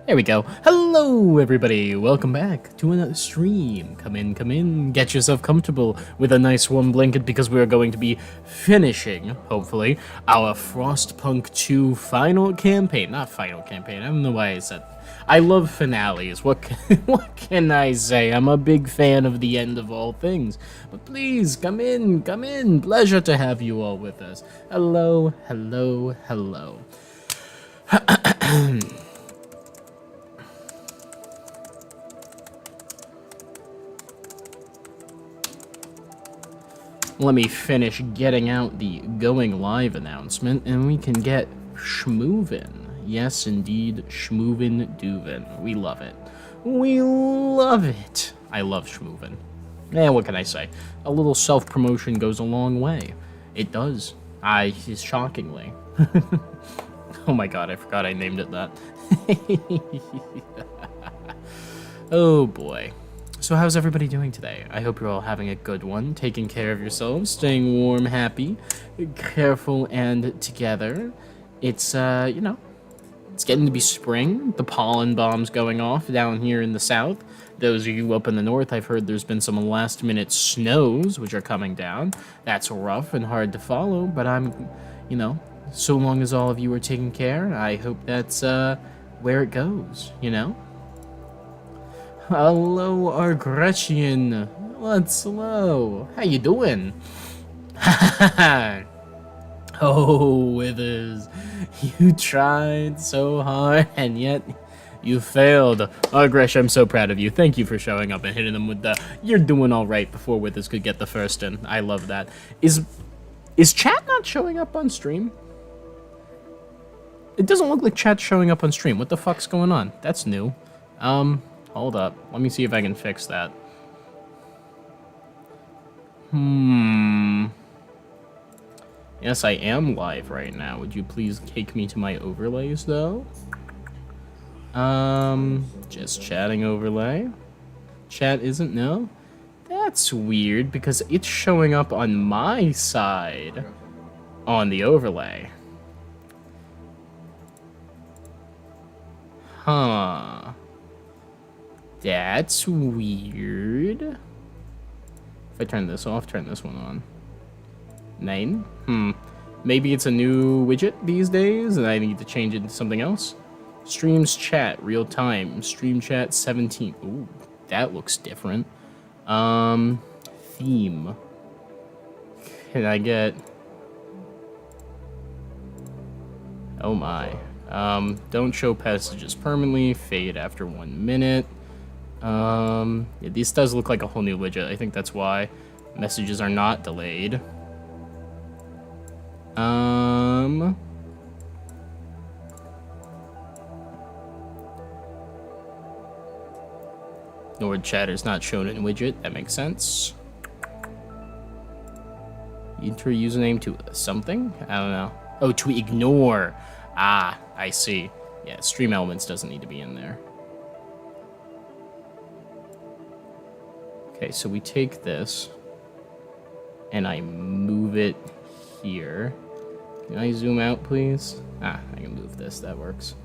There we go. Hello, everybody. Welcome back to another stream. Come in. Get yourself comfortable with a nice warm blanket because we are going to be finishing, hopefully, our Frostpunk 2 final campaign. Not final campaign. I don't know why I said that. I love finales. What can I say? I'm a big fan of the end of all things. But please, come in. Pleasure to have you all with us. Hello. Let me finish getting out the going live announcement, and we can get schmoovin'. Yes, indeed, schmoovin' doovin'. We love it. We love it. I love schmoovin'. What can I say? A little self-promotion goes a long way. It does. Shockingly. Oh my god, I forgot I named it that. Oh boy. So how's everybody doing today? I hope you're all having a good one, taking care of yourselves, staying warm, happy, careful, and together. It's, you know, it's getting to be spring. The pollen bomb's going off down here in the south. Those of you up in the north, I've heard there's been some last-minute snows, which are coming down. That's rough and hard to follow, but I'm, you know, so long as all of you are taking care, I hope that's, where it goes, you know? Hello, Argretchen. What's hello? How you doing? Oh, Withers. You tried so hard, and yet you failed. Argresh, I'm so proud of you. Thank you for showing up and hitting them with the "you're doing all right" before Withers could get the first in. I love that. Is chat not showing up on stream? It doesn't look like chat's showing up on stream. What the fuck's going on? That's new. Hold up. Let me see if I can fix that. Yes, I am live right now. Would you please take me to my overlays, though? Just chatting overlay. Chat isn't, no? That's weird, because it's showing up on my side on the overlay. Huh. That's weird. If I turn this off, turn this one on. 9? Maybe it's a new widget these days and I need to change it to something else. Streams chat, real time. Stream chat 17. Ooh, that looks different. Theme. Can I get... Oh my. Don't show passages permanently. Fade after 1 minute. Yeah, this does look like a whole new widget. I think that's why messages are not delayed. Nord chat is not shown in widget. That makes sense. Enter username to something? I don't know. Oh, to ignore. Ah, I see. Yeah, stream elements doesn't need to be in there. Okay, so we take this, and I move it here. Can I zoom out, please? Ah, I can move this, that works.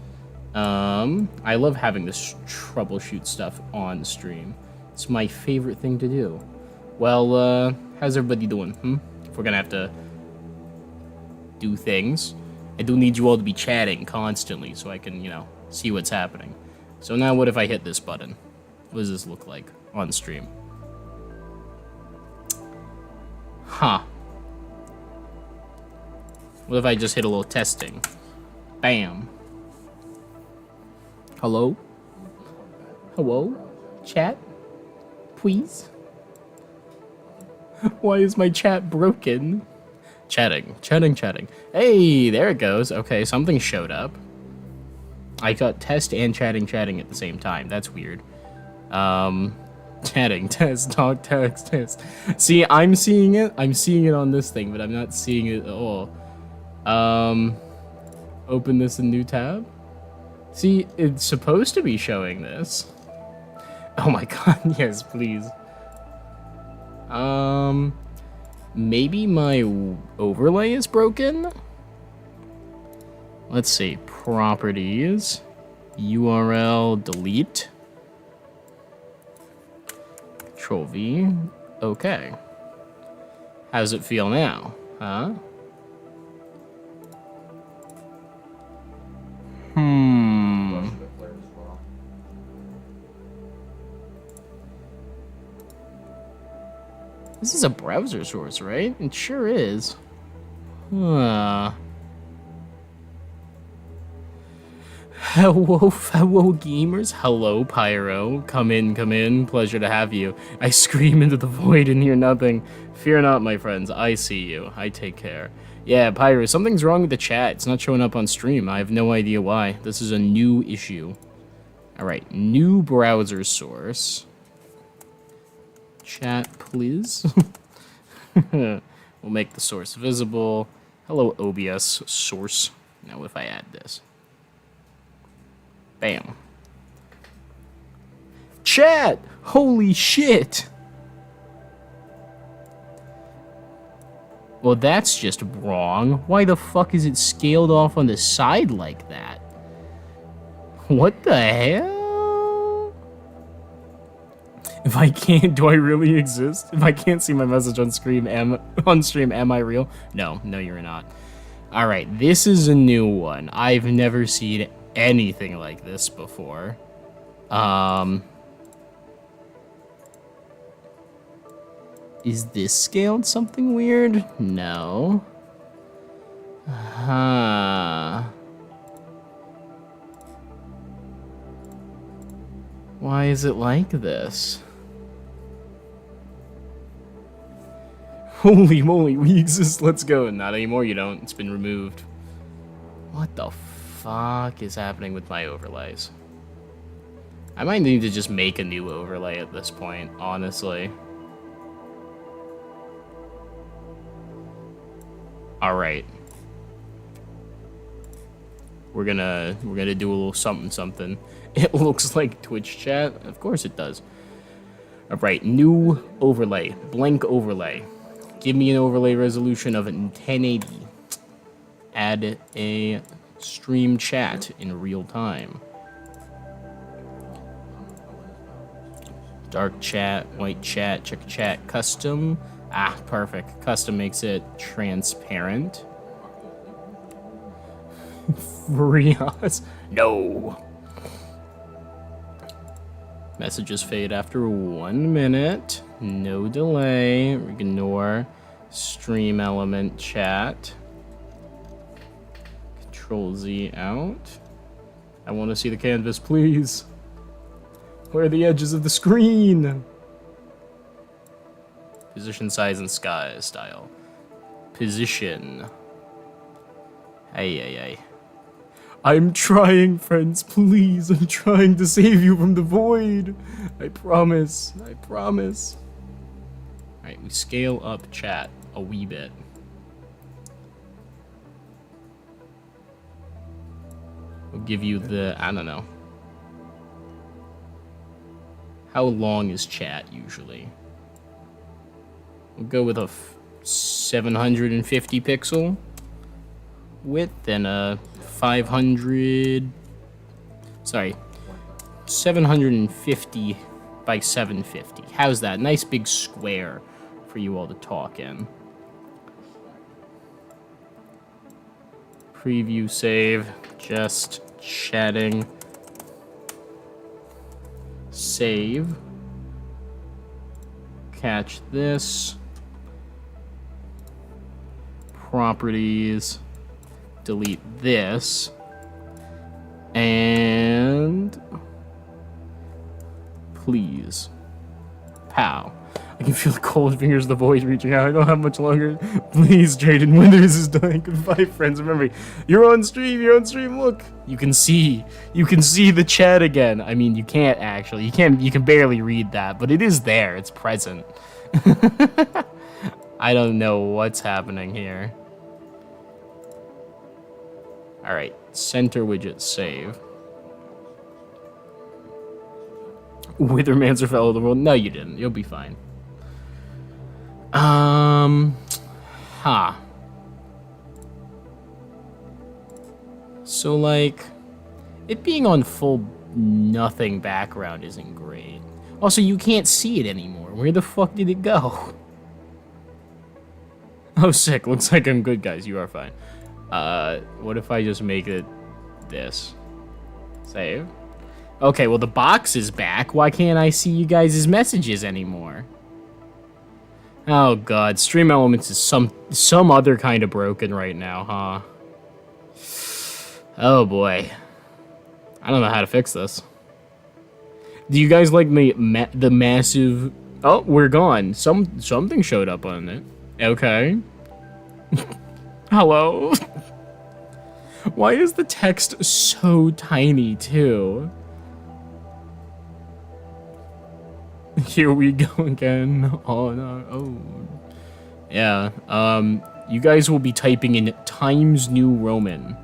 I love having this troubleshoot stuff on stream. It's my favorite thing to do. Well, how's everybody doing, If we're gonna have to do things, I do need you all to be chatting constantly so I can, you know, see what's happening. So now what if I hit this button? What does this look like on stream? Huh. What if I just hit a little testing? Bam. Hello? Hello? Chat? Please? Why is my chat broken? Chatting. Hey, there it goes. Okay, something showed up. I got test and chatting at the same time. That's weird. Chatting, test, talk, text. See, I'm seeing it on this thing, but I'm not seeing it at all. Open this in new tab. See, it's supposed to be showing this. Oh my god, yes, please. Maybe my overlay is broken? Let's see, properties, URL delete. Control V. Okay. How's it feel now? Huh? This is a browser source, right? It sure is. Hello, fellow gamers. Hello, Pyro. Come in, come in. Pleasure to have you. I scream into the void and hear nothing. Fear not, my friends. I see you. I take care. Yeah, Pyro, something's wrong with the chat. It's not showing up on stream. I have no idea why. This is a new issue. Alright, new browser source. Chat, please. We'll make the source visible. Hello, OBS source. Now what if I add this? Bam. Chat! Holy shit! Well, that's just wrong. Why the fuck is it scaled off on the side like that? What the hell? If I can't, do I really exist? If I can't see my message on stream, am I real? No, you're not. All right, this is a new one. I've never seen anything like this before. Is this scaled something weird? No. Why is it like this? Holy moly, we exist, let's go. Not anymore, you don't. It's been removed. What the fuck is happening with my overlays? I might need to just make a new overlay at this point, honestly. Alright. We're gonna do a little something. It looks like Twitch chat. Of course it does. Alright, new overlay. Blank overlay. Give me an overlay resolution of 1080. Add a stream chat in real time. Dark chat, white chat, check chat, custom. Ah, perfect. Custom makes it transparent. Frias. No. Messages fade after 1 minute. No delay. Ignore stream element chat. Control Z out. I want to see the canvas, please. Where are the edges of the screen? Position, size, and sky style. Position. Ay. I'm trying, friends, please. I'm trying to save you from the void. I promise. Alright, we scale up chat a wee bit. We'll give you the, I don't know. How long is chat usually? We'll go with a 750 pixel width and a 750 by 750. How's that? Nice big square for you all to talk in. Preview save, just chatting. Save. Catch this. Properties. Delete this. And please. Pow. I can feel the cold fingers of the void reaching out. I don't have much longer. Please, Drayden Winters is dying. Goodbye, friends. Remember, you're on stream. Look. You can see the chat again. I mean, you can't actually. You can barely read that, but it is there. It's present. I don't know what's happening here. All right, center widget save. Withermancer fell to the world. No, you didn't. You'll be fine. So like, It being on full nothing background isn't great. Also, you can't see it anymore. Where the fuck did it go? Oh, sick. Looks like I'm good, guys. You are fine. What if I just make it this? Save. Okay, well, the box is back. Why can't I see you guys' messages anymore? Oh, God. Stream Elements is some other kind of broken right now, huh? Oh, boy. I don't know how to fix this. Do you guys like the massive... Oh, we're gone. Something showed up on it. Okay. Hello? Why is the text so tiny, too? Here we go again on our own. Yeah, you guys will be typing in Times New Roman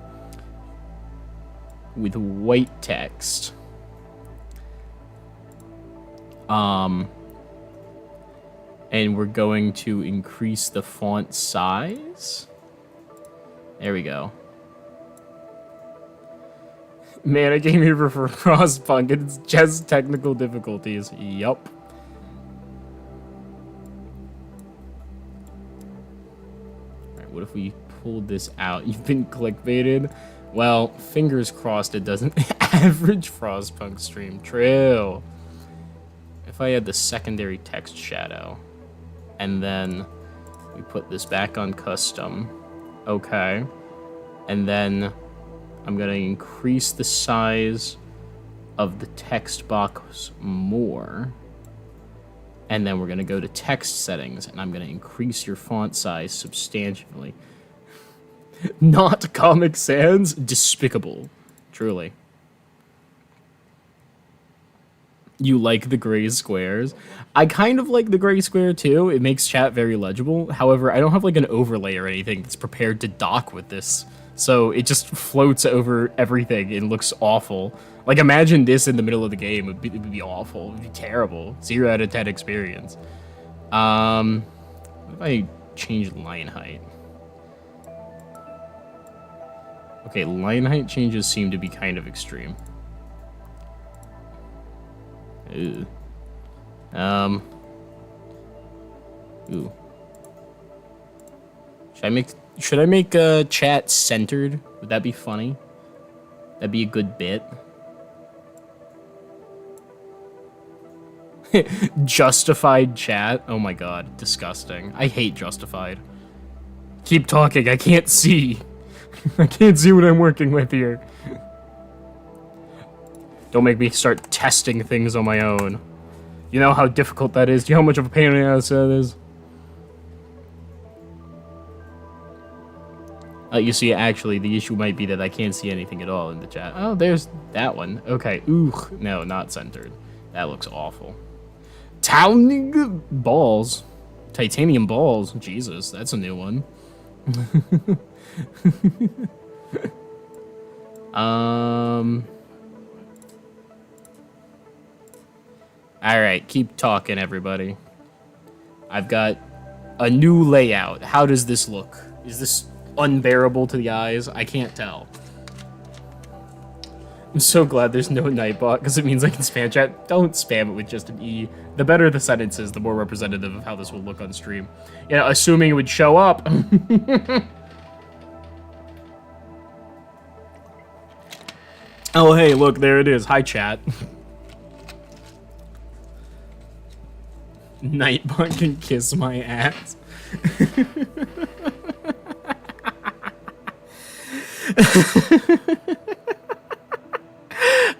with white text. And we're going to increase the font size. There we go. Man, I came here for Frostpunk. It's just technical difficulties. Yup. Alright, what if we pulled this out? You've been clickbaited? Well, fingers crossed it doesn't. Average Frostpunk stream. True. If I had the secondary text shadow, and then we put this back on custom. Okay. And then I'm going to increase the size of the text box more. And then we're going to go to text settings, and I'm going to increase your font size substantially. Not Comic Sans? Despicable. Truly. You like the gray squares? I kind of like the gray square too. It makes chat very legible. However, I don't have like an overlay or anything that's prepared to dock with this. So it just floats over everything and looks awful. Like imagine this in the middle of the game. It would be awful. It would be terrible. 0 out of 10 experience. What if I change line height? Okay, line height changes seem to be kind of extreme. Ooh. Ooh. Should I make chat centered? Would that be funny? That'd be a good bit. Justified chat? Oh my god, disgusting. I hate Justified. Keep talking, I can't see. I can't see what I'm working with here. Don't make me start testing things on my own. You know how difficult that is? Do you know how much of a pain in the ass that is? You see, actually, the issue might be that I can't see anything at all in the chat. Oh, there's that one. Okay, ooh, no, not centered. That looks awful. Balls. Titanium balls. Jesus, that's a new one. Alright, keep talking, everybody. I've got a new layout. How does this look? Is this unbearable to the eyes? I can't tell. I'm so glad there's no Nightbot, because it means I can spam chat. Don't spam it with just an E. The better the sentences, the more representative of how this will look on stream. Yeah, assuming it would show up. Oh, hey, look, there it is. Hi, chat. Nightbot can kiss my ass.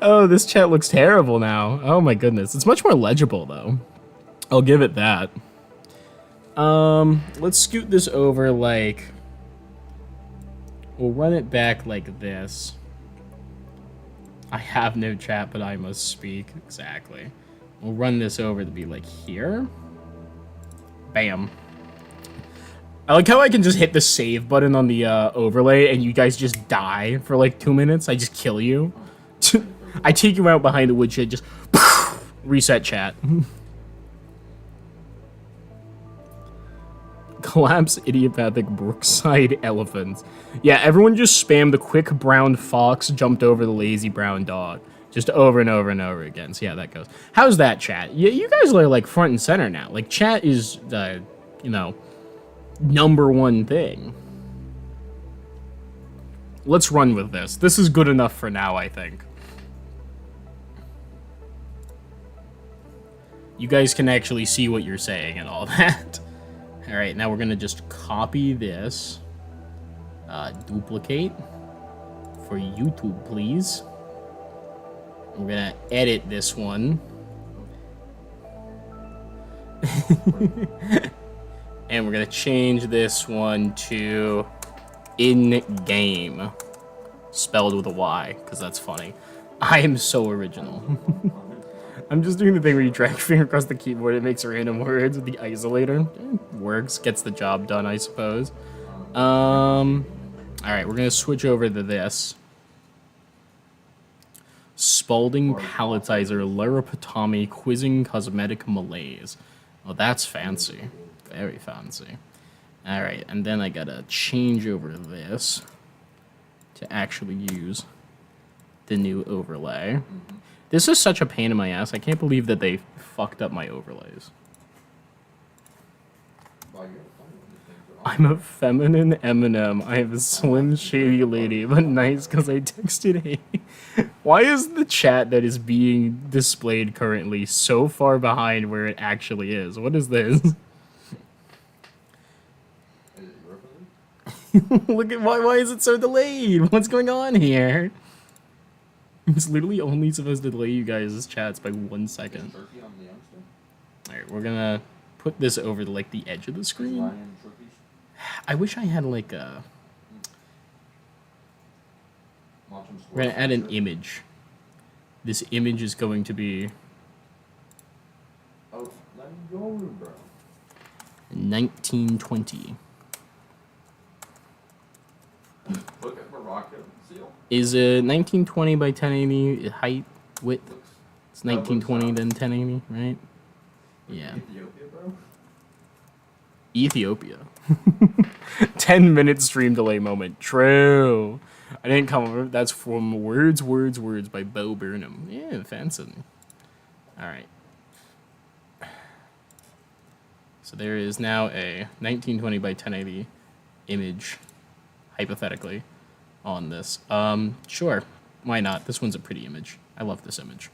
Oh, this chat looks terrible now. Oh my goodness. It's much more legible, though. I'll give it that. Let's scoot this over like... We'll run it back like this. I have no chat, but I must speak. Exactly. We'll run this over to be like here. Bam. I like how I can just hit the save button on the overlay and you guys just die for like 2 minutes. I just kill you. I take you out behind the woodshed, just reset chat. Collapse idiopathic Brookside elephants. Yeah, everyone just spam the quick brown fox jumped over the lazy brown dog. Just over and over and over again. See how that goes. How's that, chat? You guys are like front and center now. Like, chat is, you know, #1 thing. Let's run with this. This is good enough for now, I think. You guys can actually see what you're saying and all that. Alright, now we're gonna just copy this. Duplicate. For YouTube, please. We're gonna edit this one. And we're gonna change this one to in-game. Spelled with a Y, because that's funny. I am so original. I'm just doing the thing where you drag your finger across the keyboard, it makes random words with the isolator. Works, gets the job done, I suppose. Alright, we're gonna switch over to this. Spalding Palletizer, Larapotomy, Quizzing Cosmetic Malaise. Well, that's fancy. Very fancy. Alright, and then I gotta change over this to actually use the new overlay. This is such a pain in my ass. I can't believe that they fucked up my overlays. I'm a feminine Eminem. I have a slim, shady lady, but nice because I texted hey. Why is the chat that is being displayed currently so far behind where it actually is? What is this? Look at why is it so delayed? What's going on here? It's literally only supposed to delay you guys' chats by 1 second. Alright, we're gonna put this over to, like, the edge of the screen. I wish I had, like, a... We're gonna add an image. This image is going to be... Oh, let me go, bro. 1920. Look at Morocco. Is it 1920 by 1080 height, width? It's 1920 then 1080, right? Yeah. Ethiopia, bro? Ethiopia. 10-minute stream delay moment. True. I didn't come over. That's from Words by Bo Burnham. Yeah, fancy. Alright. So there is now a 1920 by 1080 image, hypothetically, on this. Sure. Why not? This one's a pretty image. I love this image.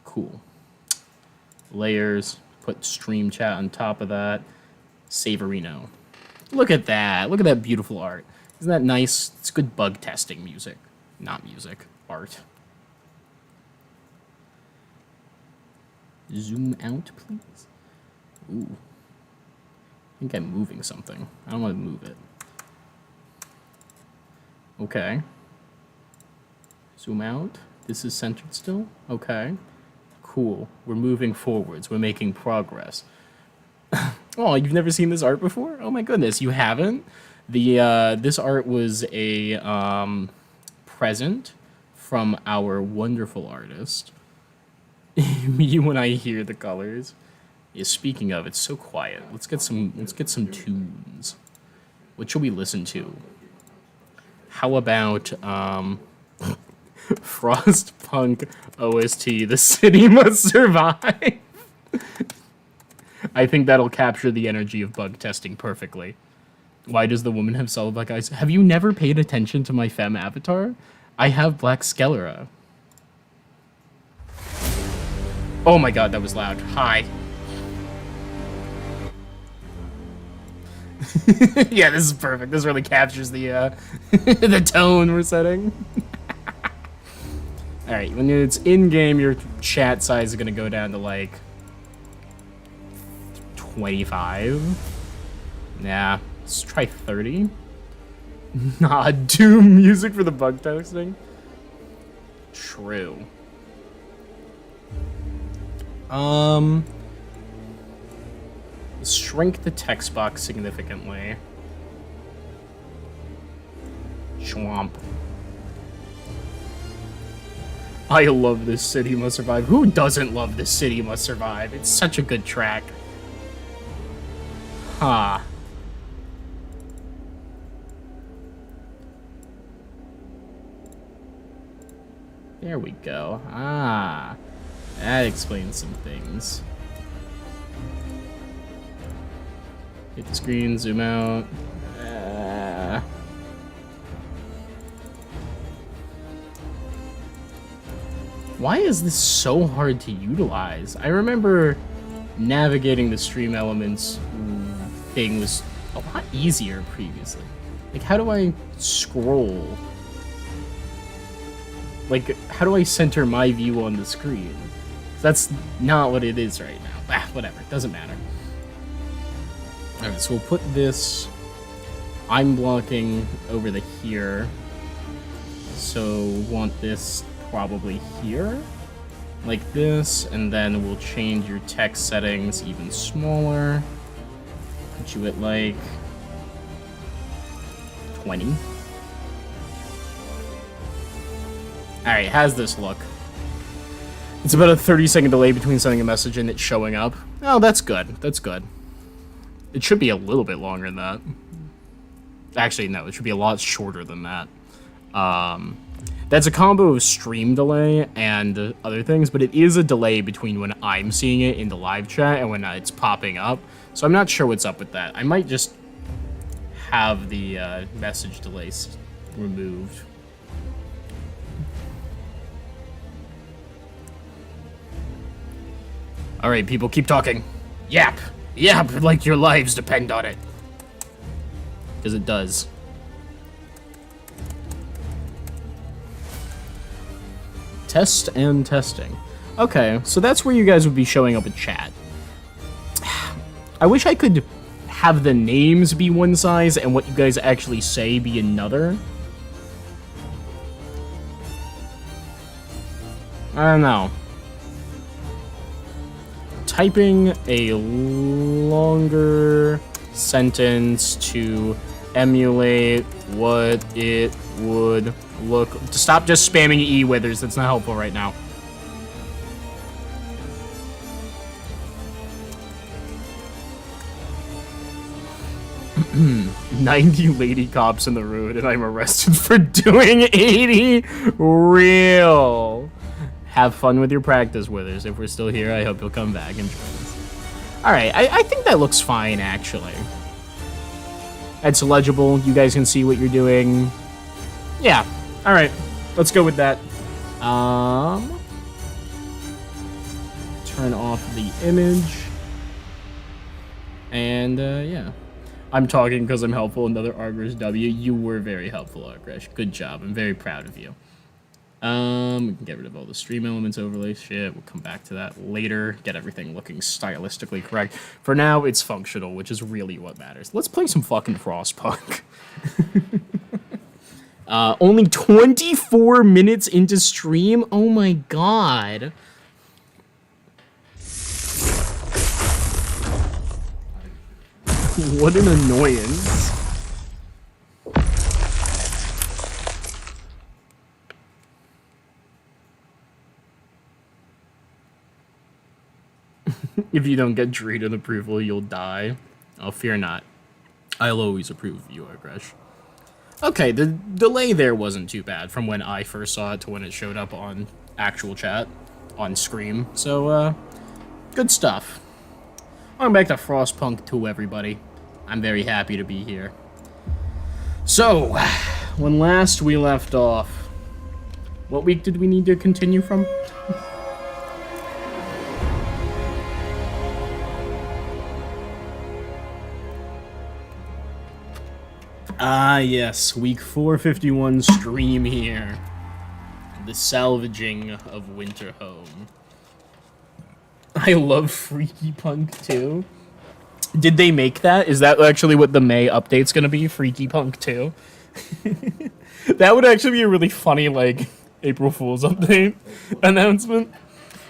Cool. Layers. Put stream chat on top of that. Savorino. Look at that. Look at that beautiful art. Isn't that nice? It's good bug testing music. Not music. Art. Zoom out, please. Ooh. I think I'm moving something. I don't want to move it. Okay. Zoom out. This is centered still? Okay. Cool. We're moving forwards. We're making progress. Oh, you've never seen this art before? Oh my goodness, you haven't? This art was a present from our wonderful artist. Me when I hear the colors. Yeah, speaking of, it's so quiet. Let's get some tunes. What should we listen to? How about Frostpunk OST, The City Must Survive? I think that'll capture the energy of bug testing perfectly. Why does the woman have solid black eyes? Have you never paid attention to my femme avatar? I have black sclera. Oh my god, that was loud. Hi. Yeah, this is perfect. This really captures the the tone we're setting. Alright, when it's in-game, your chat size is gonna go down to like 25. Nah, let's try 30. Nah, Doom music for the bug testing. True. Shrink the text box significantly. Schwamp. I love This City Must Survive. Who doesn't love This City Must Survive? It's such a good track. Ha. There we go. Ah, that explains some things. Hit the screen, zoom out. Why is this so hard to utilize? I remember navigating the stream elements thing was a lot easier previously. Like, how do I scroll? Like, how do I center my view on the screen? That's not what it is right now. Ah, whatever, it doesn't matter. Alright, so we'll put this... I'm blocking over the here. So, want this probably here? Like this, and then we'll change your text settings even smaller. Put you at, like... 20. Alright, how's this look? It's about a 30-second delay between sending a message and it showing up. Oh, that's good. That's good. It should be a little bit longer than that. Actually, no, it should be a lot shorter than that. That's a combo of stream delay and other things, but it is a delay between when I'm seeing it in the live chat and when it's popping up. So I'm not sure what's up with that. I might just have the message delays removed. Alright, people, keep talking. Yap! Yap, like your lives depend on it. Because it does. Test and testing. Okay, so that's where you guys would be showing up in chat. I wish I could have the names be one size and what you guys actually say be another. I don't know. Typing a longer sentence to emulate what it would look... Stop just spamming E-withers, that's not helpful right now. "90 lady cops in the road and I'm arrested for doing 80? Real. Have fun with your practice, Withers. If we're still here, I hope you'll come back and join us." Alright, I think that looks fine, actually. It's legible. You guys can see what you're doing. Yeah. Alright. Let's go with that. Turn off the image. And, yeah. I'm talking because I'm helpful. Another Argresh W. You were very helpful, Argresh. Good job. I'm very proud of you. We can get rid of all the stream elements overlay shit. We'll come back to that later. Get everything looking stylistically correct. For now, it's functional, which is really what matters. Let's play some fucking Frostpunk. Only 24 minutes into stream? Oh my god. What an annoyance. If you don't get Drita approval, you'll die. Oh, fear not. I'll always approve of you, Argresh. Okay, the delay there wasn't too bad from when I first saw it to when it showed up on actual chat, on Scream. So, good stuff. Welcome back to Frostpunk 2, everybody. I'm very happy to be here. So, when last we left off, what week did we need to continue from? Ah, yes, week 451 stream here. The salvaging of Winterhome. I love Freaky Punk too. Did they make that? Is that actually what the May update's gonna be? Freaky Punk 2? That would actually be a really funny, like, April Fool's update announcement.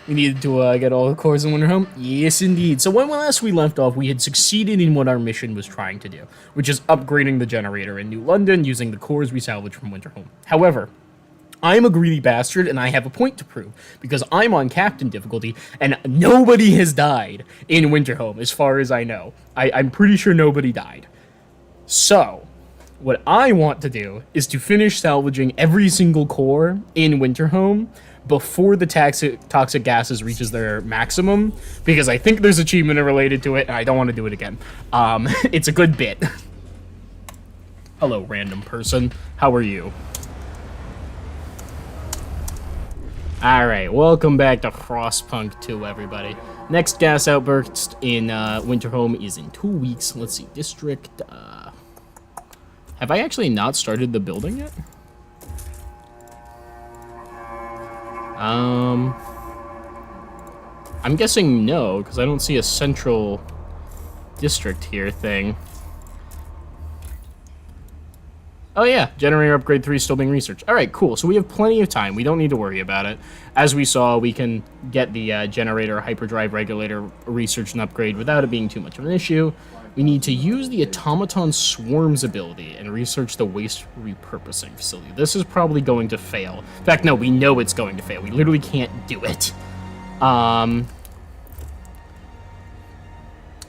We needed to get all the cores in Winterhome? Yes, indeed. So when last we left off, we had succeeded in what our mission was trying to do, which is upgrading the generator in New London using the cores we salvaged from Winterhome. However, I'm a greedy bastard, and I have a point to prove, because I'm on Captain difficulty, and nobody has died in Winterhome, as far as I know. I'm pretty sure nobody died. So, What I want to do is to finish salvaging every single core in Winterhome before the toxic gases reaches their maximum, because I think there's achievement related to it, and I don't want to do it again. It's a good bit. Hello, random person. How are you? Alright, welcome back to Frostpunk 2, everybody. Next gas outburst in Winterhome is in 2 weeks. Let's see, district... Have I actually not started the building yet? I'm guessing no, because I don't see a central district here thing. Oh yeah, generator upgrade 3 still being researched. Alright, cool. So we have plenty of time. We don't need to worry about it. As we saw, we can get the generator hyperdrive regulator research and upgrade without it being too much of an issue. We need to use the automaton swarms ability and research the waste repurposing facility. This is probably going to fail. In fact, no, we know it's going to fail. We literally can't do it.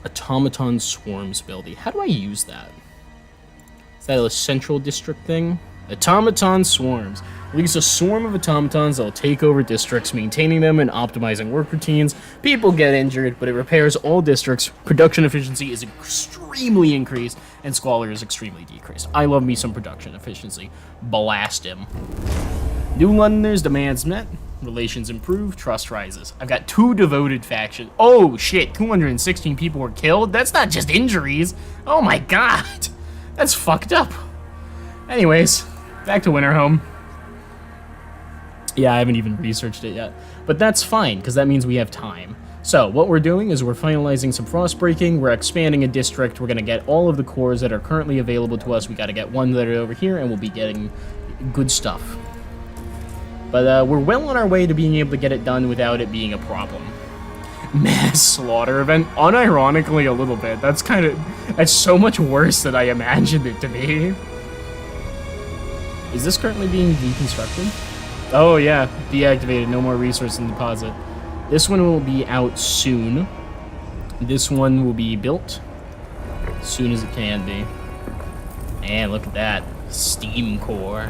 Automaton swarms ability. How do I use that? Is that a central district thing? Automaton swarms. Release a swarm of automatons that will take over districts, maintaining them and optimizing work routines. People get injured, but it repairs all districts. Production efficiency is extremely increased, and squalor is extremely decreased. I love me some production efficiency. Blast him. New Londoners' demands met. Relations improve. Trust rises. I've got 2 devoted factions. Oh shit, 216 people were killed? That's not just injuries. Oh my god. That's fucked up. Anyways, back to Winterhome. Yeah, I haven't even researched it yet. But that's fine, because that means we have time. So, what we're doing is we're finalizing some frost breaking, we're expanding a district, we're going to get all of the cores that are currently available to us, we got to get one that are over here, and we'll be getting good stuff. But we're well on our way to being able to get it done without it being a problem. Mass slaughter event? Unironically a little bit. That's so much worse than I imagined it to be. Is this currently being deconstructed? Oh yeah, deactivated, no more resource in deposit. This one will be out soon. This one will be built as soon as it can be. And look at that, steam core.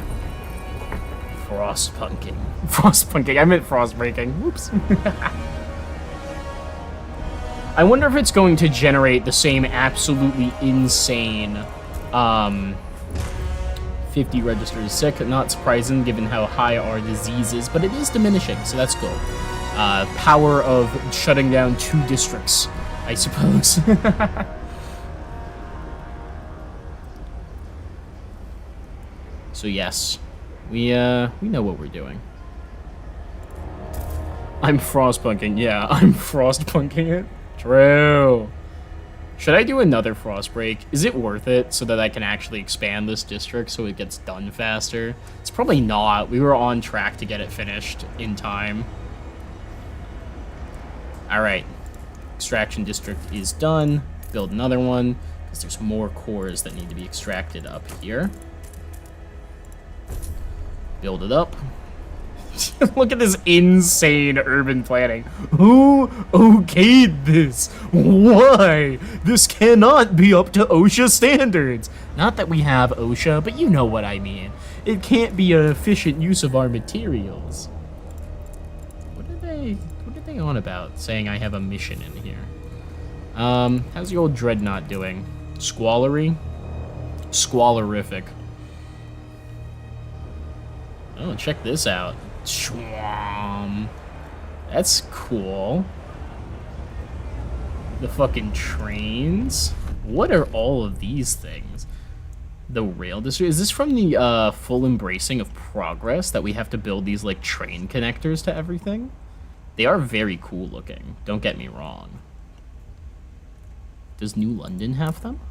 Frostpunking. Frostpunking, I meant frostbreaking, whoops. I wonder if it's going to generate the same absolutely insane, 50 registers sick, not surprising given how high our disease is, but it is diminishing, so that's cool. Power of shutting down 2 districts, I suppose. So yes, we know what we're doing. I'm frostpunking, yeah, I'm frostpunking it. True. Should I do another frost break? Is it worth it so that I can actually expand this district so it gets done faster? It's probably not. We were on track to get it finished in time. Alright. Extraction district is done. Build another one, because there's more cores that need to be extracted up here. Build it up. Look at this insane urban planning. Who okayed this? Why? This cannot be up to OSHA standards. Not that we have OSHA, but you know what I mean. It can't be an efficient use of our materials. What are they on about, saying I have a mission in here? How's the old Dreadnought doing? Squallery? Squalorific. Oh, check this out. Schwam. That's cool. The fucking trains. What are all of these things? The rail district. Is this from the full embracing of progress that we have to build these like train connectors to everything? They are very cool looking. Don't get me wrong. Does New London have them?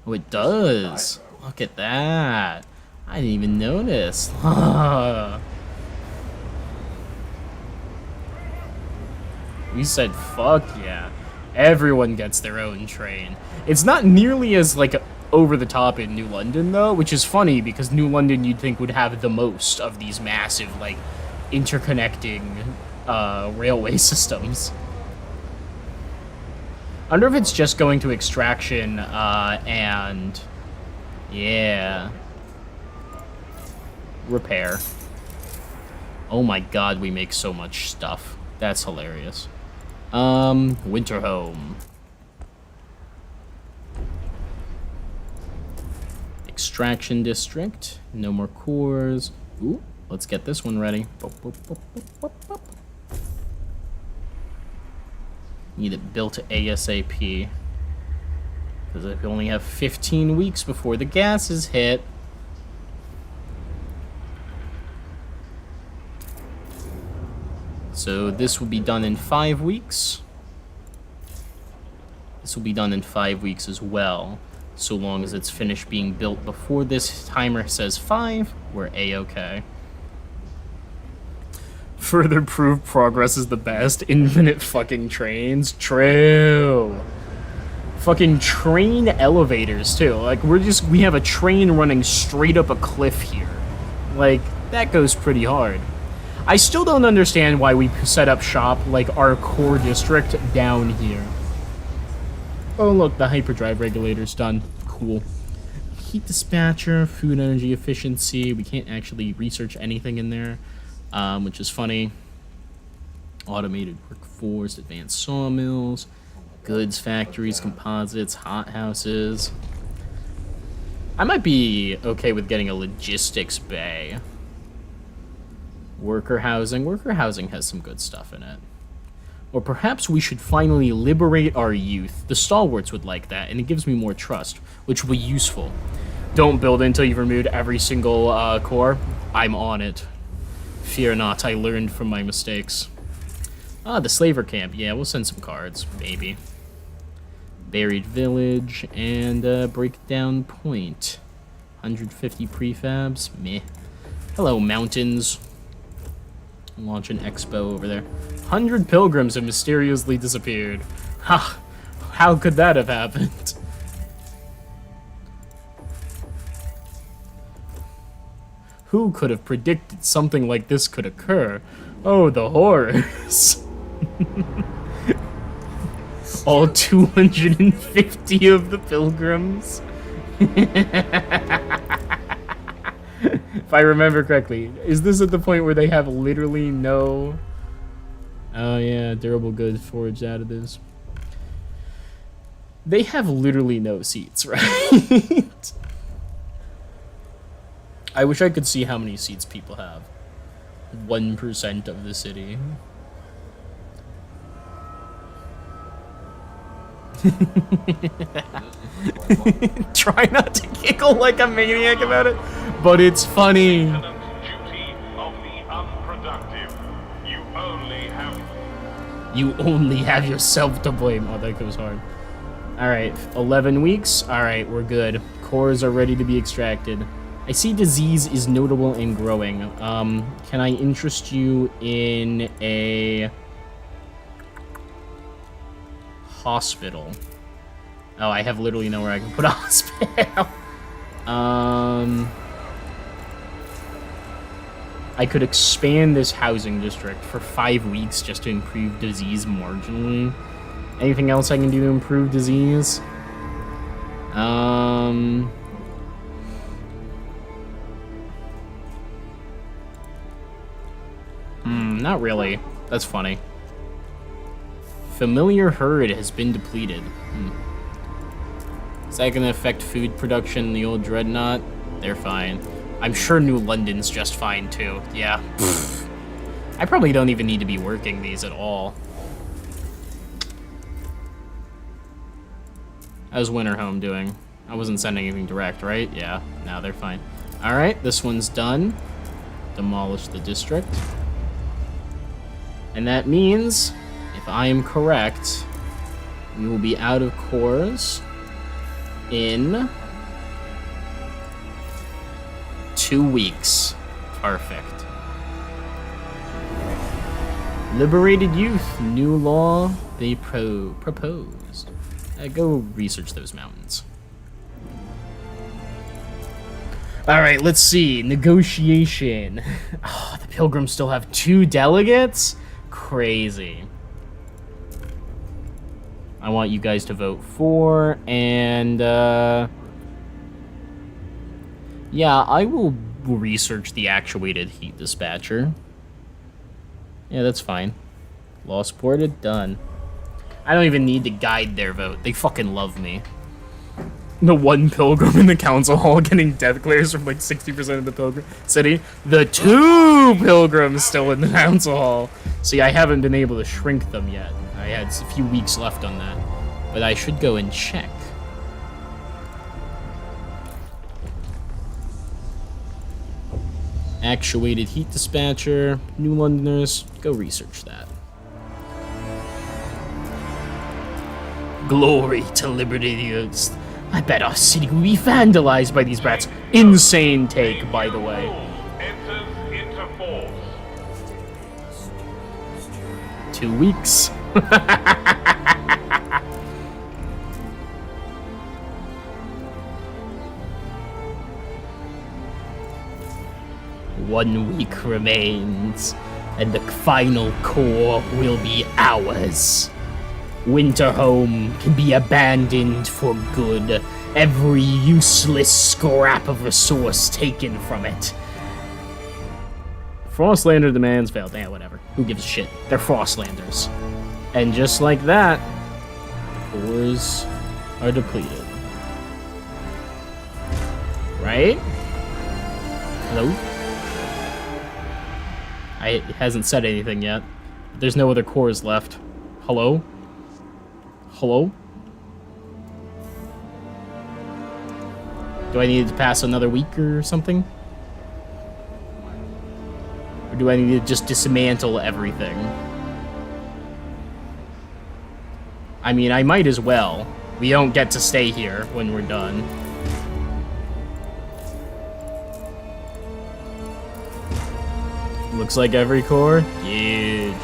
Oh, it does. Look at that. I didn't even notice. We said, fuck yeah. Everyone gets their own train. It's not nearly as, like, over the top in New London, though, which is funny, because New London you'd think would have the most of these massive, like, interconnecting railway systems. wonder if it's just going to extraction, and... Yeah. Repair. Oh my god, we make so much stuff. That's hilarious. Winter home. Extraction district. No more cores. Ooh, let's get this one ready. Need it built ASAP. Because I only have 15 weeks before the gases hit. So this will be done in 5 weeks. This will be done in 5 weeks as well. So long as it's finished being built before this timer says 5, we're A-okay. Further proof progress is the best. Infinite fucking trains. True. Fucking train elevators, too. Like, we have a train running straight up a cliff here. Like, that goes pretty hard. I still don't understand why we set up shop, like, our core district down here. Oh, look, the hyperdrive regulator's done. Cool. Heat dispatcher, food energy efficiency. We can't actually research anything in there, which is funny. Automated workforce, advanced sawmills, goods factories, composites, hothouses. I might be okay with getting a logistics bay. Worker housing. Worker housing has some good stuff in it. Or perhaps we should finally liberate our youth. The stalwarts would like that, and it gives me more trust, which will be useful. Don't build until you've removed every single core. I'm on it. Fear not, I learned from my mistakes. Ah, the slaver camp. Yeah, we'll send some cards, maybe. Buried village, and breakdown point. 150 prefabs. Meh. Hello, mountains. Launch an expo over there. 100 pilgrims have mysteriously disappeared. Ha! How could that have happened? Who could have predicted something like this could occur? Oh, the horrors. All 250 of the pilgrims. If I remember correctly, is this at the point where they have literally no... Oh yeah, durable goods forged out of this. They have literally no seats, right? I wish I could see how many seats people have. 1% of the city. Try not to giggle like a maniac about it, but it's funny. You only have yourself to blame. Oh, that goes hard. Alright, 11 weeks. Alright, we're good. Cores are ready to be extracted. I see disease is notable and growing. Can I interest you in a hospital? Oh, I have literally nowhere I can put a hospital. I could expand this housing district for 5 weeks just to improve disease marginally. Anything else I can do to improve disease? Not really. That's funny. Familiar herd has been depleted. Is that gonna affect food production in the old dreadnought? They're fine. I'm sure New London's just fine too. Yeah. I probably don't even need to be working these at all. How's Winterhome doing? I wasn't sending anything direct, right? Yeah. No, they're fine. Alright, this one's done. Demolish the district. And that means, if I am correct, we will be out of cores in 2 weeks. Perfect. Liberated youth, new law they proposed. Go research those mountains. Alright, let's see. Negotiation. Oh, the Pilgrims still have 2 delegates? Crazy. I want you guys to vote for, and yeah, I will research the actuated heat dispatcher. Yeah, that's fine. Law supported, done. I don't even need to guide their vote. They fucking love me. The one pilgrim in the council hall getting death glares from like 60% of the pilgrim city. The 2 pilgrims still in the council hall. See, I haven't been able to shrink them yet. I had a few weeks left on that. But I should go and check. Actuated heat dispatcher, New Londoners, go research that. Glory to liberty. I bet our city will be vandalized by these rats. Insane take, by the way. Enters into force. 2 weeks. One week remains, and the final core will be ours. Winterhome can be abandoned for good. Every useless scrap of resource taken from it. Frostlander demands failed. Yeah, whatever. Who gives a shit? They're Frostlanders. And just like that, the cores are depleted. Right? Hello? It hasn't said anything yet. There's no other cores left. Hello? Hello? Do I need to pass another week or something? Or do I need to just dismantle everything? I mean, I might as well. We don't get to stay here when we're done. Looks like every core. Huge.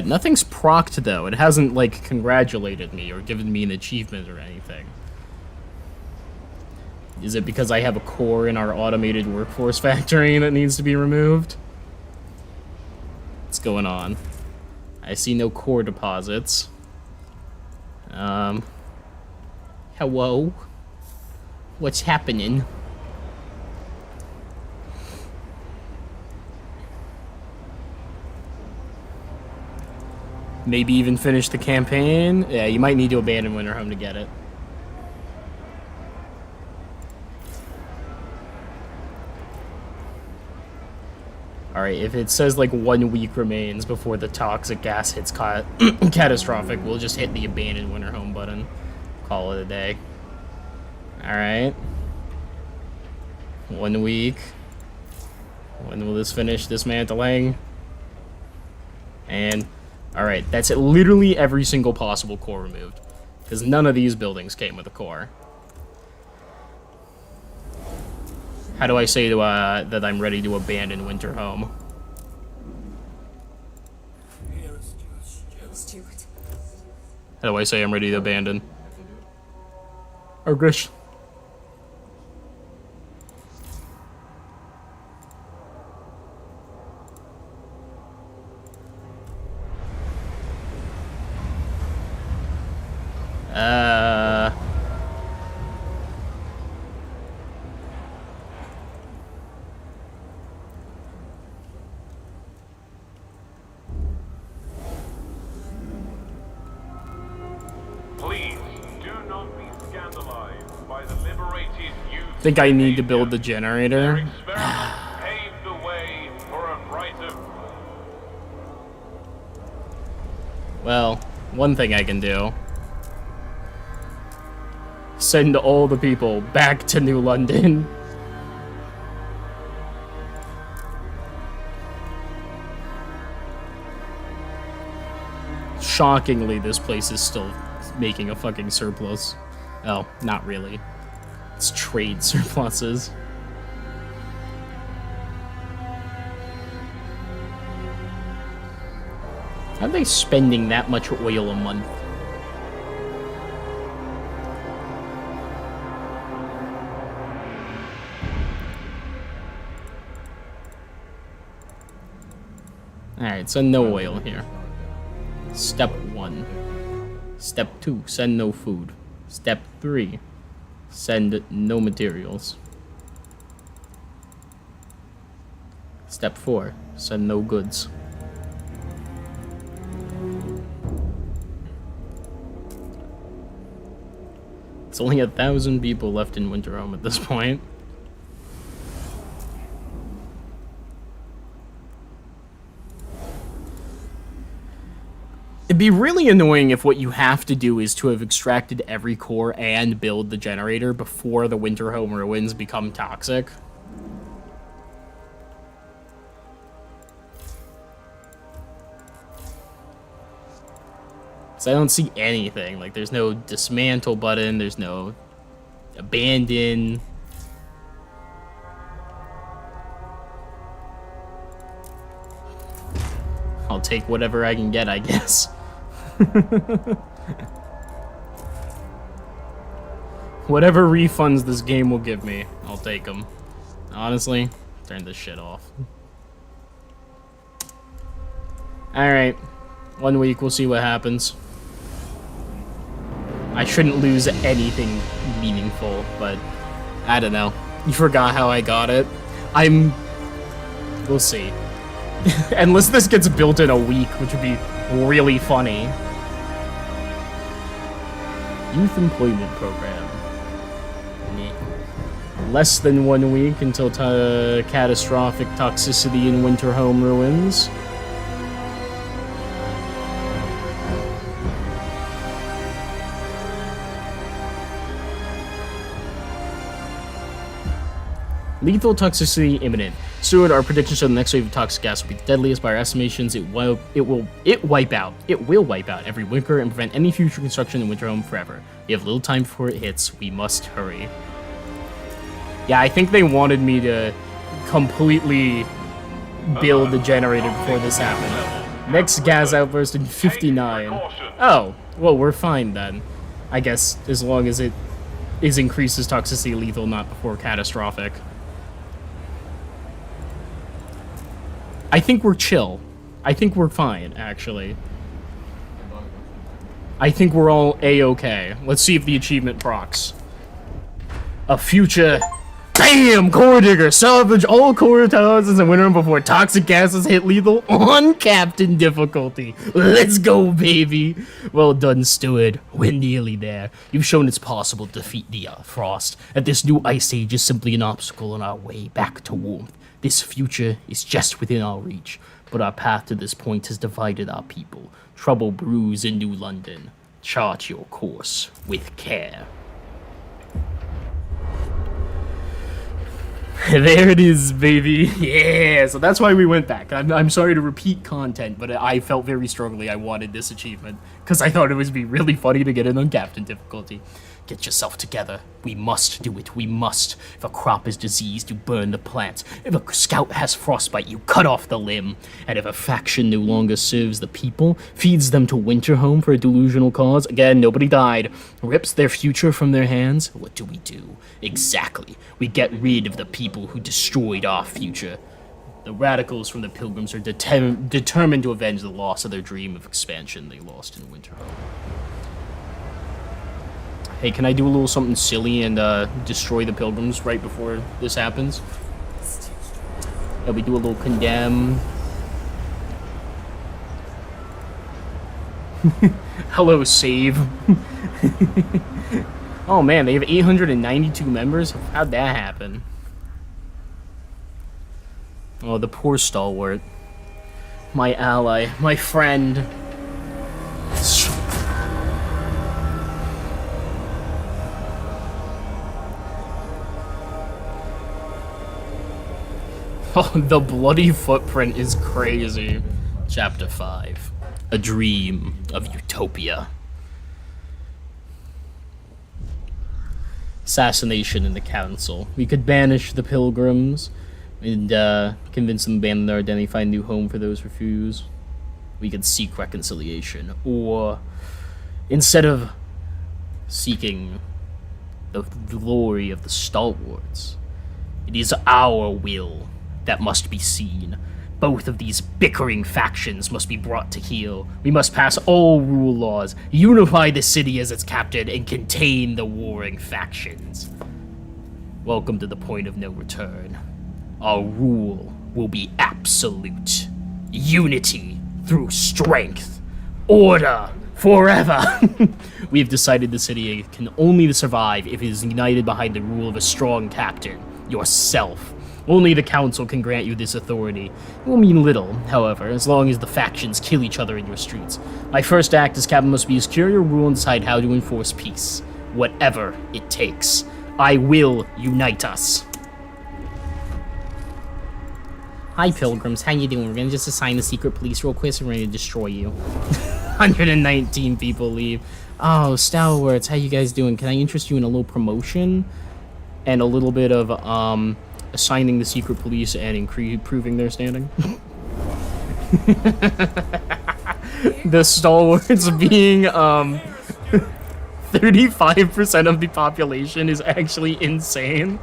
Nothing's procced, though. It hasn't, like, congratulated me or given me an achievement or anything. Is it because I have a core in our automated workforce factory that needs to be removed? What's going on? I see no core deposits. Hello? What's happening? Maybe even finish the campaign? Yeah, you might need to abandon Winterhome to get it. Alright, if it says like 1 week remains before the toxic gas hits catastrophic, we'll just hit the abandon Winterhome button. Call it a day. Alright. 1 week. When will this finish dismantling? And, alright, that's literally every single possible core removed. Because none of these buildings came with a core. How do I say to, that I'm ready to abandon Winterhome? How do I say I'm ready to abandon? Oh, Grish. Please do not be scandalized by the liberated youth. I think I need to build the generator. Experiment paved the way for a brighter. Well, one thing I can do. Send all the people back to New London. Shockingly, this place is still making a fucking surplus. Oh, not really. It's trade surpluses. How are they spending that much oil a month? Alright, send no oil here. Step 1. Step 2, send no food. Step 3, send no materials. Step 4, send no goods. It's only 1,000 people left in Winterhome at this point. It'd be really annoying if what you have to do is to have extracted every core and build the generator before the Winterhome ruins become toxic. So I don't see anything. Like, there's no dismantle button, there's no abandon. I'll take whatever I can get, I guess. Whatever refunds this game will give me, I'll take them. Honestly, turn this shit off. Alright. 1 week, we'll see what happens. I shouldn't lose anything meaningful, but I don't know. You forgot how I got it. We'll see. Unless this gets built in a week, which would be really funny. Youth Employment Program. Less than 1 week until catastrophic toxicity in Winterhome ruins. Lethal toxicity imminent. Seward, our predictions show the next wave of toxic gas will be the deadliest. By our estimations, it will wipe out every winker and prevent any future construction in Winterhome forever. We have little time before it hits. We must hurry. Yeah, I think they wanted me to completely build the generator before this happened. Next gas outburst in 59. Oh, well, we're fine then. I guess, as long as it increases toxicity lethal, not before catastrophic. I think we're chill. I think we're fine, actually. I think we're all A-okay. Let's see if the achievement procs. A future... BAM! Core Digger! Salvage all core houses in Winterhome before toxic gases hit lethal on Captain difficulty. Let's go, baby! Well done, Steward. We're nearly there. You've shown it's possible to defeat the Frost, that this new ice age is simply an obstacle on our way back to warmth. This future is just within our reach, but our path to this point has divided our people. Trouble brews in New London. Chart your course with care. There it is, baby. Yeah, so that's why we went back. I'm sorry to repeat content, but I felt very strongly I wanted this achievement, because I thought it would be really funny to get it on Captain difficulty. Get yourself together. We must do it. We must. If a crop is diseased, you burn the plant. If a scout has frostbite, you cut off the limb. And if a faction no longer serves the people, feeds them to Winterhome for a delusional cause, again, nobody died, rips their future from their hands, what do? Exactly. We get rid of the people who destroyed our future. The radicals from the Pilgrims are determined to avenge the loss of their dream of expansion they lost in Winterhome. Hey, can I do a little something silly and destroy the Pilgrims right before this happens? Yeah, we do a little condemn. Hello, save. Oh man, they have 892 members? How'd that happen? Oh, the poor stalwart. My ally, my friend. Oh, the bloody footprint is crazy. Chapter 5. A Dream of Utopia. Assassination in the council. We could banish the Pilgrims and convince them to abandon their identity, find a new home for those refused. We could seek reconciliation. Or, instead of seeking the glory of the stalwarts, it is our will that must be seen. Both of these bickering factions must be brought to heel. We must pass all rule laws, unify the city as its captain, and contain the warring factions. Welcome to the point of no return. Our rule will be absolute. Unity through strength. Order forever. We have decided the city can only survive if it is united behind the rule of a strong captain, yourself. Only the council can grant you this authority. It will mean little, however, as long as the factions kill each other in your streets. My first act as captain must be to secure your rule and decide how to enforce peace. Whatever it takes. I will unite us. Hi, pilgrims. How you doing? We're gonna just assign the secret police real quick and we're gonna destroy you. 119 people leave. Oh, Stalwarts, how you guys doing? Can I interest you in a little promotion? And a little bit of, assigning the secret police and improving their standing? The Stalwarts being, 35% of the population is actually insane.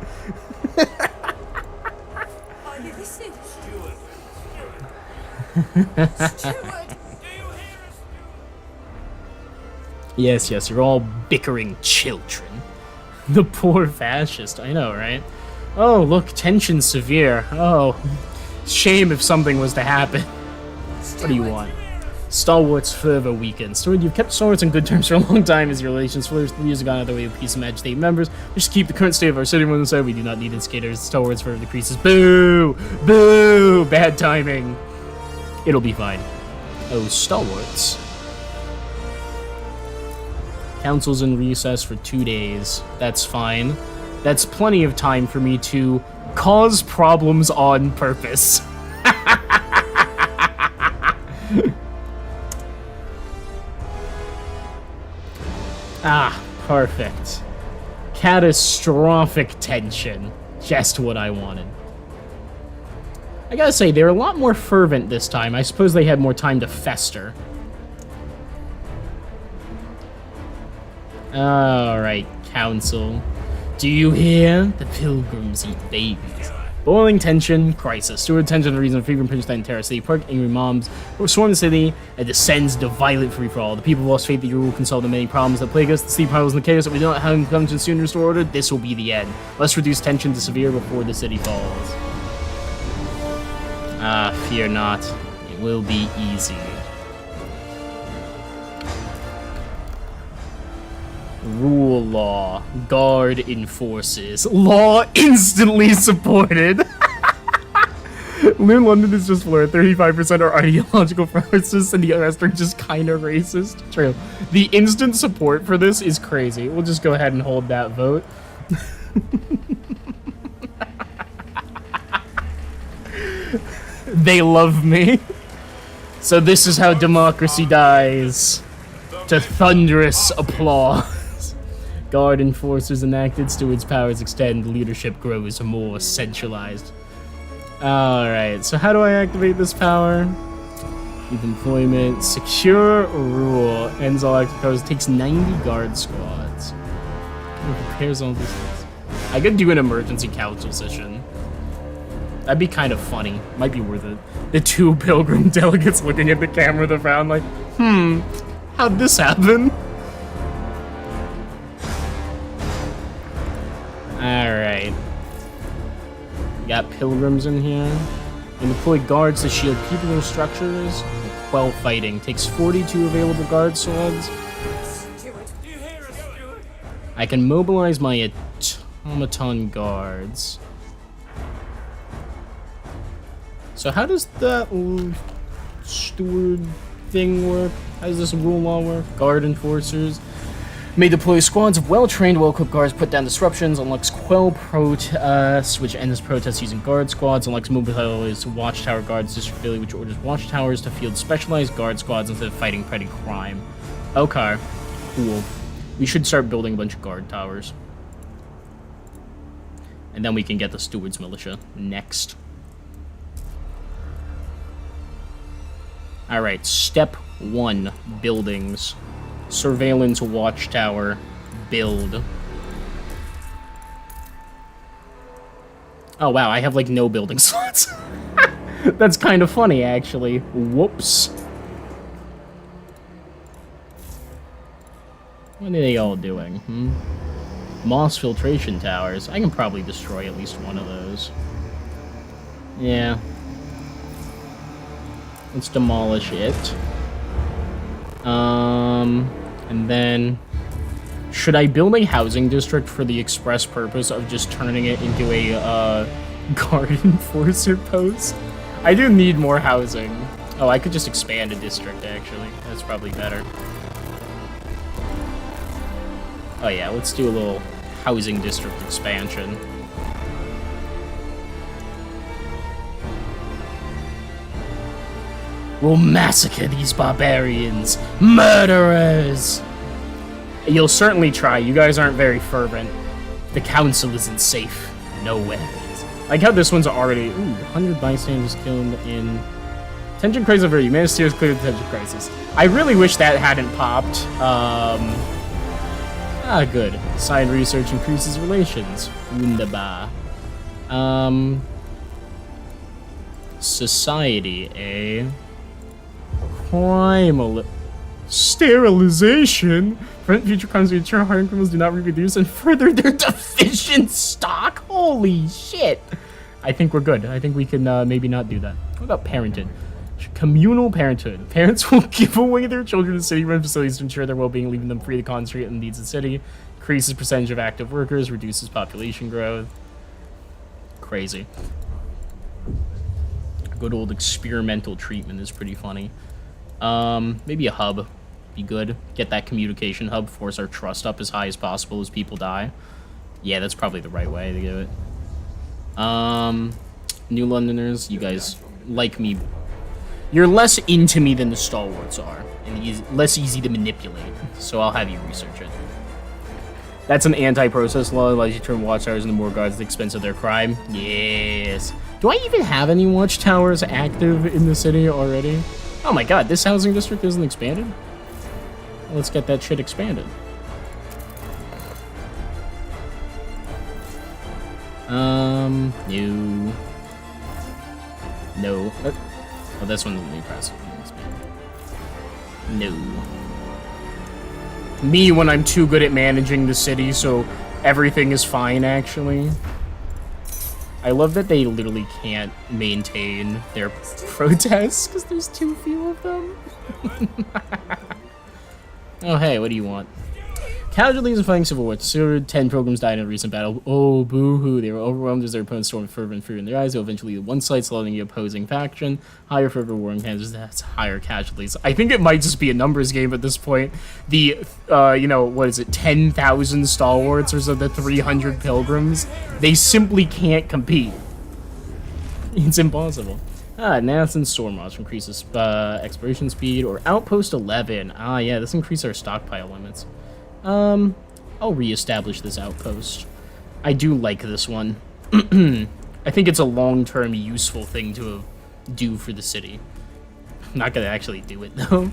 Yes, you're all bickering children. The poor fascist, I know, right? Oh, look, tension severe. Oh, shame if something was to happen. What do you want? Stalwarts further weakened. Steward, you've kept Stalwarts on good terms for a long time as your relations for years have gone out of the way of peace and match state members. We should keep the current state of our city on the side. We do not need instigators. Stalwarts further decreases. Boo! Boo! Bad timing. It'll be fine. Oh, Stalwarts. Council's in recess for 2 days. That's fine. That's plenty of time for me to cause problems on purpose. Ah, perfect. Catastrophic tension. Just what I wanted. I gotta say, they're a lot more fervent this time. I suppose they had more time to fester. Alright, Council. Do you hear? The pilgrims eat babies. Boiling tension, crisis. Steward tension, the reason of frequent pinch that entire city park. Angry mobs swarm the city and descends to violent free-for-all. The people have lost faith that your rule can solve the many problems that plague us. The city piles in the chaos that we do not have come to soon restore order. This will be the end. Let's reduce tension to severe before the city falls. Ah, fear not. It will be easy. Rule law. Guard enforces. Law instantly supported. London is just floored. 35% are ideological fascists and the rest are just kind of racist. True. The instant support for this is crazy. We'll just go ahead and hold that vote. They love me. So this is how democracy dies. To thunderous applause. Guard enforcers enacted, stewards' powers extend, leadership grows more centralized. Alright, so how do I activate this power? Keep employment, secure rule, ends all active powers, takes 90 guard squads. Prepares all these things. I could do an emergency council session. That'd be kind of funny. Might be worth it. The two pilgrim delegates looking at the camera the frown like, how'd this happen? Alright. We got pilgrims in here. And deploy guards to shield people in structures while fighting. Takes 42 available guard swords. I can mobilize my automaton guards. So how does that steward thing work? How does this rule law work? Guard enforcers may deploy squads of well-trained, well-equipped guards, put down disruptions, unlocks quell protests, which ends protests using guard squads, unlocks mobilize watchtower guards districtually, which orders watchtowers to field specialized guard squads instead of fighting petty crime. Okay, cool. We should start building a bunch of guard towers. And then we can get the steward's militia next. Alright, step 1, buildings. Surveillance watchtower, build. Oh wow, I have like no building slots. That's kind of funny, actually. Whoops. What are they all doing, Moss filtration towers. I can probably destroy at least one of those. Yeah. Let's demolish it. And then... Should I build a housing district for the express purpose of just turning it into a, guard enforcer post? I do need more housing. Oh, I could just expand a district, actually. That's probably better. Oh yeah, let's do a little housing district expansion. We'll massacre these barbarians! Murderers! You'll certainly try. You guys aren't very fervent. The council isn't safe. Nowhere. Like how this one's already... Ooh, 100 bystanders killed in... Tension crisis averted. You managed to steer us clear of the tension crisis. I really wish that hadn't popped. Good. Side research increases relations. Wunderbar. Society, eh? Crime... Sterilization? Prevent future crimes to ensure hardened criminals do not reproduce and further their deficient stock? Holy shit! I think we're good. I think we can maybe not do that. What about parenthood? Communal parenthood. Parents will give away their children to city-run facilities to ensure their well-being, leaving them free to concentrate on the needs of the city. Increases percentage of active workers, reduces population growth. Crazy. Good old experimental treatment is pretty funny. Maybe a hub. Be good. Get that communication hub, force our trust up as high as possible as people die. Yeah, that's probably the right way to do it. New Londoners, you guys like me. You're less into me than the stalwarts are, and less easy to manipulate, so I'll have you research it. That's an anti-process law, allows you to turn watchtowers into more guards at the expense of their crime. Yes. Do I even have any watchtowers active in the city already? Oh my god, this housing district isn't expanded? Let's get that shit expanded. No. No. Oh, this one's new press. No. Me when I'm too good at managing the city, so everything is fine, actually. I love that they literally can't maintain their protests because there's too few of them. Oh, hey, what do you want? Casualties in fighting civil war. 10 pilgrims died in a recent battle. Oh, boo-hoo. They were overwhelmed as their opponents stormed fervor and fear in their eyes. They'll eventually lead one side, slaughtering the opposing faction. Higher fervor warring hands, that's higher casualties. I think it might just be a numbers game at this point. The, you know, what is it, 10,000 stalwarts or so, the 300 pilgrims, they simply can't compete. It's impossible. Nansen Stormwatch increases exploration speed, or Outpost 11. Ah, yeah, this increases our stockpile limits. I'll reestablish this outpost. I do like this one. I think it's a long-term useful thing to do for the city. I'm not gonna actually do it, though.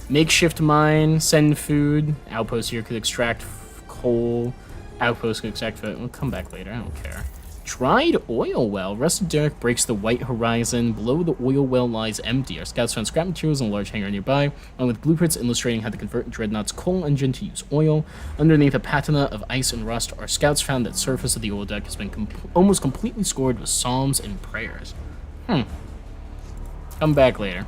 Makeshift mine, send food. Outpost here could extract coal. Outpost could extract food. We'll come back later, I don't care. Dried oil well. Rusted derrick breaks the white horizon. Below the oil well lies empty. Our scouts found scrap materials in a large hangar nearby, along with blueprints illustrating how to convert Dreadnought's coal engine to use oil. Underneath a patina of ice and rust, our scouts found that surface of the oil deck has been almost completely scored with psalms and prayers. Come back later.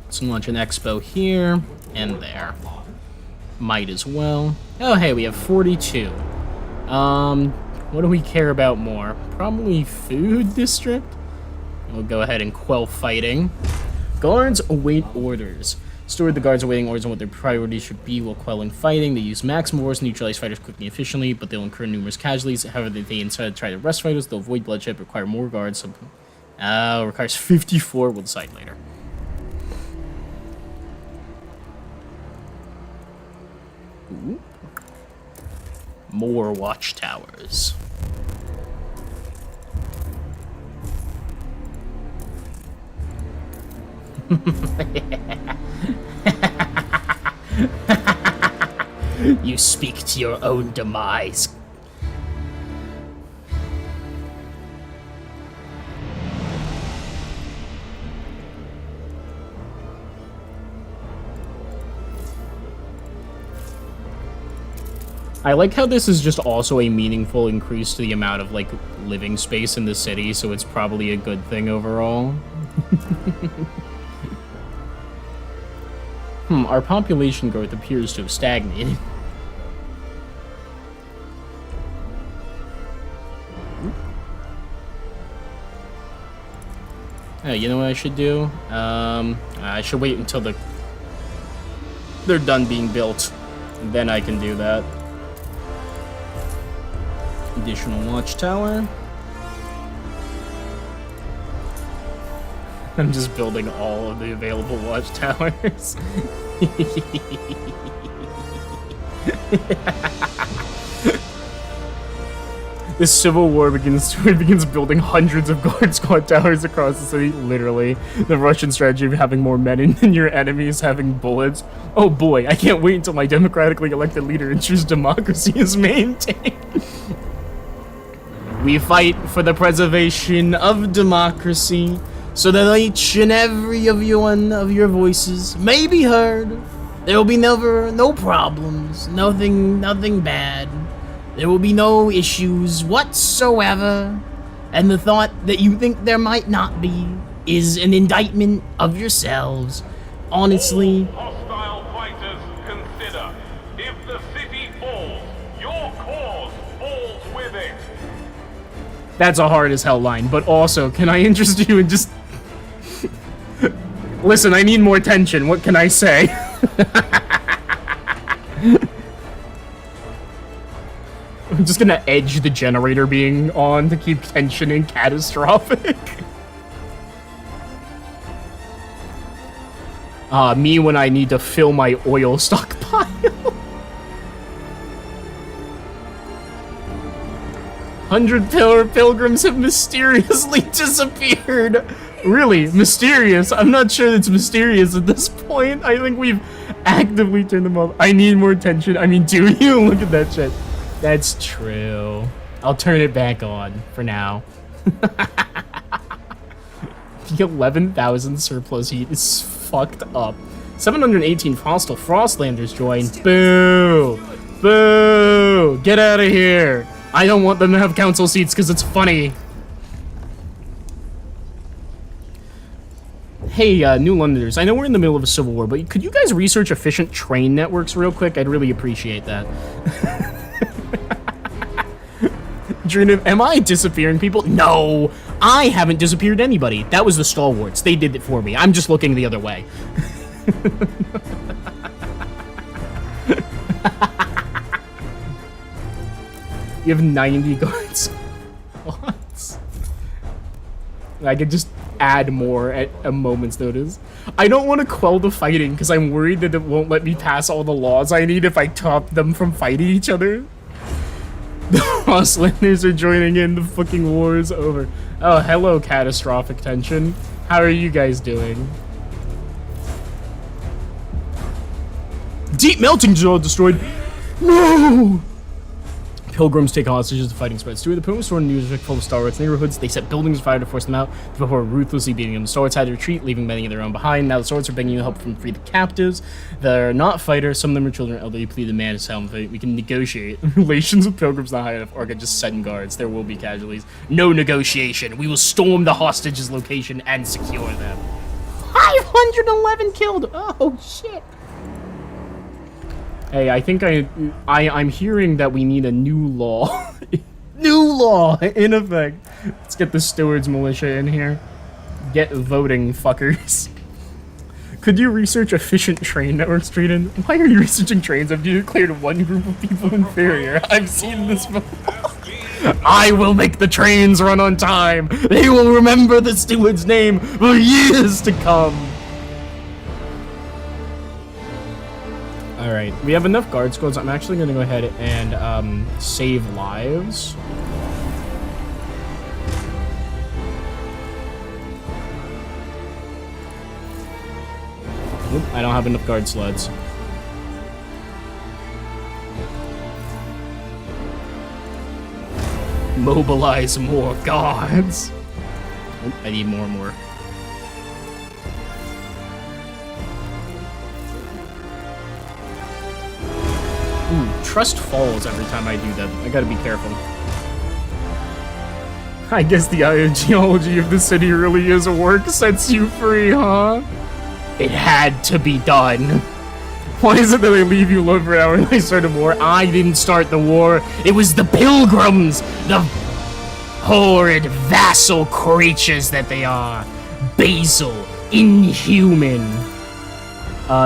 Let's launch an expo here and there. Might as well. Oh, hey, we have 42. What do we care about more? Probably food district? We'll go ahead and quell fighting. Guards await orders. Steward the guards awaiting orders on what their priorities should be while quelling fighting. They use maximum force to neutralize fighters quickly and efficiently, but they'll incur numerous casualties. However, if they instead try to arrest fighters, they'll avoid bloodshed, require more guards. So, requires 54. We'll decide later. Ooh. More watchtowers. You speak to your own demise. I like how this is just also a meaningful increase to the amount of, like, living space in the city, so it's probably a good thing overall. Our population growth appears to have stagnated. Hey, you know what I should do? I should wait until they're done being built. Then I can do that. Additional watchtower. I'm just building all of the available watchtowers. This civil war begins building hundreds of guard squad towers across the city. Literally, the Russian strategy of having more men than your enemies having bullets. Oh boy, I can't wait until my democratically elected leader ensures democracy is maintained. We fight for the preservation of democracy, so that each and every one of your voices may be heard. There will be no problems, nothing bad. There will be no issues whatsoever. And the thought that you think there might not be is an indictment of yourselves. Honestly. Hostile fighters, consider. If the city falls, your cause falls with it. That's a hard as hell line, but also, can I interest you in just... Listen, I need more tension. What can I say? I'm just gonna edge the generator being on to keep tension in catastrophic. Me when I need to fill my oil stockpile. 100 pilgrims have mysteriously disappeared. Really? Mysterious? I'm not sure it's mysterious at this point. I think we've actively turned them off. I need more tension. I mean, do you? Look at that shit. That's true. I'll turn it back on for now. The 11,000 surplus heat is fucked up. 718 hostile Frostlanders joined. Boo! Boo! Get out of here! I don't want them to have council seats because it's funny. Hey, New Londoners, I know we're in the middle of a civil war, but could you guys research efficient train networks real quick? I'd really appreciate that. Drina, am I disappearing people? No! I haven't disappeared anybody. That was the Stalwarts. They did it for me. I'm just looking the other way. You have 90 guards. What? I could just add more at a moment's notice. I don't want to quell the fighting because I'm worried that it won't let me pass all the laws I need if I top them from fighting each other. The Frostlanders are joining in. The fucking war is over. Oh, hello, catastrophic tension. How are you guys doing? Deep melting zone destroyed. No! Pilgrims take hostages, the fighting spreads. Two of the pilgrims stormed music full of Stalwarts neighborhoods. They set buildings on fire to force them out before ruthlessly beating them. The Stalwarts had to retreat, leaving many of their own behind. Now the Stalwarts are begging help from free the captives. They're not fighters. Some of them are children and elderly. Plead the man is hell. We can negotiate. Relations with pilgrims not high enough. Orca just send guards. There will be casualties. No negotiation. We will storm the hostages' location and secure them. 511 killed. Oh shit. Hey, I think I'm hearing that we need a new law. New law in effect. Let's get the stewards militia in here. Get voting, fuckers. Could you research efficient train networks, Drayden? Why are you researching trains? Have you declared one group of people inferior? I've seen this before. I will make the trains run on time. They will remember the steward's name for years to come. Alright, we have enough guard squads. I'm actually going to go ahead and save lives. Oop, I don't have enough guard sleds. Mobilize more guards. Oop, I need more and more. Ooh, trust falls every time I do that. I gotta be careful. I guess the ideology of the city really is a work sets you free, huh? It had to be done. Why is it that they leave you alone for an hour and they start a war? I didn't start the war. It was the pilgrims! The horrid vassal creatures that they are. Basal. Inhuman.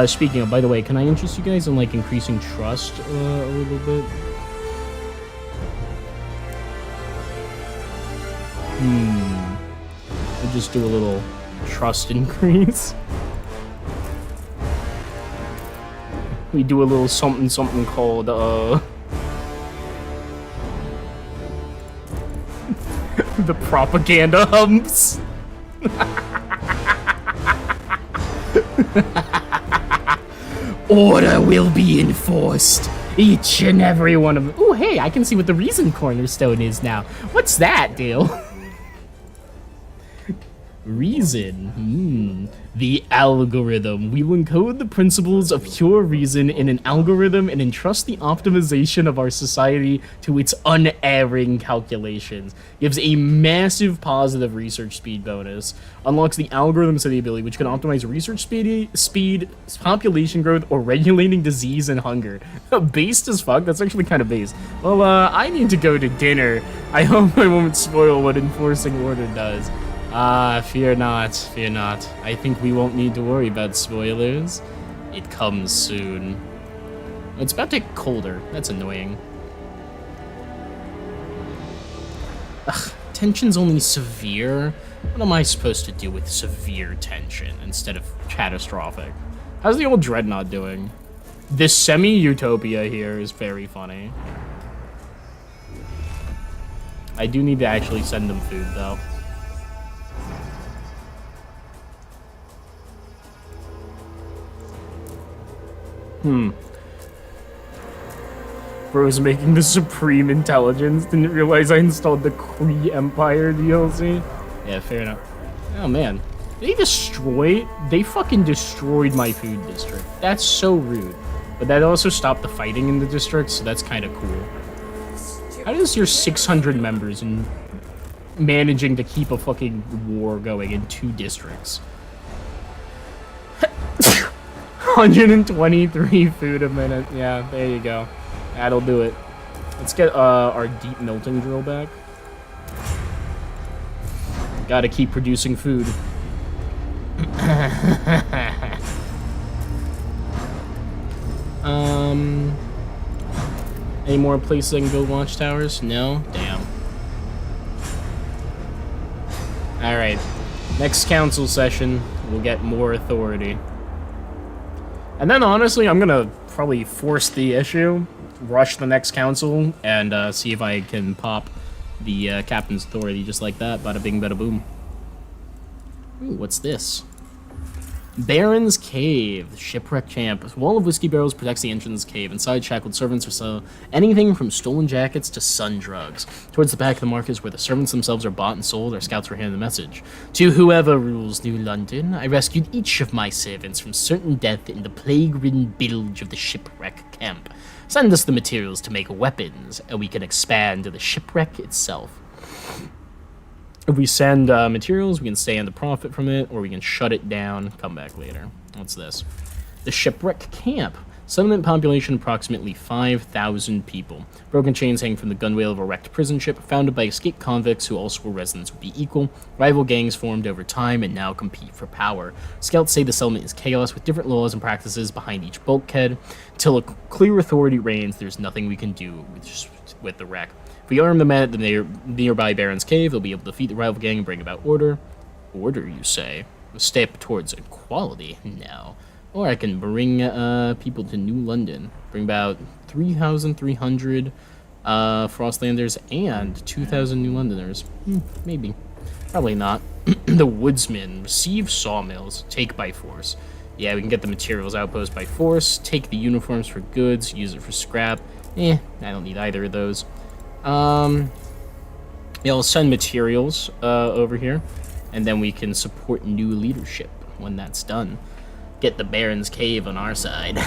Speaking of, by the way, can I interest you guys in, like, increasing trust a little bit? We'll just do a little trust increase. We do a little something called, the propaganda humps. Order will be enforced. Each and every one of them. Oh, hey, I can see what the reason cornerstone is now. What's that deal? Reason. The algorithm. We will encode the principles of pure reason in an algorithm and entrust the optimization of our society to its unerring calculations. Gives a massive positive research speed bonus. Unlocks the algorithm city ability, which can optimize research speed, population growth, or regulating disease and hunger. Based as fuck? That's actually kind of based. Well, I need to go to dinner. I hope I won't spoil what enforcing order does. Fear not, fear not. I think we won't need to worry about spoilers. It comes soon. It's about to get colder. That's annoying. Ugh, tension's only severe? What am I supposed to do with severe tension instead of catastrophic? How's the old Dreadnought doing? This semi-utopia here is very funny. I do need to actually send them food, though. Bro's making the Supreme Intelligence. Didn't realize I installed the Kree Empire DLC. Yeah, fair enough. Oh, man. They fucking destroyed my food district. That's so rude. But that also stopped the fighting in the district, so that's kind of cool. How does your 600 members and managing to keep a fucking war going in 2 districts? 123 food a minute. Yeah, there you go. That'll do it. Let's get our deep melting drill back. Gotta keep producing food. Any more places I can build watchtowers? No? Damn. Alright. Next council session, we'll get more authority. And then, honestly, I'm gonna probably force the issue, rush the next council, and see if I can pop the captain's authority just like that. Bada bing, bada boom. Ooh, what's this? Baron's Cave, shipwreck camp. A wall of whiskey barrels protects the entrance cave. Inside, shackled servants will sell anything from stolen jackets to sun drugs. Towards the back of the market is where the servants themselves are bought and sold. Our scouts were handed the message. To whoever rules New London, I rescued each of my servants from certain death in the plague-ridden bilge of the shipwreck camp. Send us the materials to make weapons, and we can expand to the shipwreck itself. If we send materials, we can stay on the profit from it, or we can shut it down, come back later. What's this? The Shipwreck Camp. Settlement population approximately 5,000 people. Broken chains hang from the gunwale of a wrecked prison ship, founded by escaped convicts who also were residents would be equal. Rival gangs formed over time and now compete for power. Scouts say the settlement is chaos with different laws and practices behind each bulkhead. Till a clear authority reigns, there's nothing we can do with the wreck. If we arm the men at the nearby Baron's Cave, they'll be able to defeat the rival gang and bring about order. Order, you say? A step towards equality? No. Or I can bring people to New London. Bring about 3,300 Frostlanders and 2,000 New Londoners. Maybe. Probably not. The Woodsman. Receive sawmills. Take by force. Yeah, we can get the materials outpost by force. Take the uniforms for goods. Use it for scrap. I don't need either of those. Yeah, I'll send materials over here, and then we can support new leadership when that's done. Get the Baron's Cave on our side.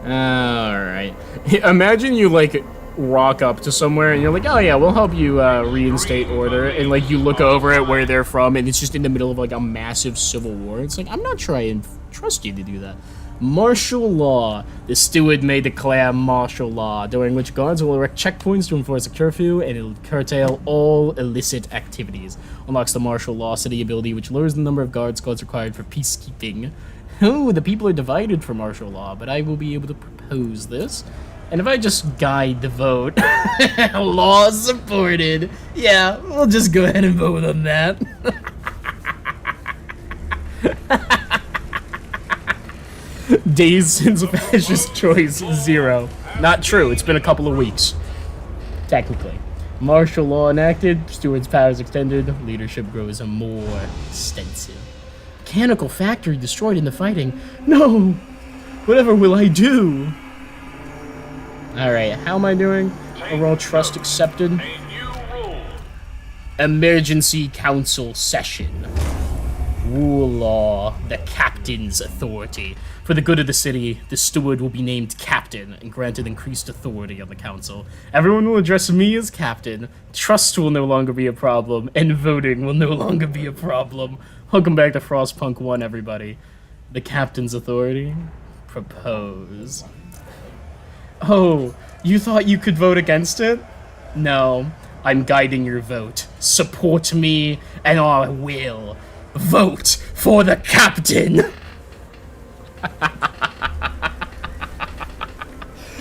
Alright. Imagine you, like, rock up to somewhere and you're like, oh yeah, we'll help you reinstate order. And, like, you look over at where they're from and it's just in the middle of, like, a massive civil war. It's like, I'm not sure I trust you to do that. Martial law. The steward may declare martial law, during which guards will erect checkpoints to enforce a curfew, and it'll curtail all illicit activities. Unlocks the martial law city ability, which lowers the number of guards required for peacekeeping. Oh, the people are divided for martial law, but I will be able to propose this. And if I just guide the vote, law supported. Yeah, we'll just go ahead and vote on that. Days since fascist choice, 0. Not true, it's been a couple of weeks. Technically. Martial law enacted, steward's powers extended, leadership grows more extensive. Mechanical factory destroyed in the fighting. No! Whatever will I do? Alright, how am I doing? Overall trust accepted. A new rule. Emergency council session. Rule law, the captain's authority. For the good of the city, the steward will be named captain and granted increased authority on the council. Everyone will address me as captain. Trust will no longer be a problem, and voting will no longer be a problem. Welcome back to Frostpunk 1, everybody. The captain's authority? Propose. Oh, you thought you could vote against it? No, I'm guiding your vote. Support me, and I will. Vote for the captain!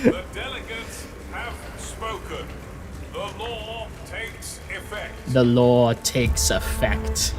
The delegates have spoken. The law takes effect. The law takes effect.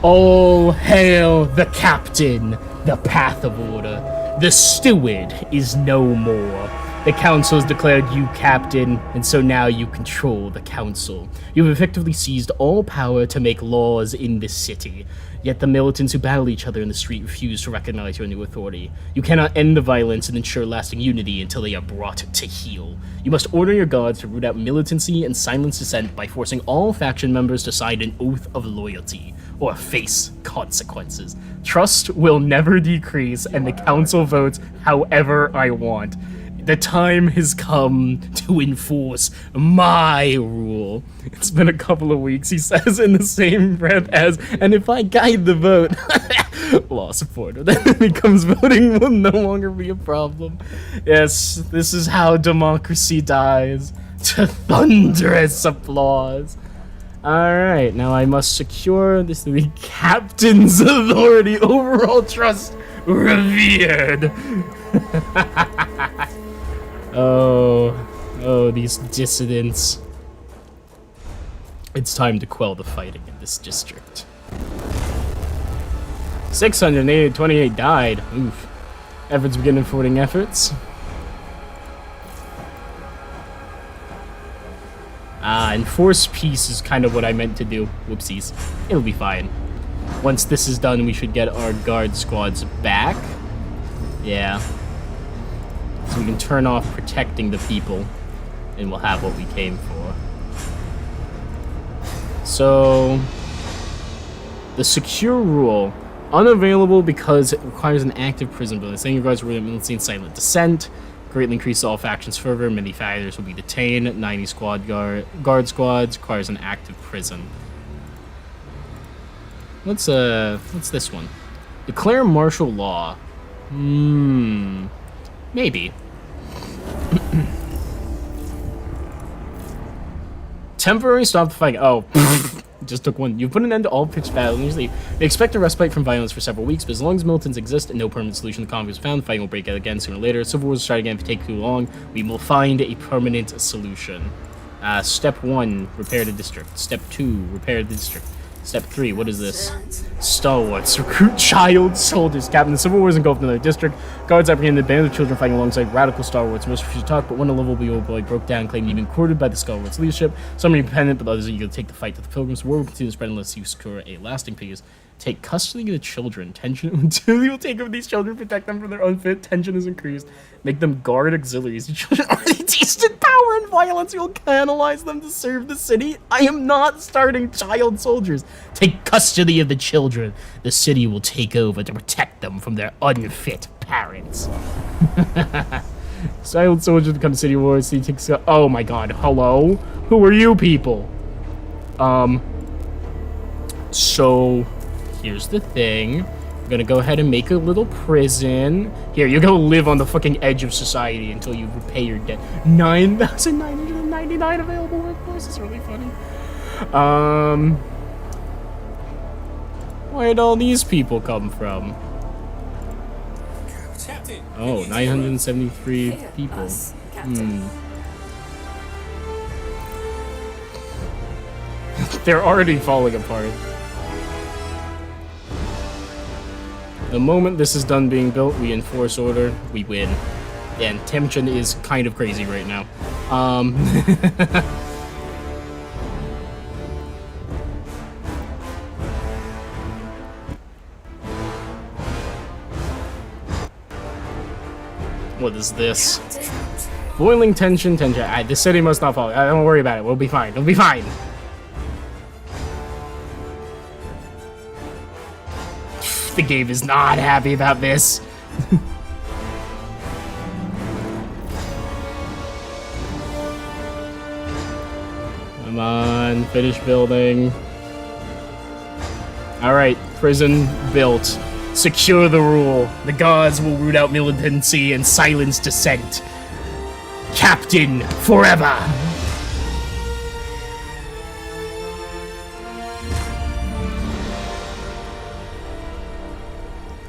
All hail the captain, the path of order. The steward is no more. The council has declared you captain, and so now you control the council. You've effectively seized all power to make laws in this city. Yet the militants who battle each other in the street refuse to recognize your new authority. You cannot end the violence and ensure lasting unity until they are brought to heel. You must order your guards to root out militancy and silence dissent by forcing all faction members to sign an oath of loyalty, or face consequences. Trust will never decrease, and the council votes however I want. The time has come to enforce my rule. It's been a couple of weeks, he says in the same breath as, and if I guide the vote, law supporter, then it becomes voting will no longer be a problem. Yes, this is how democracy dies. To thunderous applause. Alright, now I must secure this the captain's authority, overall trust revered. Oh, these dissidents. It's time to quell the fighting in this district. 628 died. Oof. Efforts begin forwarding efforts. Enforce peace is kind of what I meant to do. Whoopsies. It'll be fine. Once this is done, we should get our guard squads back. Yeah. So we can turn off protecting the people, and we'll have what we came for. So, the secure rule, unavailable because it requires an active prison building. Saying your guards were militancy and silent dissent, greatly increase all factions further, many fighters will be detained, 90 guard squads, requires an active prison. What's this one? Declare martial law. Maybe. Temporary stop the fighting. Oh, just took one. You've put an end to all pitched battles. Usually, they expect a respite from violence for several weeks, but as long as militants exist and no permanent solution to the conflict is found, fighting will break out again sooner or later. Civil wars will start again if it takes too long. We will find a permanent solution. Step 1, repair the district. Step 2, repair the district. Step 3, what is this? Stalwarts. Recruit child soldiers. Captain, the civil wars engulfed another district. Guards apprehended bands of children fighting alongside radical stalwarts. Most refused to talk, but one a lovable old boy broke down, claiming he'd been courted by the stalwarts' leadership. Some are independent, but others are eager to take the fight to the pilgrims. War will continue to spread unless you secure a lasting peace. Take custody of the children. Tension until you will take over these children, protect them from their unfit. Tension is increased. Make them guard auxiliaries. The children already wasted power and violence. You'll canalize them to serve the city. I am not starting child soldiers. Take custody of the children. The city will take over to protect them from their unfit parents. Child soldiers become city wars. City takes. Oh my god. Hello? Who are you people? So, here's the thing. I'm gonna go ahead and make a little prison. Here, you're gonna live on the fucking edge of society until you repay your debt. 9,999 available workforce is really funny. Where'd all these people come from? Captain, Oh, 973 people. They're already falling apart. The moment this is done being built, we enforce order, we win. And Temchin is kind of crazy right now. What is this? Boiling tension. The city must not fall. Don't worry about it. We'll be fine. We'll be fine. The game is not happy about this. Come on, finish building. Alright, prison built. Secure the rule. The gods will root out militancy and silence dissent. Captain forever!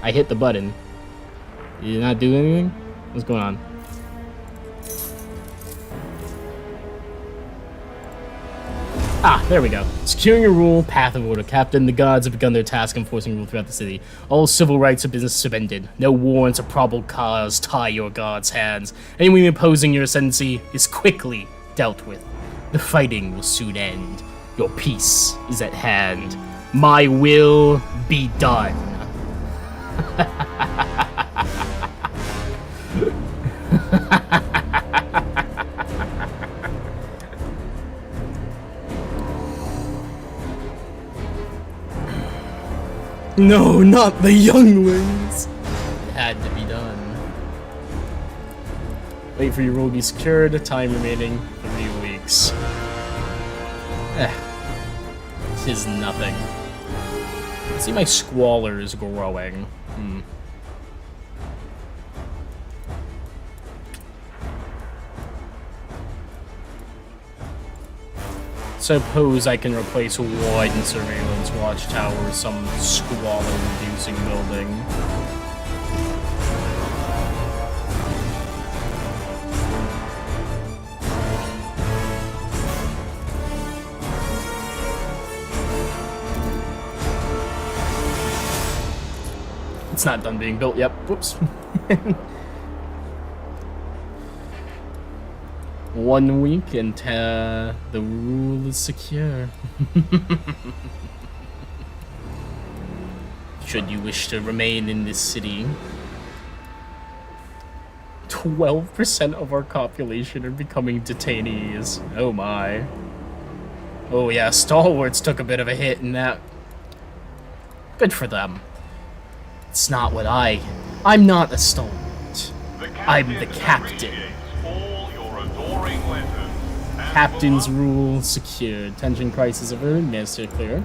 I hit the button. Did it not do anything? What's going on? Ah, there we go. Securing your rule, path of order. Captain, the gods have begun their task enforcing rule throughout the city. All civil rights of business suspended. No warrants or probable cause tie your gods' hands. Anyone opposing your ascendancy is quickly dealt with. The fighting will soon end. Your peace is at hand. My will be done. No, not the younglings! It had to be done. Wait for your rule to be secured. Time remaining 3 weeks. Tis nothing. See, my squalor is growing. Suppose I can replace one surveillance watchtower with some squalor-reducing building. It's not done being built yet. Whoops. 1 week and the rule is secure. Should you wish to remain in this city, 12% of our population are becoming detainees. Oh my. Oh yeah, stalwarts took a bit of a hit in that. Good for them. It's not what I'm not a stalwart. I'm the captain. Captain's rule secured. Tension crisis averted. Minister clear.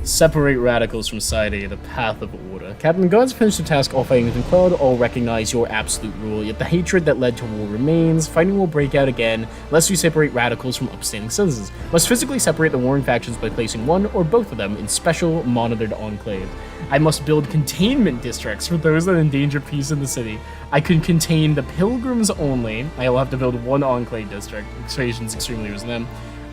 Separate radicals from society. The path of order. Captain, gods finish the task. All fighting has been quelled. All recognize your absolute rule. Yet the hatred that led to war remains. Fighting will break out again unless you separate radicals from upstanding citizens. Must physically separate the warring factions by placing one or both of them in special monitored enclaves. I must build containment districts for those that endanger peace in the city. I can contain the pilgrims only. I will have to build one enclave district. Persuasion's extremely resistant.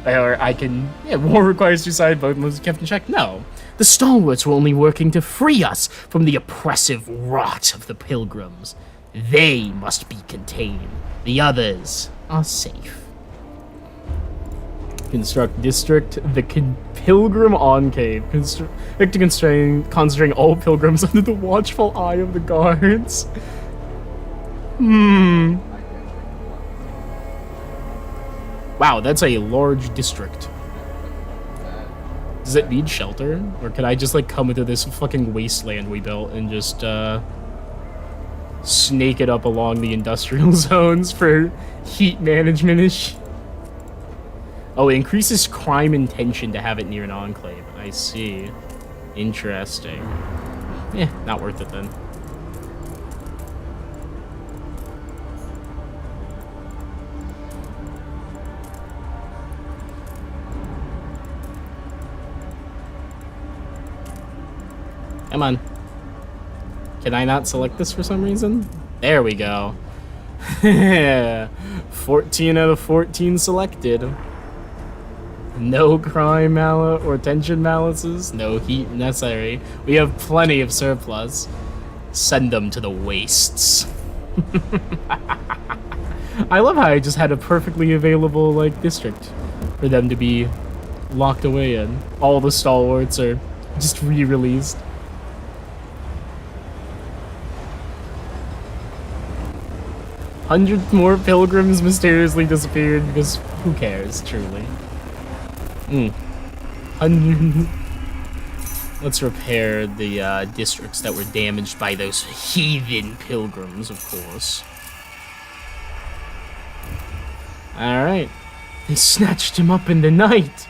Or I can... Yeah, war requires two sides, both must be kept in check. No. The stalwarts were only working to free us from the oppressive rot of the pilgrims. They must be contained. The others are safe. Construct district, the pilgrim enclave. Concentrating all pilgrims under the watchful eye of the guards. Wow, that's a large district. Does it need shelter? Or can I just, like, come into this fucking wasteland we built and just, snake it up along the industrial zones for heat management-ish? Oh, it increases crime intention to have it near an enclave. I see. Interesting. Eh, not worth it then. Come on. Can I not select this for some reason? There we go. 14 out of 14 selected. No crime or tension malices. No heat necessary. We have plenty of surplus. Send them to the wastes. I love how I just had a perfectly available, like, district for them to be locked away in. All the stalwarts are just re-released. 100 more pilgrims mysteriously disappeared because who cares, truly. 100. Let's repair the districts that were damaged by those heathen pilgrims, of course. Alright. They snatched him up in the night.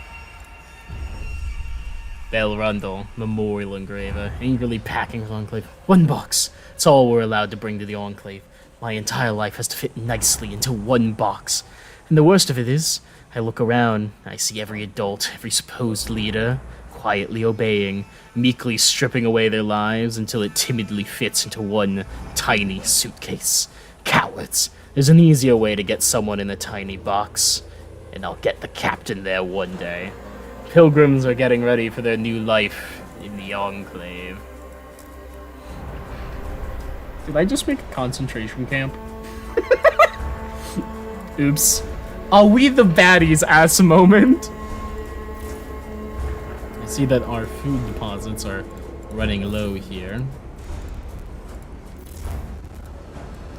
Bell Rundle, memorial engraver, angrily packing his enclave. 1 box. It's all we're allowed to bring to the enclave. My entire life has to fit nicely into 1 box. And the worst of it is, I look around, I see every adult, every supposed leader, quietly obeying, meekly stripping away their lives until it timidly fits into 1 tiny suitcase. Cowards! There's an easier way to get someone in a tiny box, and I'll get the captain there one day. Pilgrims are getting ready for their new life in the Enclave. Did I just make a concentration camp? Oops. Are we the baddies ass moment? I see that our food deposits are running low here.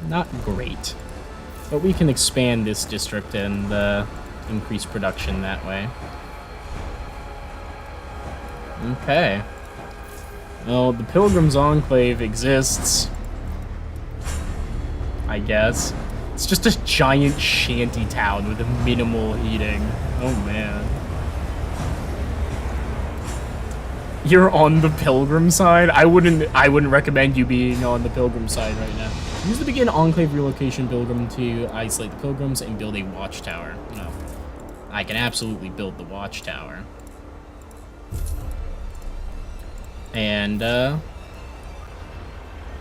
Not great. But we can expand this district and increase production that way. Okay. Well, the Pilgrim's Enclave exists. I guess. It's just a giant shanty town with minimal heating. Oh man. You're on the Pilgrim side? I wouldn't recommend you being on the Pilgrim side right now. Use the begin Enclave relocation Pilgrim to isolate the Pilgrims and build a watchtower. No. I can absolutely build the watchtower. And,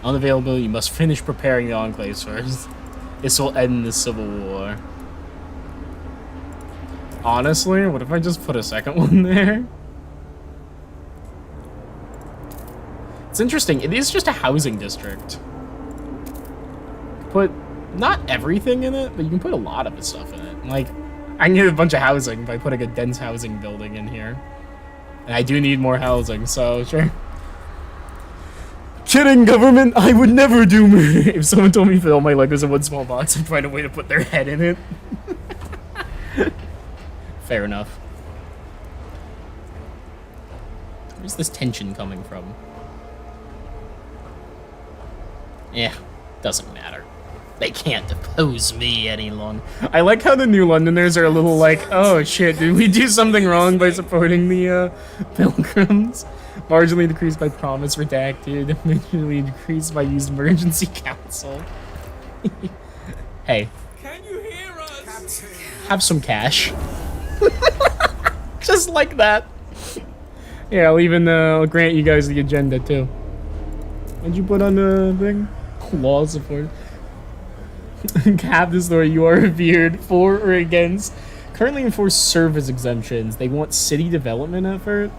unavailable, you must finish preparing the enclaves first. This will end the Civil War. Honestly, what if I just put a second one there? It's interesting, it is just a housing district. Put not everything in it, but you can put a lot of the stuff in it. Like, I can get a bunch of housing by putting a dense housing building in here. And I do need more housing, so sure. Kidding, government! I would never do murder! If someone told me to put all my Legos in one small box, I'd find a way to put their head in it. Fair enough. Where's this tension coming from? Yeah, doesn't matter. They can't depose me any longer. I like how the New Londoners are a little like, oh shit, did we do something wrong by supporting the Pilgrims? Marginally decreased by promise redacted, majorly decreased by used emergency counsel. Hey. Can you hear us? Have some cash. Just like that. Yeah, I'll even grant you guys the agenda too. What'd you put on the thing? Law support. Cap this story, you are revered for or against. Currently enforce service exemptions. They want city development effort?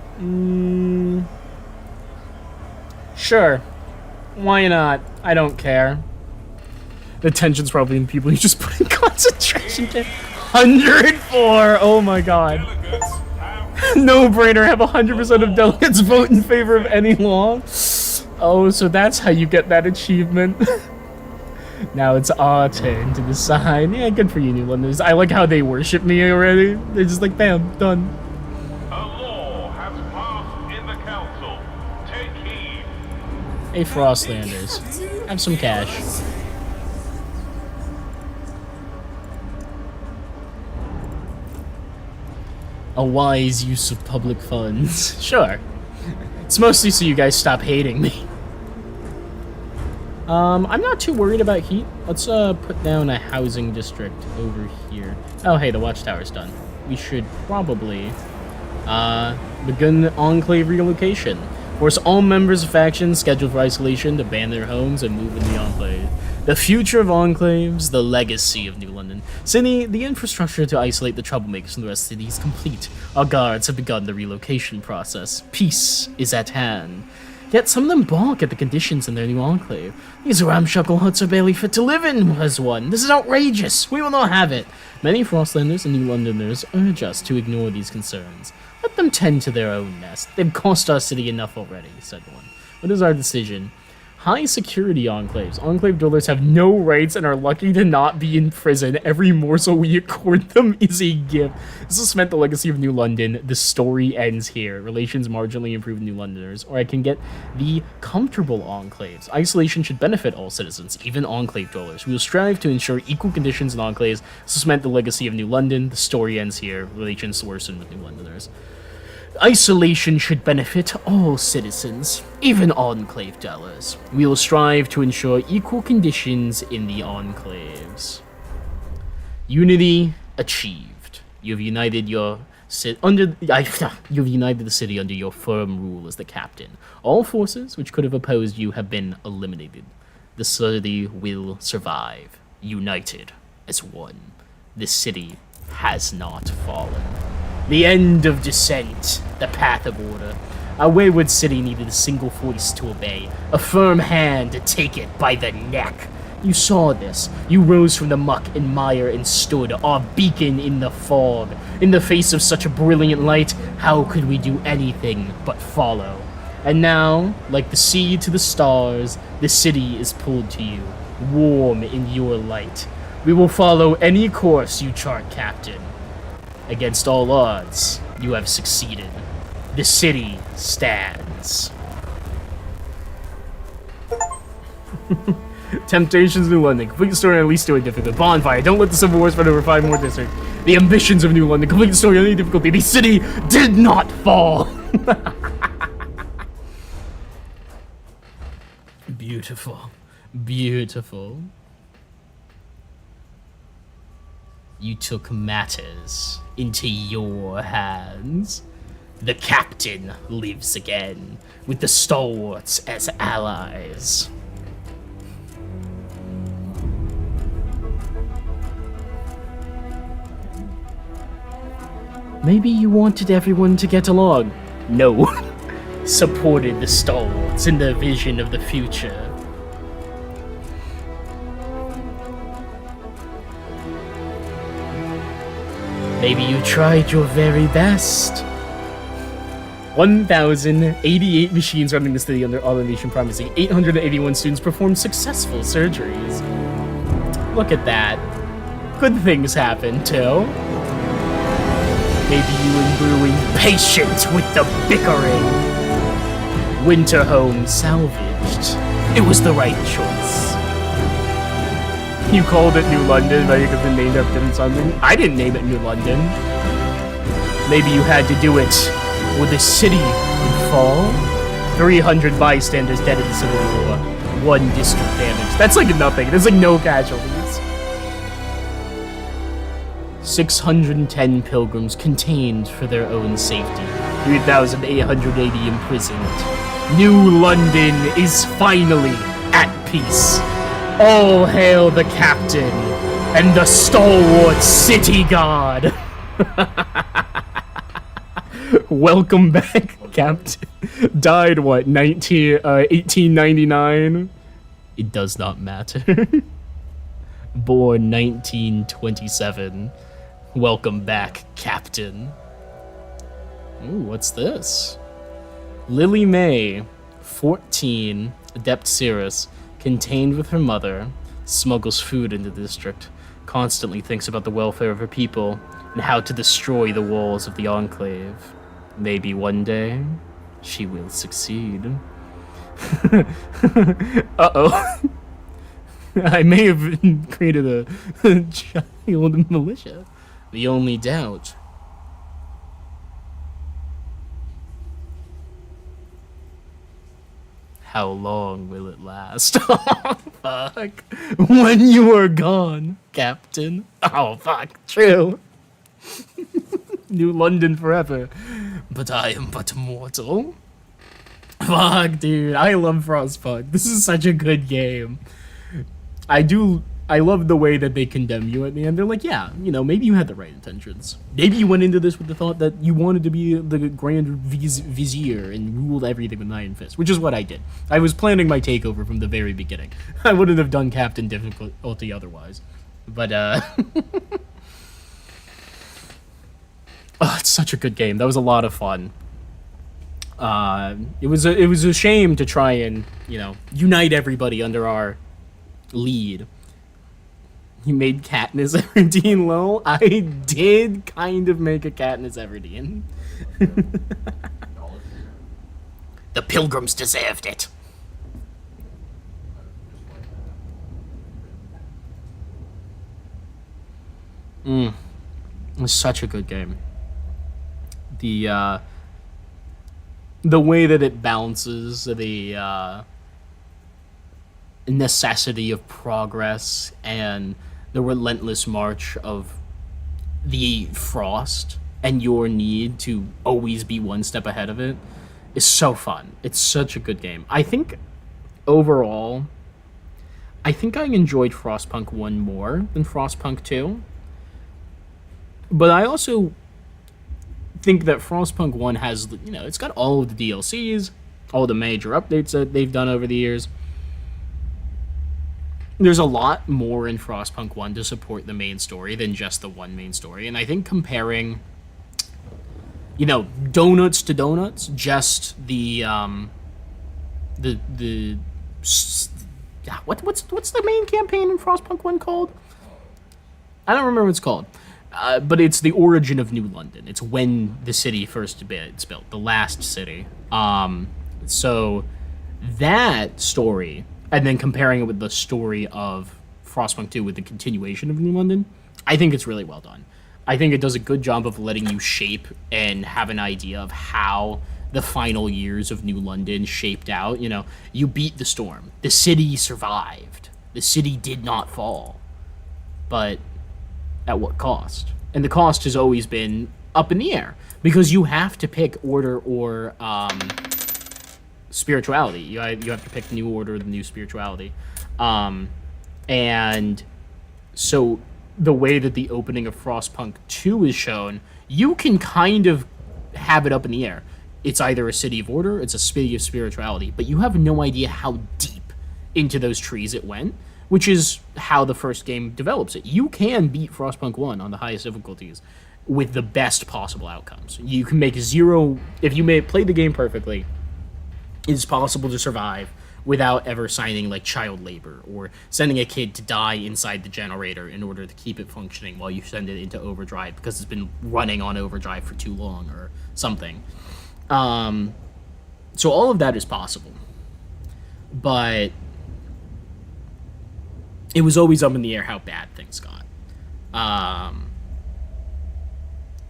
Sure. Why not? I don't care. The tension's probably in people you just put in concentration camp. 104! Oh my god. No brainer, have 100% of delegates vote in favor of any law. Oh, so that's how you get that achievement. Now it's our turn to decide. Yeah, good for you, New Londoners. I like how they worship me already. They're just like, bam, done. A law has passed in the council. Take heed. Hey, Frostlanders, have some cash. A wise use of public funds. Sure. It's mostly so you guys stop hating me. I'm not too worried about heat. Let's put down a housing district over here. Oh, hey, the watchtower's done. We should probably begin Enclave relocation. Force all members of factions scheduled for isolation to abandon their homes and move in the Enclave. The future of Enclaves, the legacy of New London. City, the infrastructure to isolate the troublemakers from the rest of the city is complete. Our guards have begun the relocation process. Peace is at hand. Yet some of them balk at the conditions in their new enclave. These ramshackle huts are barely fit to live in as one. This is outrageous. We will not have it. Many Frostlanders and New Londoners urge us to ignore these concerns. Let them tend to their own nest. They've cost our city enough already, said one. What is our decision? High security enclaves. Enclave dwellers have no rights and are lucky to not be in prison. Every morsel we accord them is a gift. This will cement the legacy of New London. The story ends here. Relations marginally improve with New Londoners. Or I can get the comfortable enclaves. Isolation should benefit all citizens, even enclave dwellers. We will strive to ensure equal conditions in enclaves. This will cement the legacy of New London. The story ends here. Relations worsen with New Londoners. Isolation should benefit all citizens, even enclave dwellers. We will strive to ensure equal conditions in the enclaves. Unity achieved. You've united you've united the city under your firm rule as the captain. All forces which could have opposed you have been eliminated. The city will survive, united as one. This city has not fallen. The end of dissent, the path of order. Our wayward city needed a single voice to obey, a firm hand to take it by the neck. You saw this. You rose from the muck and mire and stood, our beacon in the fog. In the face of such a brilliant light, how could we do anything but follow? And now, like the sea to the stars, the city is pulled to you, warm in your light. We will follow any course you chart, Captain. Against all odds, you have succeeded. The city stands. Temptations of New London. Complete the story on at least do it difficult. Bonfire. Don't let the Civil War spread over 5 more districts. The ambitions of New London. Complete the story on any difficulty. The city did not fall. Beautiful. Beautiful. You took matters into your hands. The captain lives again, with the stalwarts as allies. Maybe you wanted everyone to get along. No. Supported the stalwarts in their vision of the future. Maybe you tried your very best. 1,088 machines running the city under automation promising 881 students performed successful surgeries. Look at that. Good things happen, too. Maybe you were brewing patient with the bickering. Winter home salvaged. It was the right choice. You called it New London, but it could have been named after something. I didn't name it New London. Maybe you had to do it, or the city would fall. 300 bystanders dead in the Civil War. 1 district damage. That's like nothing. There's like no casualties. 610 pilgrims contained for their own safety. 3,880 imprisoned. New London is finally at peace. All hail the captain and the stalwart city god. Welcome back, Captain. Died what, 1899? It does not matter. Born 1927. Welcome back, Captain. Ooh, what's this? Lily May, 14, Adept Cirrus, contained with her mother. smuggles food into the district, constantly thinks about the welfare of her people and how to destroy the walls of the Enclave. Maybe one day, she will succeed. Uh-oh. I may have created a child militia. The only doubt. How long will it last? Oh, fuck. When you are gone, Captain. Oh, fuck. True. New London forever. But I am but mortal. Fuck, dude. I love Frostpunk. This is such a good game. I love the way that they condemn you at the end. They're like, yeah, you know, maybe you had the right intentions. Maybe you went into this with the thought that you wanted to be the Grand Vizier and ruled everything with iron fist, which is what I did. I was planning my takeover from the very beginning. I wouldn't have done Captain Difficulty otherwise. But, oh, it's such a good game. That was a lot of fun. It was a shame to try and, you know, unite everybody under our lead. You made Katniss Everdeen low. I did kind of make a Katniss Everdeen. The Pilgrims deserved it. It was such a good game. The way that it balances the necessity of progress and the relentless march of the frost and your need to always be one step ahead of it is so fun. It's such a good game. I think overall, I enjoyed Frostpunk 1 more than Frostpunk 2. But I also think that Frostpunk 1 has, you know, it's got all of the DLCs, all the major updates that they've done over the years. There's a lot more in Frostpunk 1 to support the main story than just the one main story. And I think comparing, you know, donuts to donuts, just what's the main campaign in Frostpunk 1 called? I don't remember what it's called. But it's the origin of New London. It's when the city first it's built, the last city. So that story, and then comparing it with the story of Frostpunk 2 with the continuation of New London, I think it's really well done. I think it does a good job of letting you shape and have an idea of how the final years of New London shaped out. You know, you beat the storm. The city survived. The city did not fall. But at what cost? And the cost has always been up in the air because you have to pick order or spirituality. You have to pick the new order, the new spirituality. And so the way that the opening of Frostpunk 2 is shown, you can kind of have it up in the air. It's either a city of order, it's a city of spirituality, but you have no idea how deep into those trees it went, which is how the first game develops it. You can beat Frostpunk 1 on the highest difficulties with the best possible outcomes. You can make zero, if you may play the game perfectly, it's possible to survive without ever signing like child labor or sending a kid to die inside the generator in order to keep it functioning while you send it into overdrive because it's been running on overdrive for too long or something. So all of that is possible. But it was always up in the air how bad things got.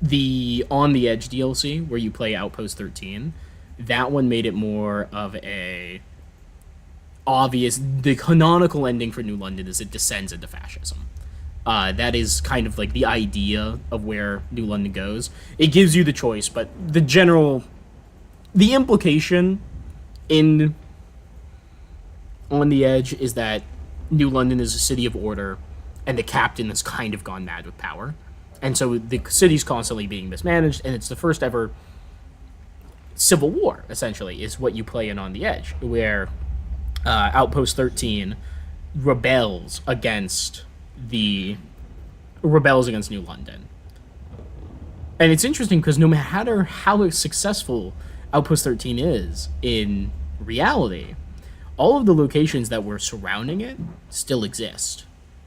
The On the Edge DLC, where you play Outpost 13, that one made it more of a obvious... The canonical ending for New London is it descends into fascism. That is kind of like the idea of where New London goes. It gives you the choice, but the general... The implication in On the Edge is that New London is a city of order, and the captain has kind of gone mad with power. And so the city's constantly being mismanaged, and it's the first ever civil war, essentially, is what you play in On the Edge, where Outpost 13 rebels against New London. And it's interesting because no matter how successful Outpost 13 is in reality, all of the locations that were surrounding it still exist,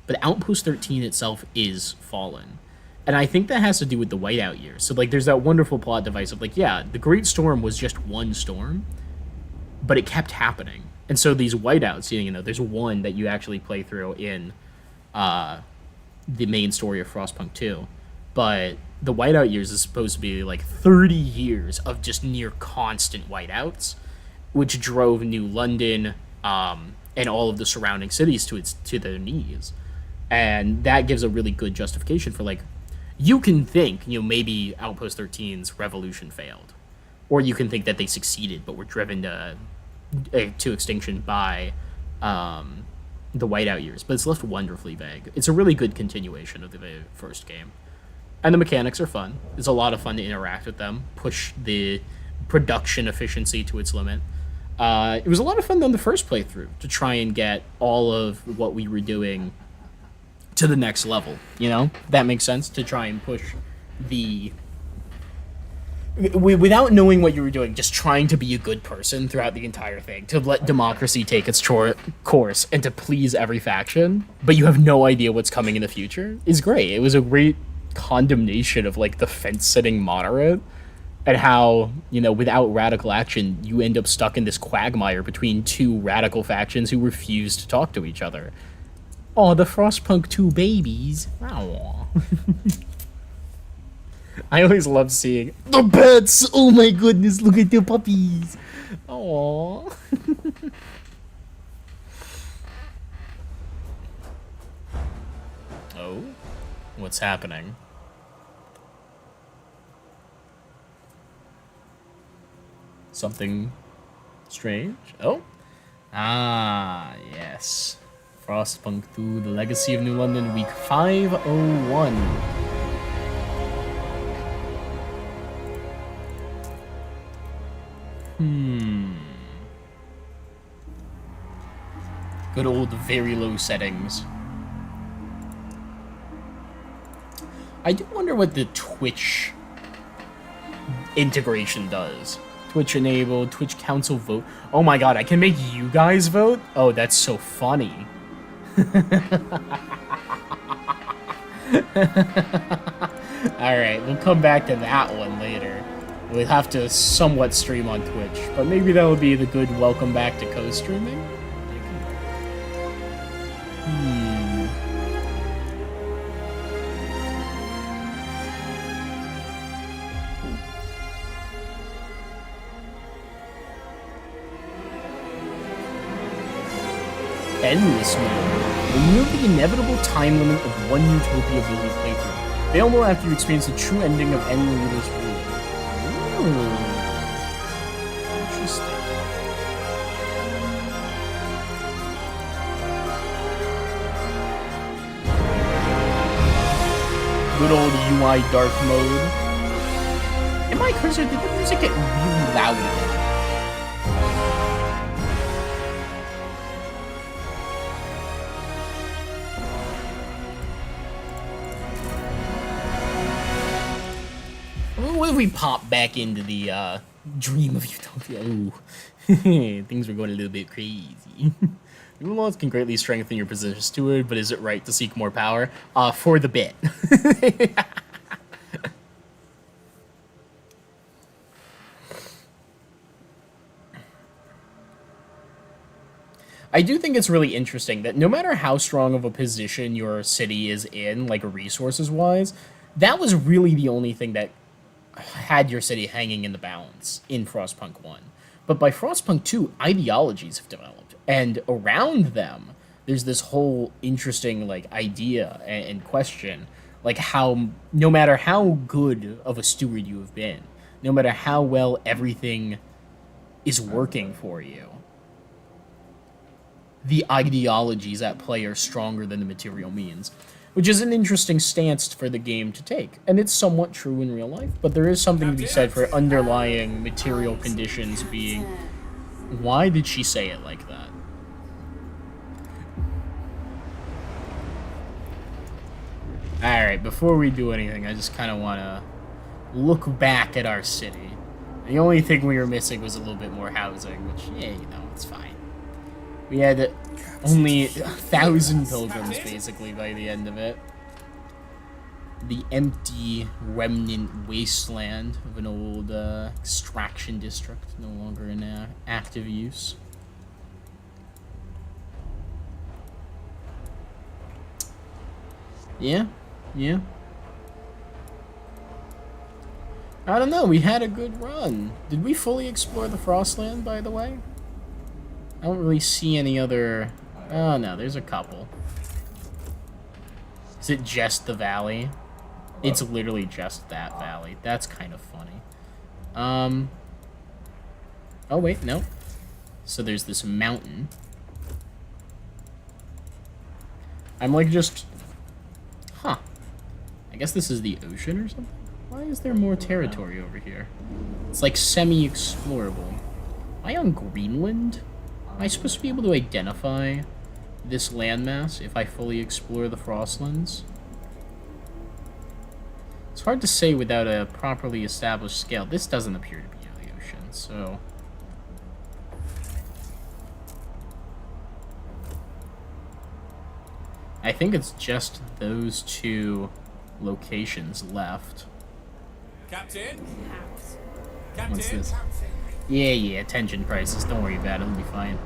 but Outpost 13 itself is fallen. And I think that has to do with the whiteout years. So, like, there's that wonderful plot device of, like, yeah, the Great Storm was just one storm, but it kept happening. And so these whiteouts, you know, there's one that you actually play through in the main story of Frostpunk 2. But the whiteout years is supposed to be, like, 30 years of just near constant whiteouts, which drove New London and all of the surrounding cities to their knees. And that gives a really good justification for, like, you can think, you know, maybe Outpost 13's revolution failed. Or you can think that they succeeded but were driven to extinction by the whiteout years. But it's left wonderfully vague. It's a really good continuation of the first game. And the mechanics are fun. It's a lot of fun to interact with them, push the production efficiency to its limit. It was a lot of fun on the first playthrough to try and get all of what we were doing to the next level, you know? That makes sense, to try and push the... Without knowing what you were doing, just trying to be a good person throughout the entire thing, to let democracy take its course and to please every faction, but you have no idea what's coming in the future, is great. It was a great condemnation of, like, the fence-sitting moderate, and how, you know, without radical action, you end up stuck in this quagmire between two radical factions who refuse to talk to each other. Oh, the Frostpunk 2 babies. Aww. I always love seeing the pets. Oh my goodness, look at the puppies. Aww. Oh, what's happening? Something strange? Oh. Ah, yes. Frostpunk 2, The Legacy of New London, week 501. Good old very low settings. I do wonder what the Twitch integration does. Twitch enabled, Twitch council vote. Oh my god, I can make you guys vote? Oh, that's so funny. Alright, we'll come back to that one later. We'll have to somewhat stream on Twitch, but maybe that would be the good welcome back to co-streaming? Endless mode. Remove the inevitable time limit of one Utopia Village playthrough. Available after you experience the true ending of Endless Rule. Interesting. Good old UI dark mode. In my cursor, did the music get really loud again? What if we pop back into the dream of Utopia? Ooh. Things were going a little bit crazy. New laws can greatly strengthen your position as steward, but is it right to seek more power? For the bit. I do think it's really interesting that no matter how strong of a position your city is in, like resources-wise, that was really the only thing that had your city hanging in the balance in Frostpunk 1. But by Frostpunk 2, ideologies have developed, and around them, there's this whole interesting, like, idea and question, like how, no matter how good of a steward you have been, no matter how well everything is working for you, the ideologies at play are stronger than the material means. Which is an interesting stance for the game to take. And it's somewhat true in real life, but there is something to be said for underlying material conditions being... Why did she say it like that? Alright, before we do anything, I just kind of want to look back at our city. The only thing we were missing was a little bit more housing, which, yeah, you know, it's fine. We had only 1,000 pilgrims, basically, by the end of it. The empty, remnant wasteland of an old extraction district, no longer in active use. Yeah. I don't know, we had a good run. Did we fully explore the Frostland, by the way? I don't really see any other... Oh, no, there's a couple. Is it just the valley? It's literally just that valley. That's kind of funny. Oh, wait, no. So there's this mountain. I'm like just... Huh. I guess this is the ocean or something? Why is there more territory over here? It's like semi-explorable. Am I on Greenland? Am I supposed to be able to identify this landmass if I fully explore the Frostlands? It's hard to say without a properly established scale. This doesn't appear to be in the ocean, so... I think it's just those two locations left. Captain? What's this? Yeah, tension crisis. Don't worry about it. It'll be fine.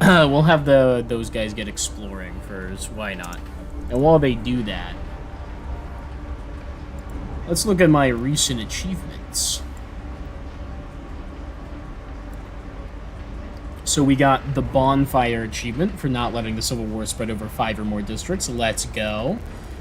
We'll have those guys get exploring first. Why not? And while they do that, let's look at my recent achievements. So we got the Bonfire achievement for not letting the Civil War spread over 5 or more districts. Let's go.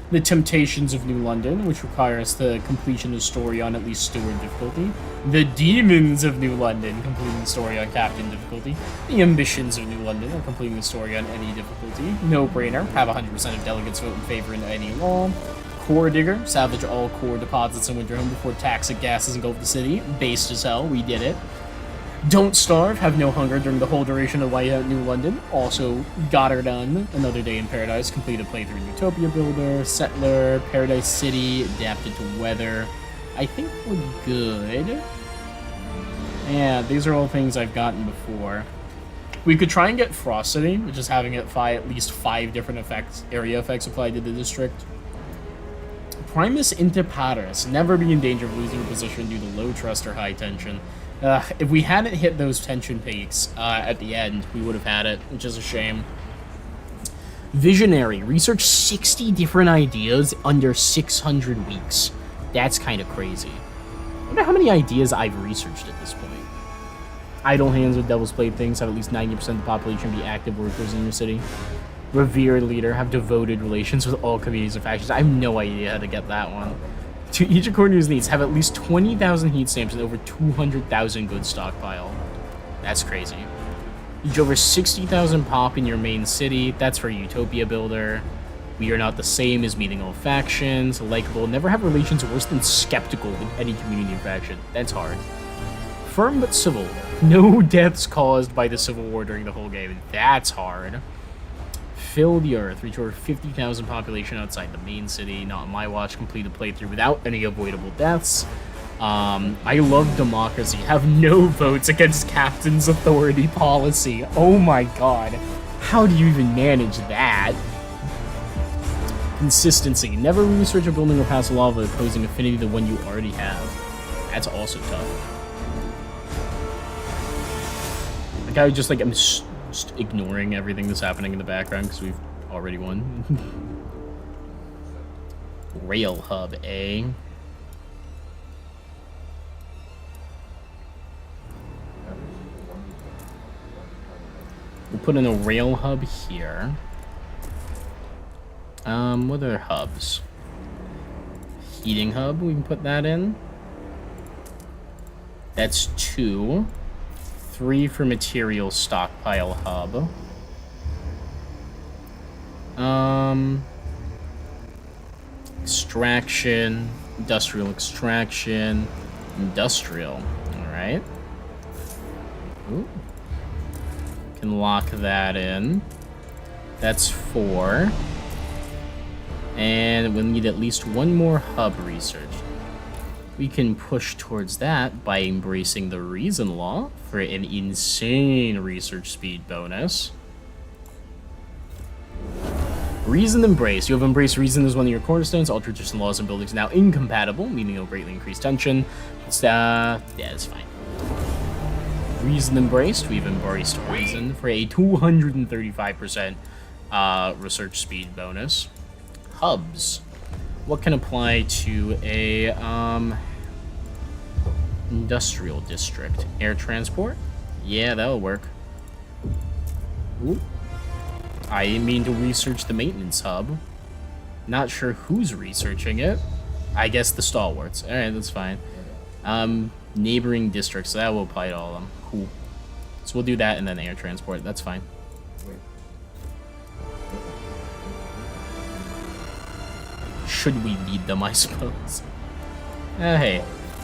The Temptations of New London, which requires the completion of the story on at least Steward difficulty. The Demons of New London, completing the story on Captain difficulty. The Ambitions of New London, or completing the story on any difficulty. No-brainer, have 100% of delegates vote in favor in any law. Core Digger, salvage all core deposits in Winterhome before toxic gases engulf the city. Based as hell, we did it. Don't starve, have no hunger during the whole duration of Whiteout New London. Also, got her done. Another Day in Paradise, completed playthrough Utopia Builder, Settler, Paradise City, adapted to weather. I think we're good. Yeah, these are all things I've gotten before. We could try and get Frost City, which is having it at least 5 different area effects applied to the district. Primus Inter Pares, never be in danger of losing a position due to low trust or high tension. If we hadn't hit those tension peaks at the end, we would have had it, which is a shame. Visionary. Research 60 different ideas under 600 weeks. That's kind of crazy. I wonder how many ideas I've researched at this point. Idle hands with Devil's Playthings. Have at least 90% of the population be active workers in your city. Revered leader. Have devoted relations with all communities and factions. I have no idea how to get that one. To each according to his needs, have at least 20,000 heat stamps and over 200,000 goods stockpile. That's crazy. Each over 60,000 pop in your main city. That's for Utopia Builder. We are not the same as meeting all factions. Likeable. Never have relations worse than skeptical with any community or faction. That's hard. Firm but civil. No deaths caused by the Civil War during the whole game. That's hard. Fill the earth. Reach over 50,000 population outside the main city. Not on my watch. Complete a playthrough without any avoidable deaths. I love democracy. Have no votes against captain's authority policy. Oh my god. How do you even manage that? Consistency. Never research a building or pass a law of opposing affinity to the one you already have. That's also tough. Like I just like I'm just ignoring everything that's happening in the background because we've already won. Rail hub, eh? We'll put in a rail hub here. What are hubs? Heating hub, we can put that in. That's 2. 3 for material stockpile hub. Extraction, industrial extraction, industrial. Alright. Can lock that in. That's 4. And we'll need at least 1 more hub research. We can push towards that by embracing the reason law for an insane research speed bonus. Reason embrace. You have embraced reason as one of your cornerstones. All traditional laws and buildings are now incompatible, meaning it'll greatly increase tension. Yeah, it's fine. Reason embraced. We've embraced reason for a 235% research speed bonus. Hubs. What can apply to a industrial district? Air transport? Yeah, that'll work. Ooh. I mean to research the maintenance hub. Not sure who's researching it. I guess the stalwarts. Alright, that's fine. Neighboring districts, so that will apply to all of them. Cool. So we'll do that and then air transport. That's fine. Should we need them, I suppose? Hey,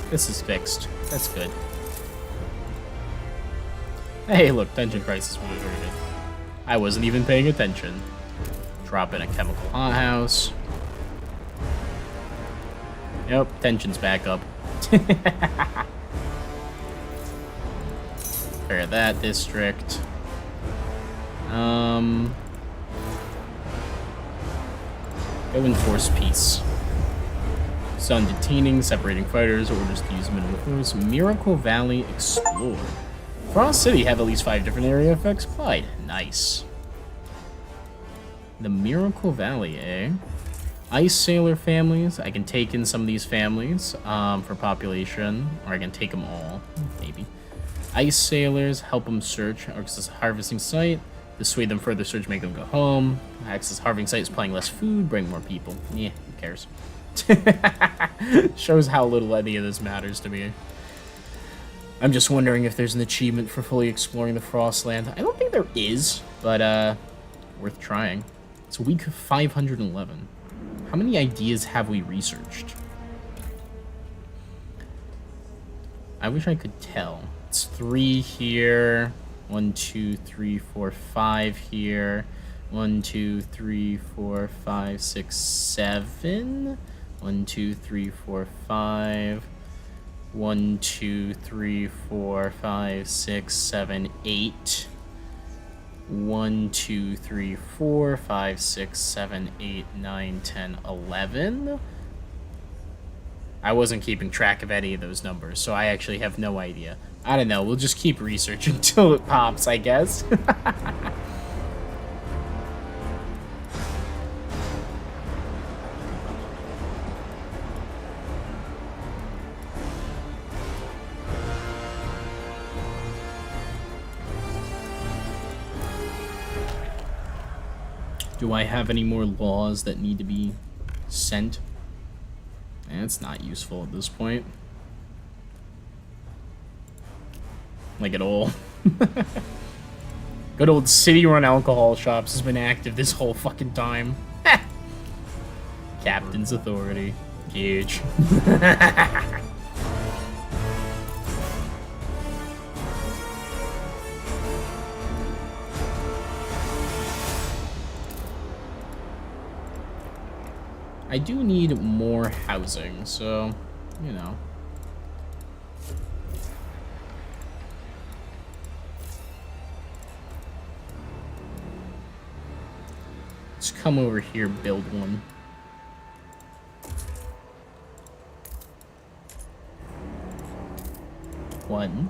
this is fixed. That's good. Hey, look, tension crisis was averted. I wasn't even paying attention. Drop in a chemical hothouse. Yep, tension's back up. Repair that district. Go enforce peace. Sun detaining, separating fighters, orders to use minimal force. Miracle Valley explored. Frost City have at least 5 different area effects applied. Nice. The Miracle Valley, eh? Ice Sailor families. I can take in some of these families for population, or I can take them all, maybe. Ice Sailors, help them search. Access harvesting site. Dissuade them further search, make them go home. Access harvesting site is supplying less food, bring more people. Yeah, who cares? Shows how little any of this matters to me. I'm just wondering if there's an achievement for fully exploring the Frostland. I don't think there is, but worth trying. It's week 511. How many ideas have we researched? I wish I could tell. It's 3 here. 1, 2, 3, 4, 5 here. 1, 2, 3, 4, 5, 6, 7. 1, 2, 3, 4, 5. 1, 2, 3, 4, 5, 6, 7, 8. 1, 2, 3, 4, 5, 6, 7, 8, 9, 10, 11. I wasn't keeping track of any of those numbers, so I actually have no idea. I don't know, we'll just keep researching until it pops, I guess. Do I have any more laws that need to be sent? It's not useful at this point. Like at all. Good old city-run alcohol shops has been active this whole fucking time. Captain's authority. Huge. I do need more housing, so, you know. Let's come over here, build one. One,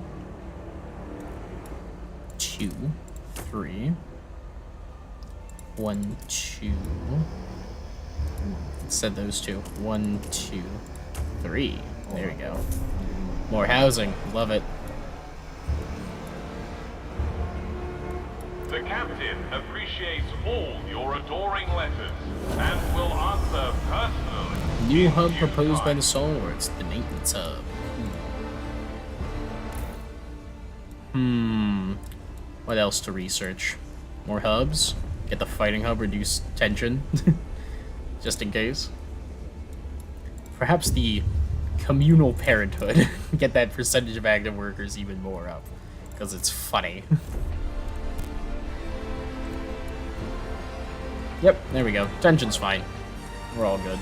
2, 3. 1, 2. It said those two. 1, 2, 3. There we go. More housing. Love it. The captain appreciates all your adoring letters and will answer personally. New hub proposed by the Stalwarts, the maintenance hub. What else to research? More hubs? Get the fighting hub, reduce tension. Just in case. Perhaps the communal parenthood. Get that percentage of active workers even more up. Because it's funny. Yep, there we go. Tension's fine. We're all good.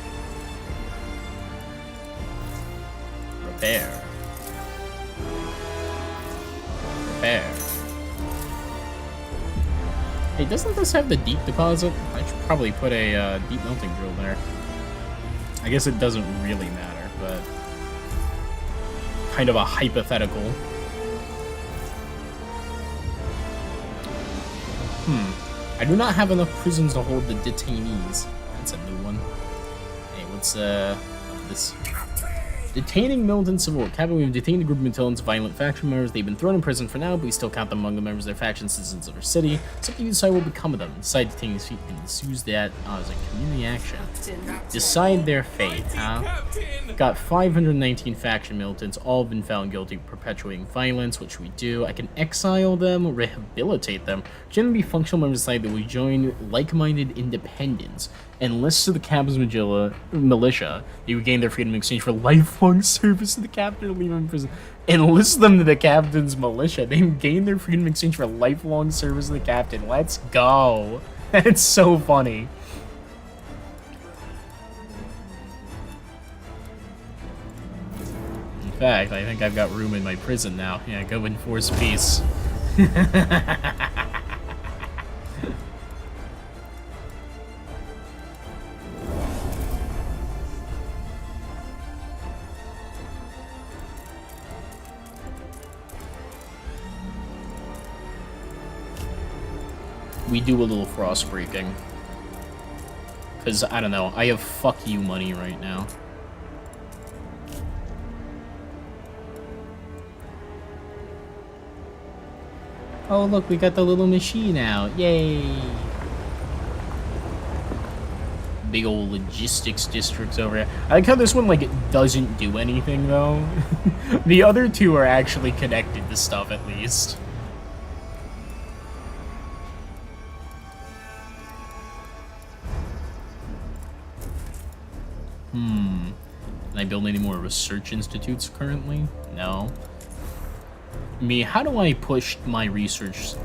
Repair. Repair. Hey, doesn't this have the deep deposit? I should probably put a deep melting drill there. I guess it doesn't really matter, but kind of a hypothetical. I do not have enough prisons to hold the detainees. That's a new one. Hey, what's this? Detaining militant civil war. Captain, we have detained a group of militants, violent faction members. They've been thrown in prison for now, but we still count them among the members of their faction, citizens of our city. It's up to you to decide what will become of them. Decide detaining these people ensues that as a community action. Decide their fate, huh? Got 519 faction militants, all have been found guilty of perpetuating violence, which we do. I can exile them, rehabilitate them, generally be functional members of society that we join like-minded independents. Enlist to the captain's militia. They regain their freedom in exchange for lifelong service to the captain or leave them in prison. Enlist them to the captain's militia. They gain their freedom in exchange for lifelong service to the captain. Let's go. That's so funny. In fact, I think I've got room in my prison now. Yeah, go enforce peace. We do a little frost breaking. Because, I don't know, I have fuck you money right now. Oh, look, we got the little machine out. Yay! Big old logistics districts over here. I like how this one, like, it doesn't do anything, though. The other two are actually connected to stuff, at least. Can I build any more research institutes currently? No. How do I push my research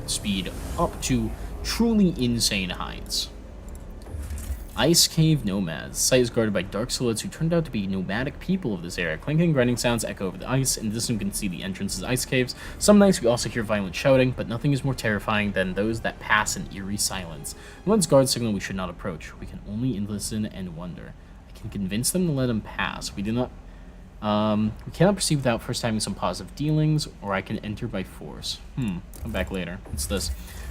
speed up to truly insane heights? Ice Cave Nomads. The site is guarded by dark silhouettes who turned out to be nomadic people of this area. Clanking, grinding sounds echo over the ice, and this one can see the entrances ice caves. Some nights we also hear violent shouting, but nothing is more terrifying than those that pass in eerie silence. Once guards signal we should not approach. We can only listen and wonder. I can convince them to let him pass. We cannot proceed without first having some positive dealings, or I can enter by force. Come back later. What's this?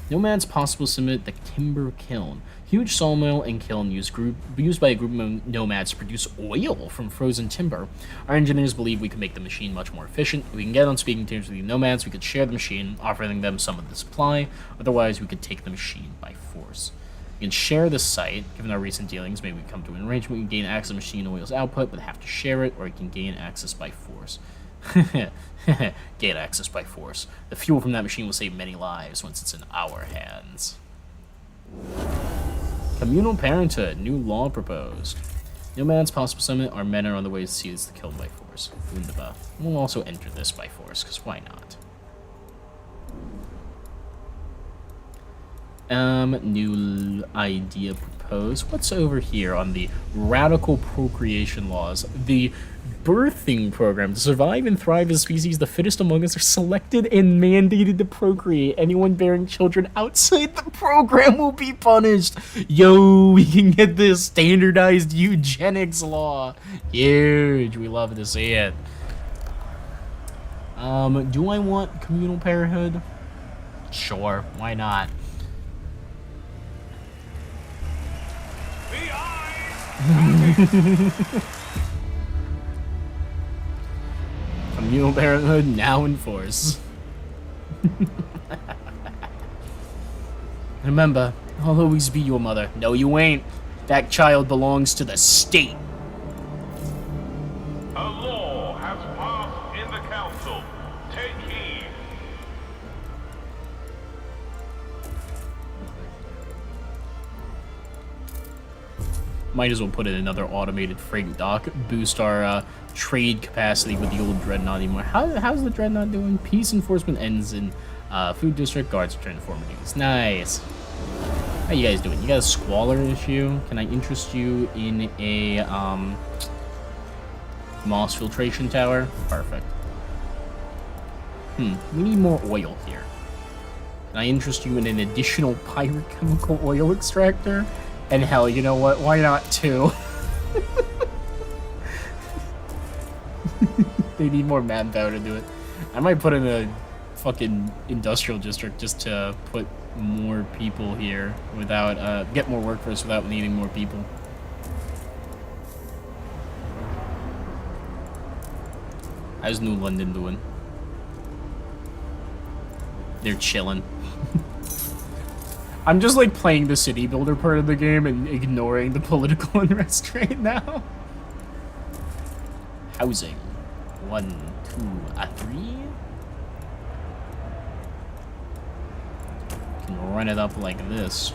Nomads possible submit the Timber Kiln. Huge sawmill and kiln used by a group of nomads to produce oil from frozen timber. Our engineers believe we can make the machine much more efficient. If we can get on speaking terms with the nomads, we could share the machine, offering them some of the supply. Otherwise, we could take the machine by force. We can share the site. Given our recent dealings, maybe we come to an arrangement. We can gain access to machine oil's output, but have to share it, or we can gain access by force. Gain access by force. The fuel from that machine will save many lives once it's in our hands. Communal parenthood. New law proposed. Nomads possible summit. Our men are on the way to seize the kiln by force. Wunderbar. We'll also enter this by force, because why not? New idea proposed. What's over here on the radical procreation laws? The birthing program. To survive and thrive as species, the fittest among us are selected and mandated to procreate. Anyone bearing children outside the program will be punished. Yo, we can get this standardized eugenics law. Huge. We love to see it. Do I want communal parenthood? Sure, why not? Communal parenthood now in force. Remember, I'll always be your mother. No, you ain't. That child belongs to the state. A law has passed in the council. Take heed. Might as well put in another automated freight dock. Boost our trade capacity with the old dreadnought anymore. How's the dreadnought doing? Peace enforcement ends in food district. Guards return to former duties. Nice. How you guys doing? You got a squalor issue? Can I interest you in a Moss filtration tower. Perfect. We need more oil here. Can I interest you in an additional pyrochemical oil extractor? And hell, you know what? Why not two? They need more manpower to do it. I might put in a fucking industrial district just to put more people here without, get more workforce without needing more people. How's New London doing? They're chilling. I'm just like playing the city builder part of the game and ignoring the political unrest right now. Housing. 1, 2, 3. Can run it up like this.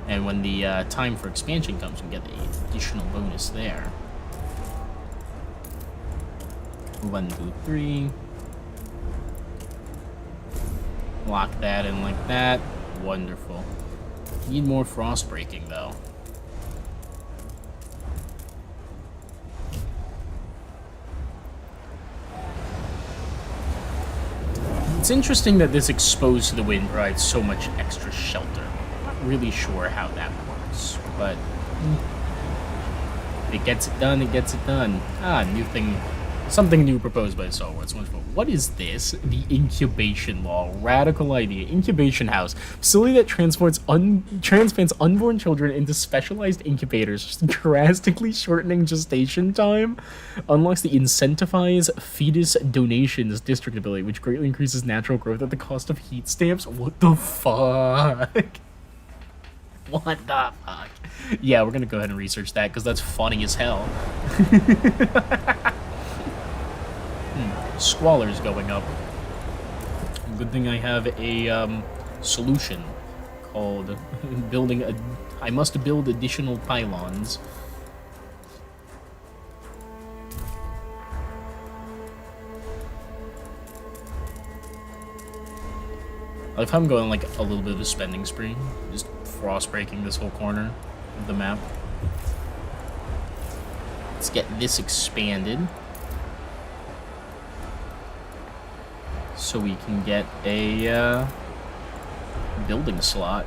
And when the time for expansion comes, we get the additional bonus there. 1, 2, 3. Lock that in like that. Wonderful. Need more frost breaking though. It's interesting that this exposed to the wind provides so much extra shelter. I'm not really sure how that works, but if it gets it done, it gets it done. Ah, new thing. Something new proposed by Star Wars. Wonderful. What is this? The incubation law. Radical idea. Incubation house. Facility that transplants unborn children into specialized incubators, drastically shortening gestation time. Unlocks the incentivize fetus donations district ability, which greatly increases natural growth at the cost of heat stamps. What the fuck? What the fuck? Yeah, we're gonna go ahead and research that because that's funny as hell. Squalor's going up. Good thing I have a solution called building a. I must build additional pylons. I like how I'm going like a little bit of a spending spree, just frost breaking this whole corner of the map. Let's get this expanded. So we can get a building slot.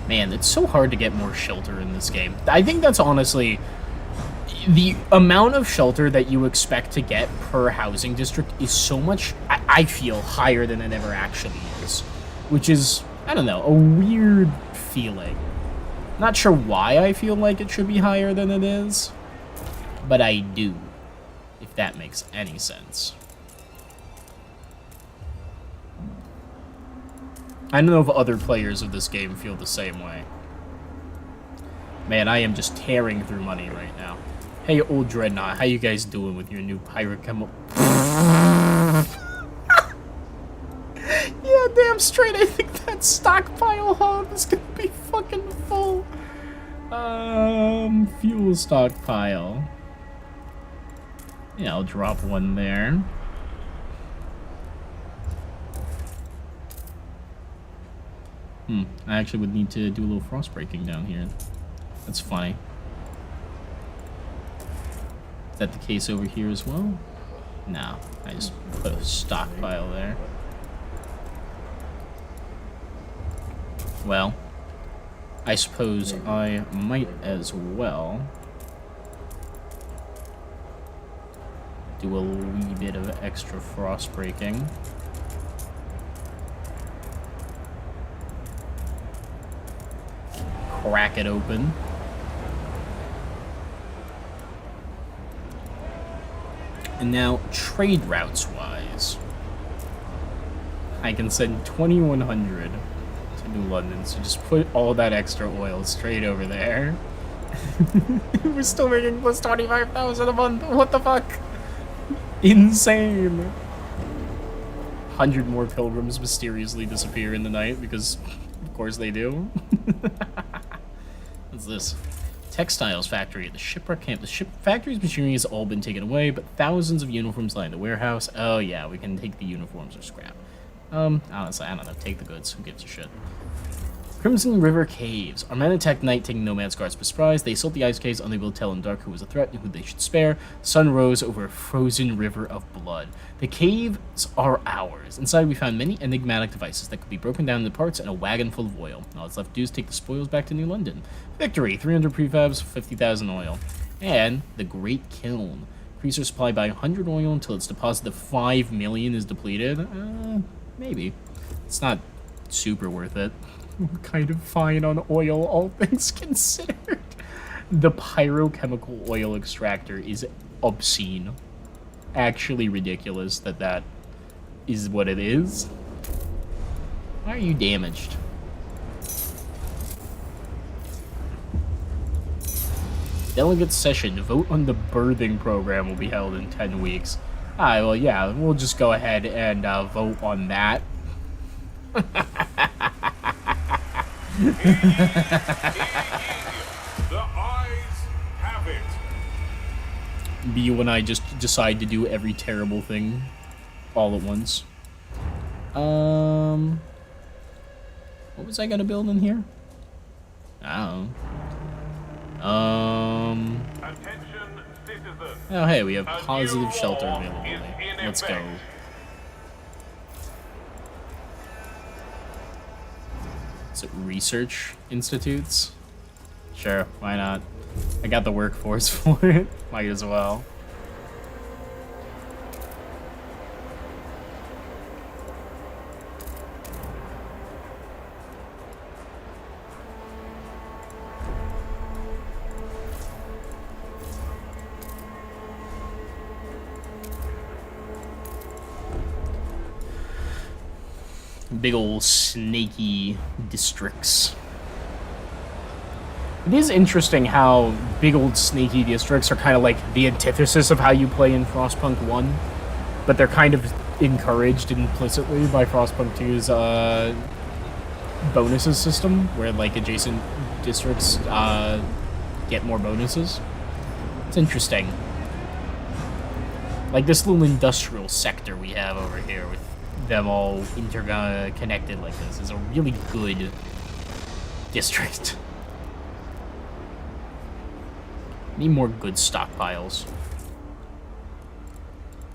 Man, it's so hard to get more shelter in this game. I think that's honestly the amount of shelter that you expect to get per housing district is so much, I feel, higher than it ever actually is. Which is, I don't know, a weird feeling. Not sure why I feel like it should be higher than it is, but I do, if that makes any sense. I don't know if other players of this game feel the same way. Man, I am just tearing through money right now. Hey, old Dreadnought, how you guys doing with your new pyrochemical? Yeah, damn straight, I think that stockpile hub is gonna be fucking full. Fuel stockpile. Yeah, I'll drop one there. I actually would need to do a little frost breaking down here. That's funny. Is that the case over here as well? No, I just put a stockpile there. Well, I suppose I might as well do a wee bit of extra frost breaking. Crack it open. And now, trade routes wise, I can send 2,100 to New London, so just put all that extra oil straight over there. We're still making plus 25,000 a month. What the fuck? Insane. 100 more pilgrims mysteriously disappear in the night because, of course, they do. What's this? Textiles factory at the shipwreck camp. The ship factory's machinery has all been taken away, but thousands of uniforms lie in the warehouse. Oh yeah, we can take the uniforms or scrap. Honestly, I don't know. Take the goods. Who gives a shit? Crimson River Caves. Our men attacked night, taking Nomad's guards by surprise. They assault the ice caves, unable to tell in dark who was a threat and who they should spare. The sun rose over a frozen river of blood. The caves are ours. Inside, we found many enigmatic devices that could be broken down into parts and a wagon full of oil. All that's left to do is take the spoils back to New London. Victory! 300 prefabs, 50,000 oil. And the Great Kiln. Increase our supply by 100 oil until its deposit of 5 million is depleted. Maybe. It's not super worth it. We're kind of fine on oil, all things considered. The pyrochemical oil extractor is obscene. Actually ridiculous that is what it is. Why are you damaged? Delegate session. Vote on the birthing program will be held in 10 weeks. Alright, well, yeah, we'll just go ahead and vote on that. The eyes have it. Be when I just decide to do every terrible thing all at once. What was I gonna build in here? I don't know. Attention, citizens. Oh, hey, we have A positive new shelter law available. is in Let's go. effect. Is it research institutes? Sure, why not? I got the workforce for it. Might as well. Big old snaky districts. It is interesting how big old snaky districts are kind of like the antithesis of how you play in Frostpunk 1, but they're kind of encouraged implicitly by Frostpunk 2's bonuses system, where like adjacent districts get more bonuses. It's interesting. Like this little industrial sector we have over here with them all interconnected like this is a really good district. Need more good stockpiles.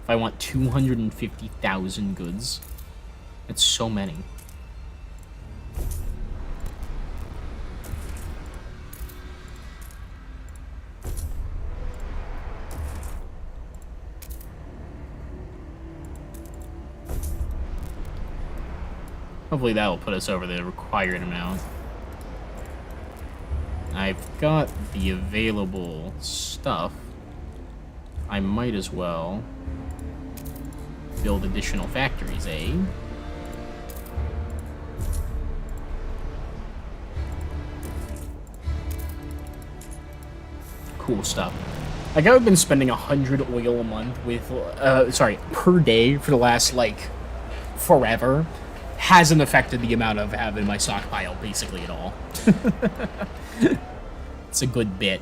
If I want 250,000 goods, that's so many. Hopefully that will put us over the required amount. I've got the available stuff. I might as well build additional factories, eh? Cool stuff. Like, I've been spending 100 oil a month with, per day for the last, like, forever. Hasn't affected the amount of having in my stockpile, basically, at all. It's a good bit.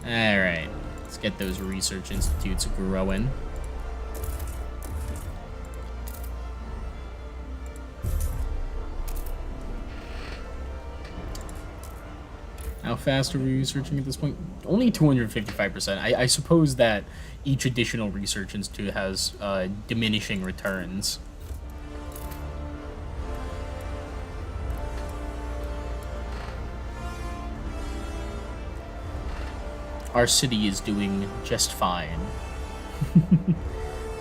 Alright, let's get those research institutes growing. How fast are we researching at this point? Only 255%. I suppose that each additional research institute has diminishing returns. Our city is doing just fine.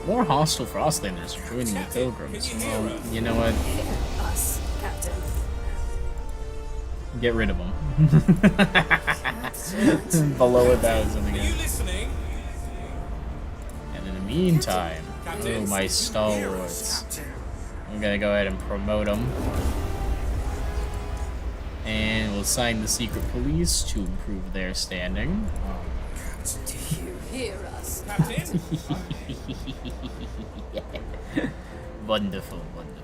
More hostile Frostlanders are joining the Pilgrims. Well, you know what? Us, Captain. Get rid of them. Below 1,000 Are you again. listening? And in the meantime, Captain. oh my stalwarts. I'm gonna go ahead and promote them. And we'll assign the secret police to improve their standing. Do you hear us? Captain? Wonderful, wonderful.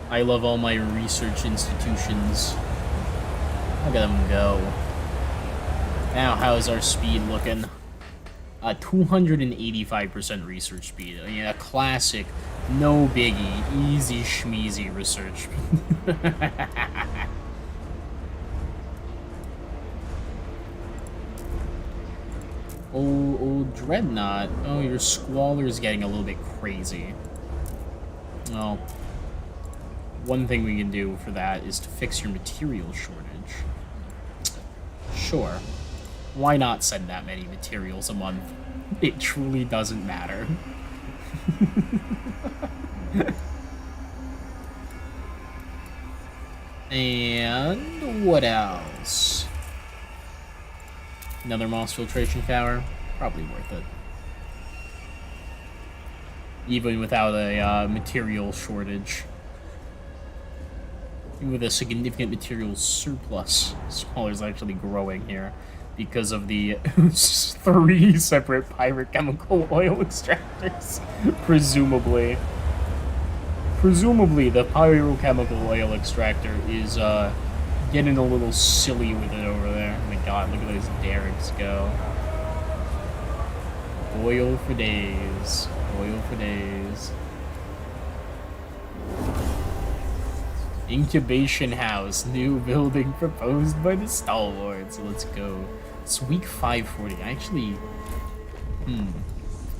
I love all my research institutions. Look at them go. Now, how's our speed looking? 285% research speed. I mean, a classic, no biggie, easy schmeezy research. Old Dreadnought. Oh, your squalor's getting a little bit crazy. Well, one thing we can do for that is to fix your material shortage. Sure. Why not send that many materials a month? It truly doesn't matter. And what else? Another moss filtration tower? Probably worth it. Even without a material shortage. Even with a significant material surplus. Squalor's actually growing here because of the 3 separate pyrochemical oil extractors. Presumably. Presumably, the pyrochemical oil extractor is getting a little silly with it over there. Oh my god, look at those derricks go. Oil for days. Oil for days. Incubation house. New building proposed by the stalwarts. Let's go. It's week 540. Actually...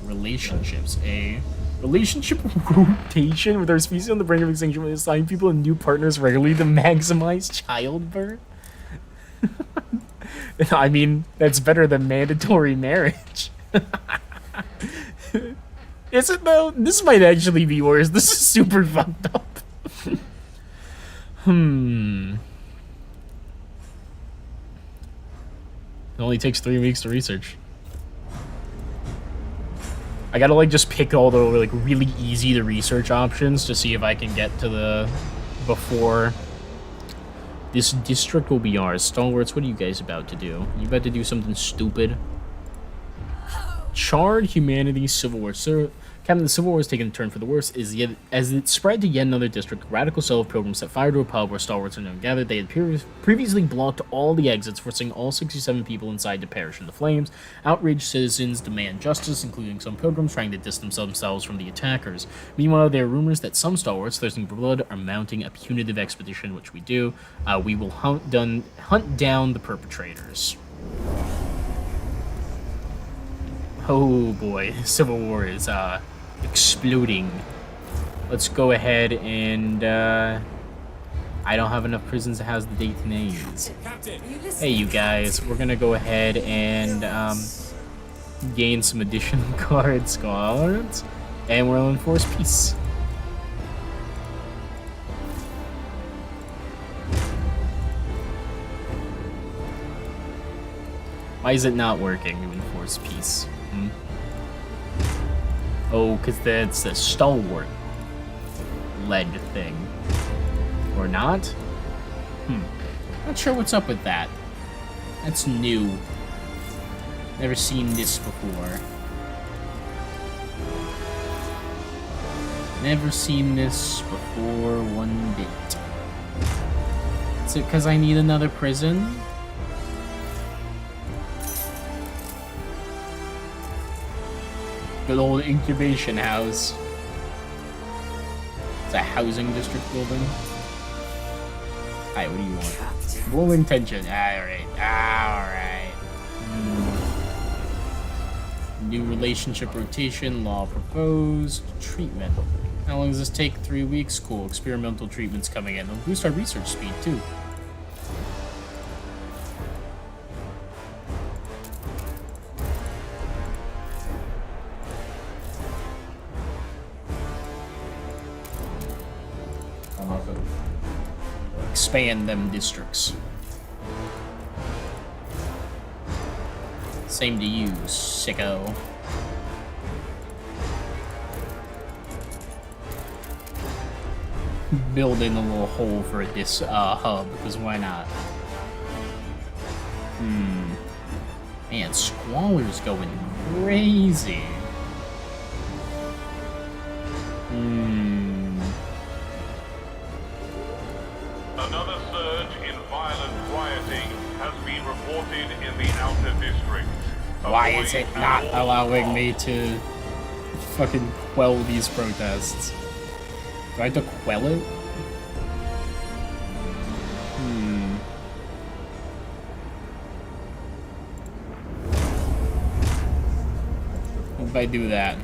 Relationships. A relationship rotation with our species on the brink of extinction will assign people and new partners regularly to maximize childbirth. I mean, that's better than mandatory marriage. Is it though? This might actually be worse. This is super fucked up. It only takes 3 weeks to research. I gotta like just pick all the like really easy to research options to see if I can get to the before this district will be ours. Stalwarts, what are you guys about to do? You about to do something stupid? Charred humanity civil war. Sir, Captain, the civil war has taken a turn for the worse. As it spread to yet another district, radical self-pilgrims set fire to a pub where stalwarts are known gathered. They had previously blocked all the exits, forcing all 67 people inside to perish in the flames. Outraged citizens demand justice, including some pilgrims trying to distance themselves from the attackers. Meanwhile, there are rumors that some stalwarts, thirsting for blood, are mounting a punitive expedition, which we do. We will hunt down the perpetrators. Oh boy, Civil War is exploding. Let's go ahead and I don't have enough prisons to house the detainees. Hey you guys, we're gonna go ahead and gain some additional cards, and we'll enforce peace. Why is it not working to enforce peace? Oh, because that's a stalwart led thing. Or not? Not sure what's up with that. That's new. Never seen this before. Never seen this before one bit. Is it because I need another prison? Good old incubation house. It's a housing district building. Alright, what do you want? Full intention. Alright. New relationship rotation. Law proposed. Treatment. How long does this take? 3 weeks? Cool. Experimental treatment's coming in. It'll boost our research speed, too. Expand them districts. Same to you, sicko. Build in a little hole for this hub, because why not? Man, Squalor's going crazy. Another surge in violent rioting has been reported in the Outer District. Why is it not allowing me to fucking quell these protests? Do I have to quell it? What if I do that,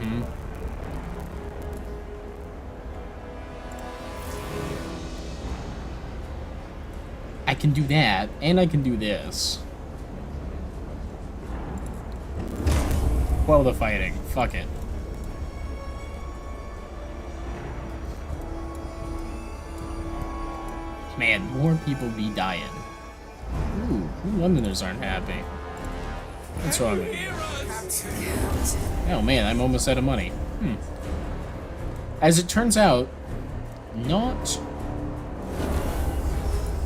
I can do that, and I can do this. Quell the fighting. Fuck it. Man, more people be dying. Ooh, Londoners aren't happy. What's wrong with you? Oh man, I'm almost out of money. As it turns out, not...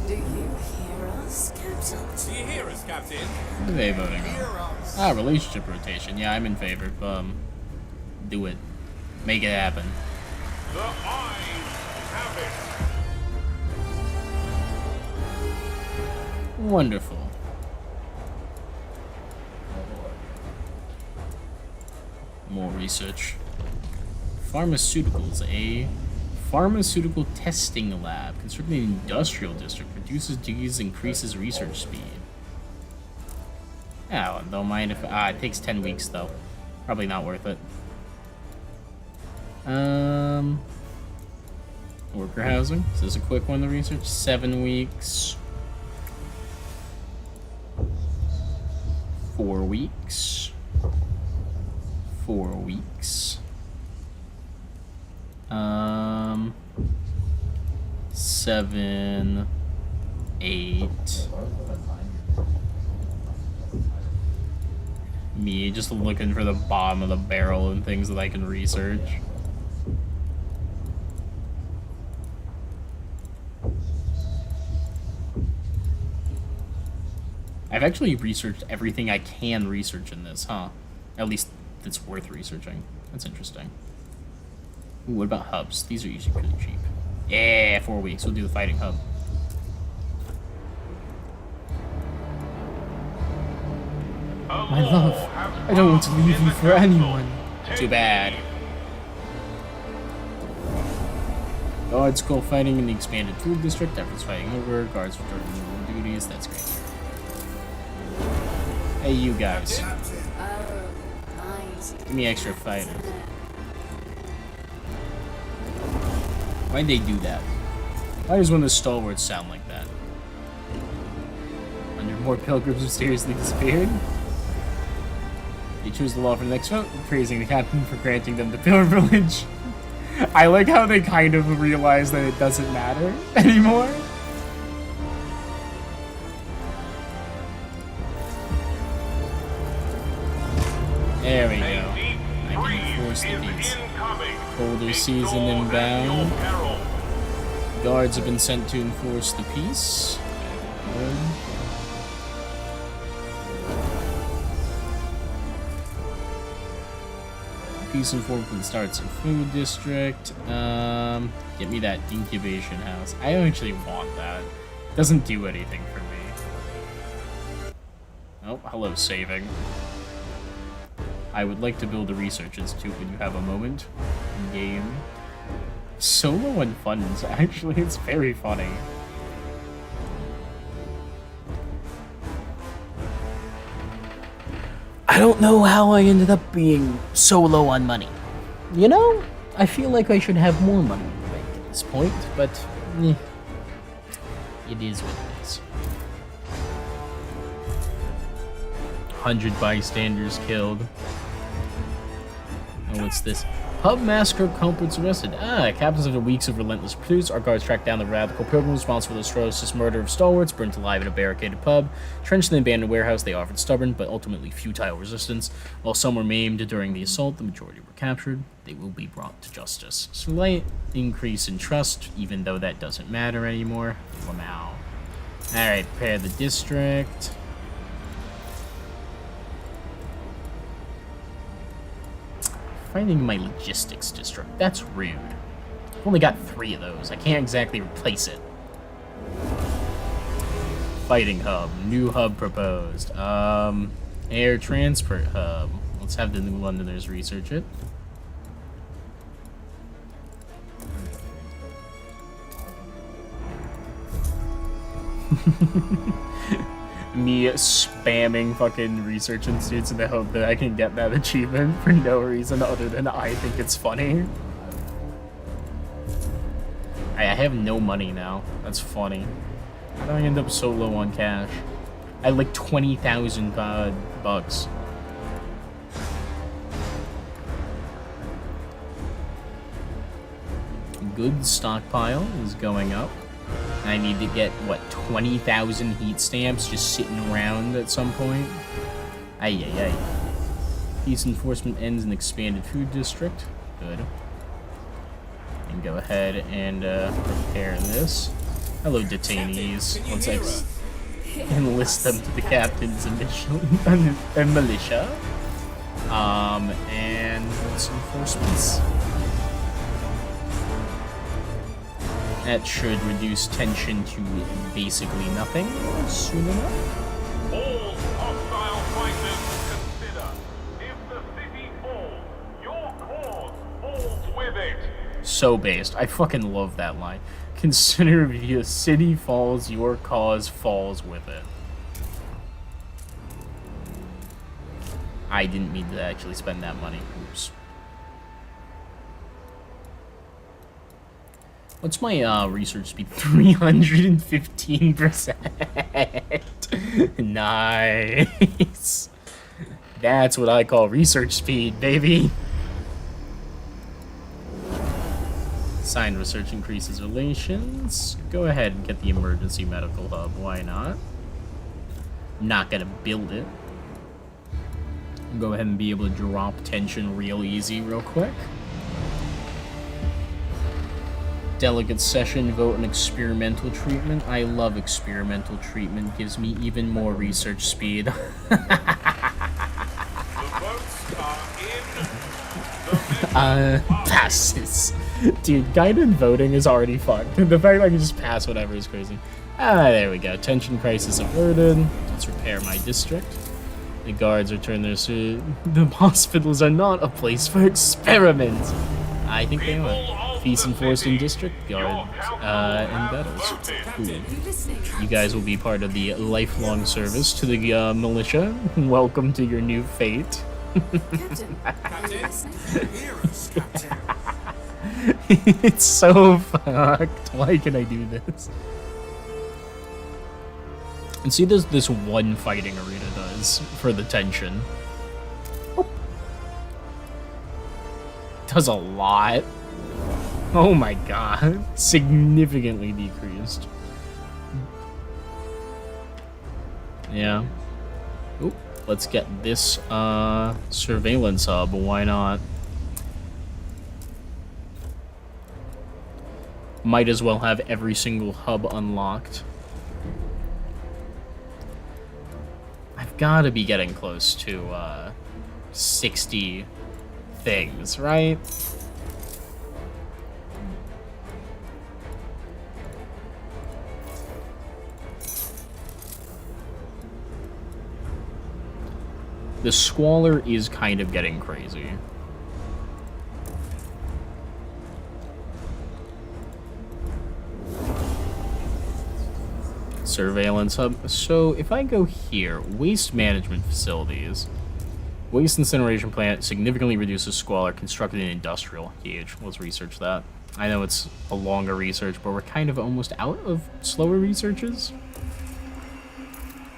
Do you hear us, Captain? Do you hear us, Captain? What are they voting on? Ah, relationship rotation. Yeah, I'm in favor. Do it. Make it happen. The eyes have it. Wonderful. More research. Pharmaceuticals. A pharmaceutical testing lab constructed in an industrial district reduces disease, increases research speed. Yeah, don't mind if it takes 10 weeks though. Probably not worth it. Worker housing. Is this a quick one to research? 7 weeks. 4 weeks. 4 weeks. 7, 8. Me just looking for the bottom of the barrel and things that I can research. I've actually researched everything I can research in this, huh? At least that's worth researching. That's interesting. Ooh, what about hubs? These are usually pretty cheap. Yeah, 4 weeks. We'll do the fighting hub. My love, I don't want to leave you for anyone. Too bad. Guards go fighting in the expanded food district. Efforts fighting over. Guards returning to duties. That's great. Hey, you guys. Give me extra fighting. Why'd they do that? Why does one of the stalwarts sound like that? 100 more pilgrims mysteriously disappeared. They choose the law for the next vote, praising the captain for granting them the privilege. I like how they kind of realize that it doesn't matter anymore. There we go. I can enforce the peace. Colder season inbound. Guards have been sent to enforce the peace. Good. Peace enforcement starts in food district. Get me that incubation house. I don't actually want that. Doesn't do anything for me. Oh, hello, saving. I would like to build a research institute when you have a moment. Game. Solo and funds, actually, it's very funny. I don't know how I ended up being so low on money. You know, I feel like I should have more money in the bank at this point, but it is what it is. 100 bystanders killed. Oh, what's this? Pub massacre culprits arrested. Captains after weeks of relentless pursuits, our guards tracked down the radical pilgrims responsible for the atrocious murder of stalwarts, burnt alive in a barricaded pub. Trenched in an abandoned warehouse, they offered stubborn but ultimately futile resistance. While some were maimed during the assault, the majority were captured. They will be brought to justice. Slight increase in trust, even though that doesn't matter anymore. Wow. Alright, prepare the district. Finding my logistics district. That's rude. I've only got 3 of those. I can't exactly replace it. Fighting hub. New hub proposed. Air transport hub. Let's have the New Londoners research it. Me spamming fucking research institutes in the hope that I can get that achievement for no reason other than I think it's funny. I have no money now. That's funny. How do I end up so low on cash? I had like 20,000 bucks. Goods stockpile is going up. I need to get, what, 20,000 heat stamps just sitting around at some point? Ay, ay, ay. Peace enforcement ends in expanded food district. Good. And go ahead and repair this. Hello, detainees. Let's enlist them to the captain's militia. And what's enforcements? That should reduce tension to basically nothing soon enough. All hostile fighters consider, if the city falls, your cause falls with it. So based. I fucking love that line. Consider if the city falls, your cause falls with it. I didn't mean to actually spend that money. Oops. What's my research speed? 315%. Nice. That's what I call research speed, baby. Signed research increases relations. Go ahead and get the emergency medical hub. Why not? Not gonna build it. Go ahead and be able to drop tension real easy real quick. Delegate session, vote on experimental treatment. I love experimental treatment. Gives me even more research speed. The votes are in. Passes. Dude, guided voting is already fucked. The fact that I can just pass whatever is crazy. There we go. Tension crisis averted. Let's repair my district. The guards return their suit. The hospitals are not a place for experiments. I think they are. Peace enforced in district guard and battles. Cool. You guys will be part of the lifelong service to the militia. Welcome to your new fate. It's so fucked. Why can I do this? And see, there's this one fighting arena does for the tension. Does a lot. Oh my god. Significantly decreased. Yeah. Oop. Let's get this surveillance hub. Why not? Might as well have every single hub unlocked. I've got to be getting close to 60 things, right? The squalor is kind of getting crazy. Surveillance hub. So if I go here, waste management facilities. Waste incineration plant significantly reduces squalor constructed in industrial. Huge. Let's research that. I know it's a longer research, but we're kind of almost out of slower researches.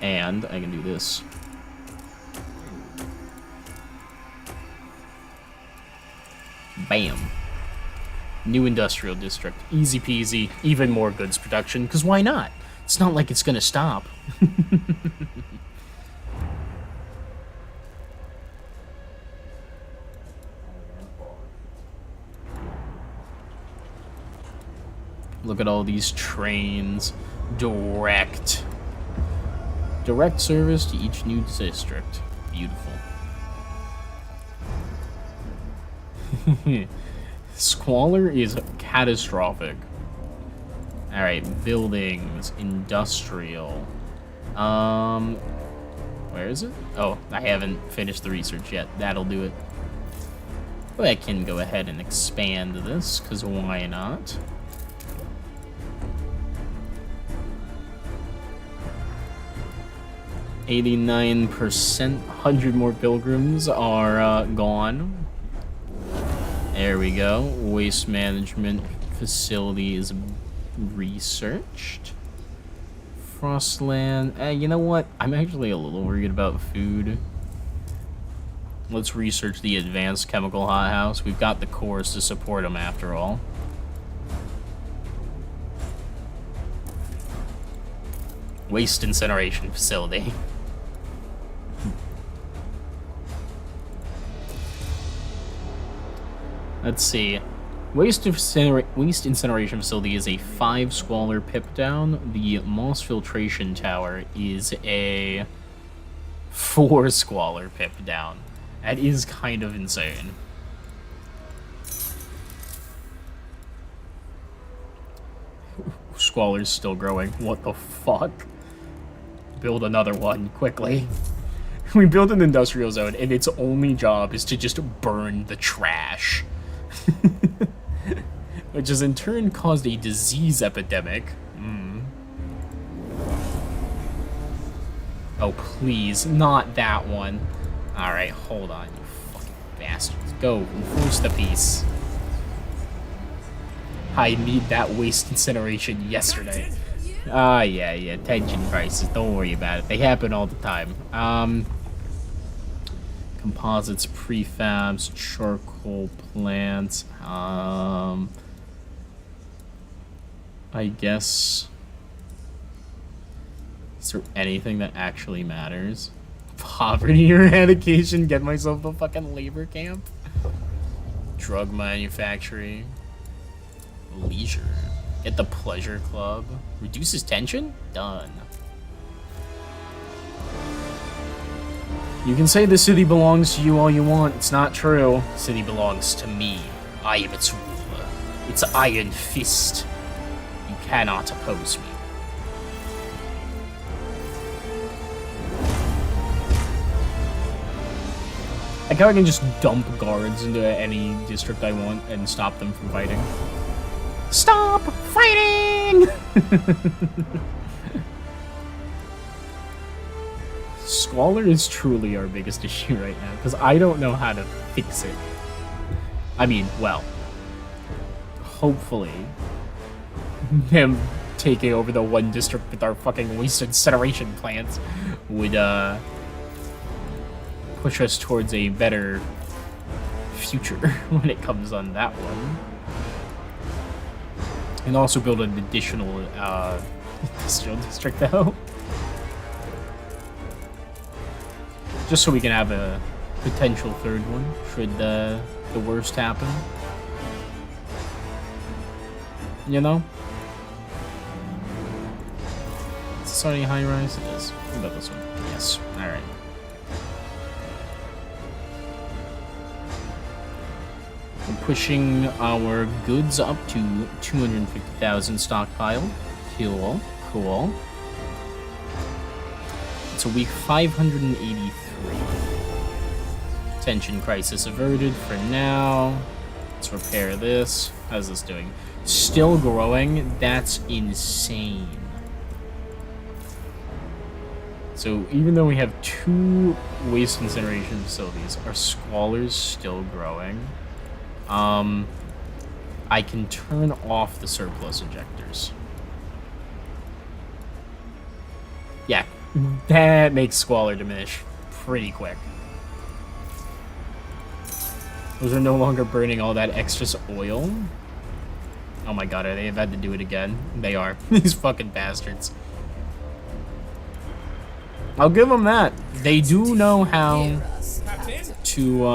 And I can do this. Bam. New industrial district. Easy peasy. Even more goods production, because why not? It's not like it's gonna stop. Look at all these trains. Direct service to each new district. Beautiful. Squalor is catastrophic. Alright, buildings, industrial. Where is it? Oh, I haven't finished the research yet. That'll do it. Well, I can go ahead and expand this, because why not? %, 100 more pilgrims are gone. There we go. Waste management facility is researched. Frostland. You know what? I'm actually a little worried about food. Let's research the advanced chemical hothouse. We've got the cores to support them after all. Waste incineration facility. Let's see. Waste incineration facility is a 5 squalor pip down. The moss filtration tower is a 4 squalor pip down. That is kind of insane. Squalor's still growing. What the fuck? Build another one quickly. We built an industrial zone, and its only job is to just burn the trash. Which has in turn caused a disease epidemic. Oh, please, not that one. Alright, hold on, you fucking bastards. Go, enforce the peace. I need that waste incineration yesterday. Yeah, tension prices, don't worry about it. They happen all the time. Composites, prefabs, charcoal plants, I guess... Is there anything that actually matters? Poverty eradication, get myself a fucking labor camp. Drug manufacturing. Leisure. Get the pleasure club. Reduces tension? Done. You can say the city belongs to you all you want. It's not true. The city belongs to me. I am its ruler. Its iron fist. You cannot oppose me. I kind of can just dump guards into any district I want and stop them from fighting. Stop fighting! Squalor is truly our biggest issue right now, because I don't know how to fix it. I mean, well, hopefully, him taking over the one district with our fucking waste incineration plants would, push us towards a better future when it comes on that one. And also build an additional industrial district, though. Just so we can have a potential third one, should the worst happen. You know? Is this already high rise? It is. What about this one? Yes. Alright. We're pushing our goods up to 250,000 stockpile. Cool. It's a week 583. Tension crisis averted for now. Let's repair this. How's this doing? Still growing? That's insane. So even though we have 2 waste incineration facilities, our squalor's still growing. I can turn off the surplus injectors. Yeah, that makes squalor diminish pretty quick. Those are no longer burning all that extra oil. Oh my god, they've had to do it again. They are. These fucking bastards. I'll give them that. They do know how to,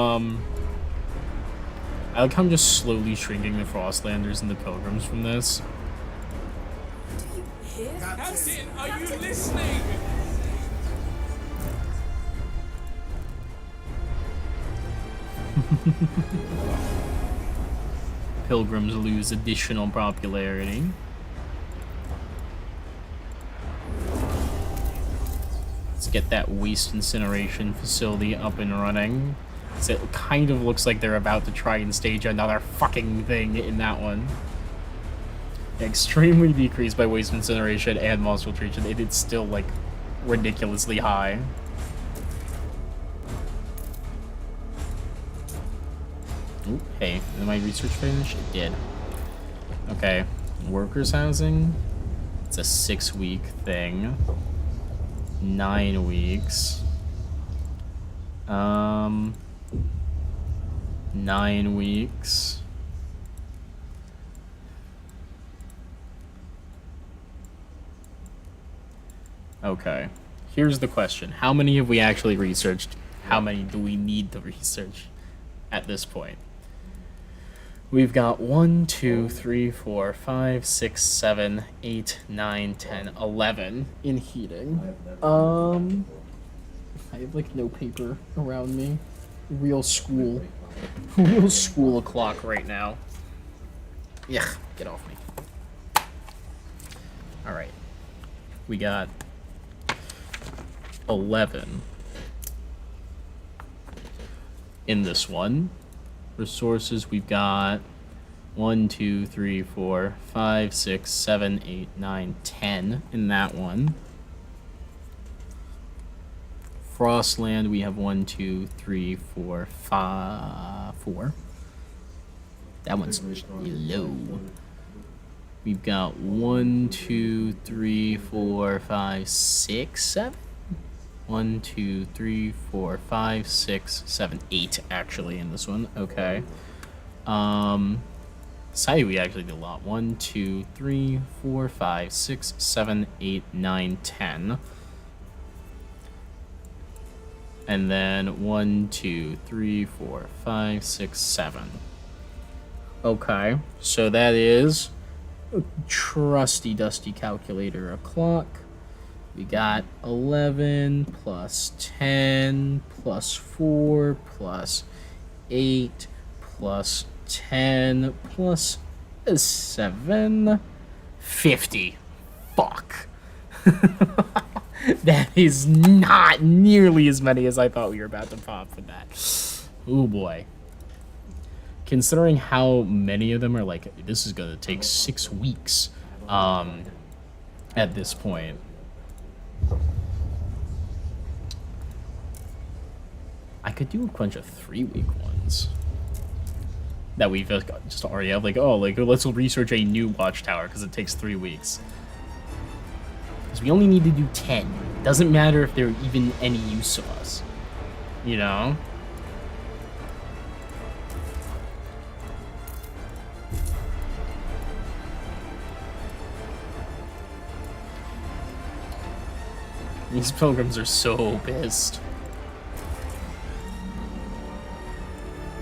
I like how I'm just slowly shrinking the Frostlanders and the Pilgrims from this. Captain, are you listening? Pilgrims lose additional popularity. get that waste incineration facility up and running. So it kind of looks like they're about to try and stage another fucking thing in that one. Extremely decreased by waste incineration and moss filtration. It is still, like, ridiculously high. Ooh, hey, did my research finish? It did. Okay, workers housing. It's a 6-week thing. 9 weeks. 9 weeks. Okay. Here's the question. How many have we actually researched? How many do we need to research at this point? We've got 1, 2, 3, 4, 5, 6, 7, 8, 9, 10, 11 in heating. I have like no paper around me. Real school o'clock right now. Yeah, get off me. Alright. We got 11 in this one. Resources, we've got 1, 2, 3, 4, 5, 6, 7, 8, 9, 10 in that one. Frostland, we have 1, 2, 3, 4, 5, 4. That one's low. We've got 1, 2, 3, 4, 5, 6, 7. 1, 2, 3, 4, 5, 6, 7, 8 actually in this one. Okay. Society we actually did a lot. 1, 2, 3, 4, 5, 6, 7, 8, 9, 10. And then 1, 2, 3, 4, 5, 6, 7. Okay. So that is a trusty dusty calculator o'clock. We got 11 plus 10 plus 4 plus 8 plus 10 plus 7. 50. Fuck. That is not nearly as many as I thought we were about to pop for that. Oh boy. Considering how many of them are like, this is gonna take 6 weeks at this point. I could do a bunch of 3-week ones that we've just already have. Like, oh, like let's research a new watchtower because it takes 3 weeks. Because we only need to do 10. Doesn't matter if they're even any use to us, you know. These pilgrims are so pissed.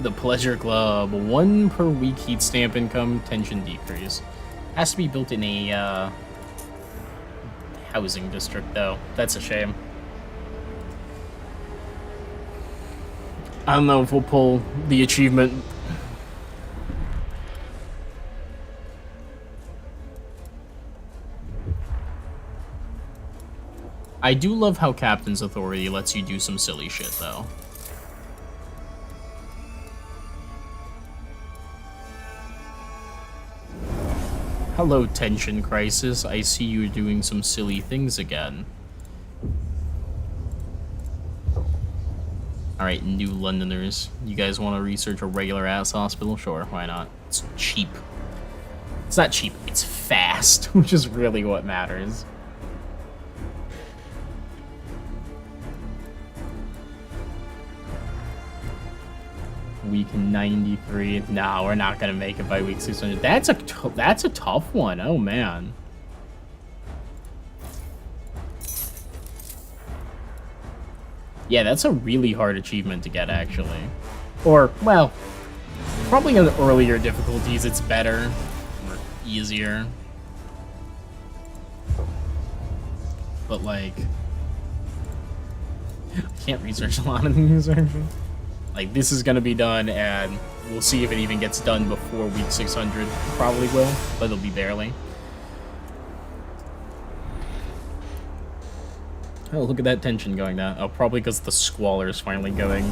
The Pleasure Club. 1 per week heat stamp income, tension decrease. Has to be built in a housing district, though. That's a shame. I don't know if we'll pull the achievement. I do love how Captain's Authority lets you do some silly shit, though. Hello, Tension Crisis. I see you doing some silly things again. Alright, New Londoners. You guys want to research a regular-ass hospital? Sure, why not? It's cheap. It's not cheap, it's fast, which is really what matters. Week 93. Nah, we're not gonna make it by week 600. That's a tough one. Oh man. Yeah, that's a really hard achievement to get, actually. Or, well, probably on the earlier difficulties it's better or easier. But like, I can't research a lot of these actually. Like, this is gonna be done, and we'll see if it even gets done before week 600. Probably will, but it'll be barely. Oh, look at that tension going down. Oh, probably because the squalor is finally going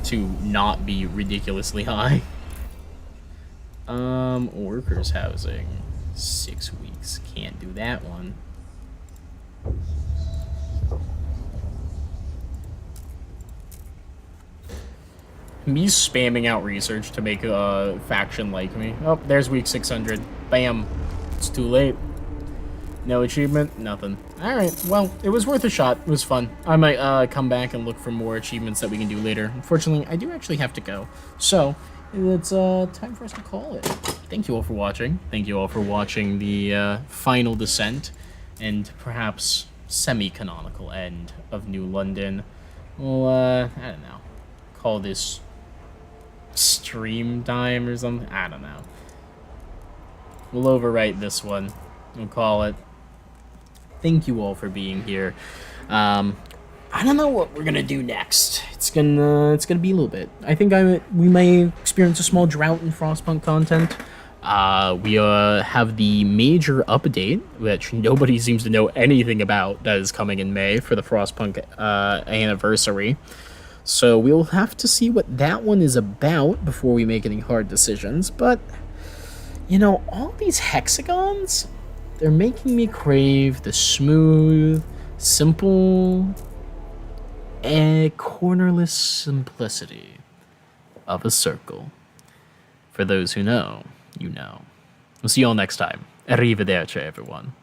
to not be ridiculously high. Workers housing. 6 weeks. Can't do that one. Me spamming out research to make a faction like me. Oh, there's week 600. Bam. It's too late. No achievement, nothing. Alright, well, it was worth a shot. It was fun. I might come back and look for more achievements that we can do later. Unfortunately, I do actually have to go. So, it's time for us to call it. Thank you all for watching. Thank you all for watching the final descent and perhaps semi-canonical end of New London. Well, I don't know. Call this stream time or something? I don't know. We'll overwrite this one. We'll call it. Thank you all for being here. I don't know what we're gonna do next. It's gonna be a little bit. I think we may experience a small drought in Frostpunk content. We have the major update, which nobody seems to know anything about, that is coming in May for the Frostpunk anniversary. So we'll have to see what that one is about before we make any hard decisions. But, you know, all these hexagons, they're making me crave the smooth, simple, and cornerless simplicity of a circle. For those who know, you know. We'll see you all next time. Arrivederci, everyone.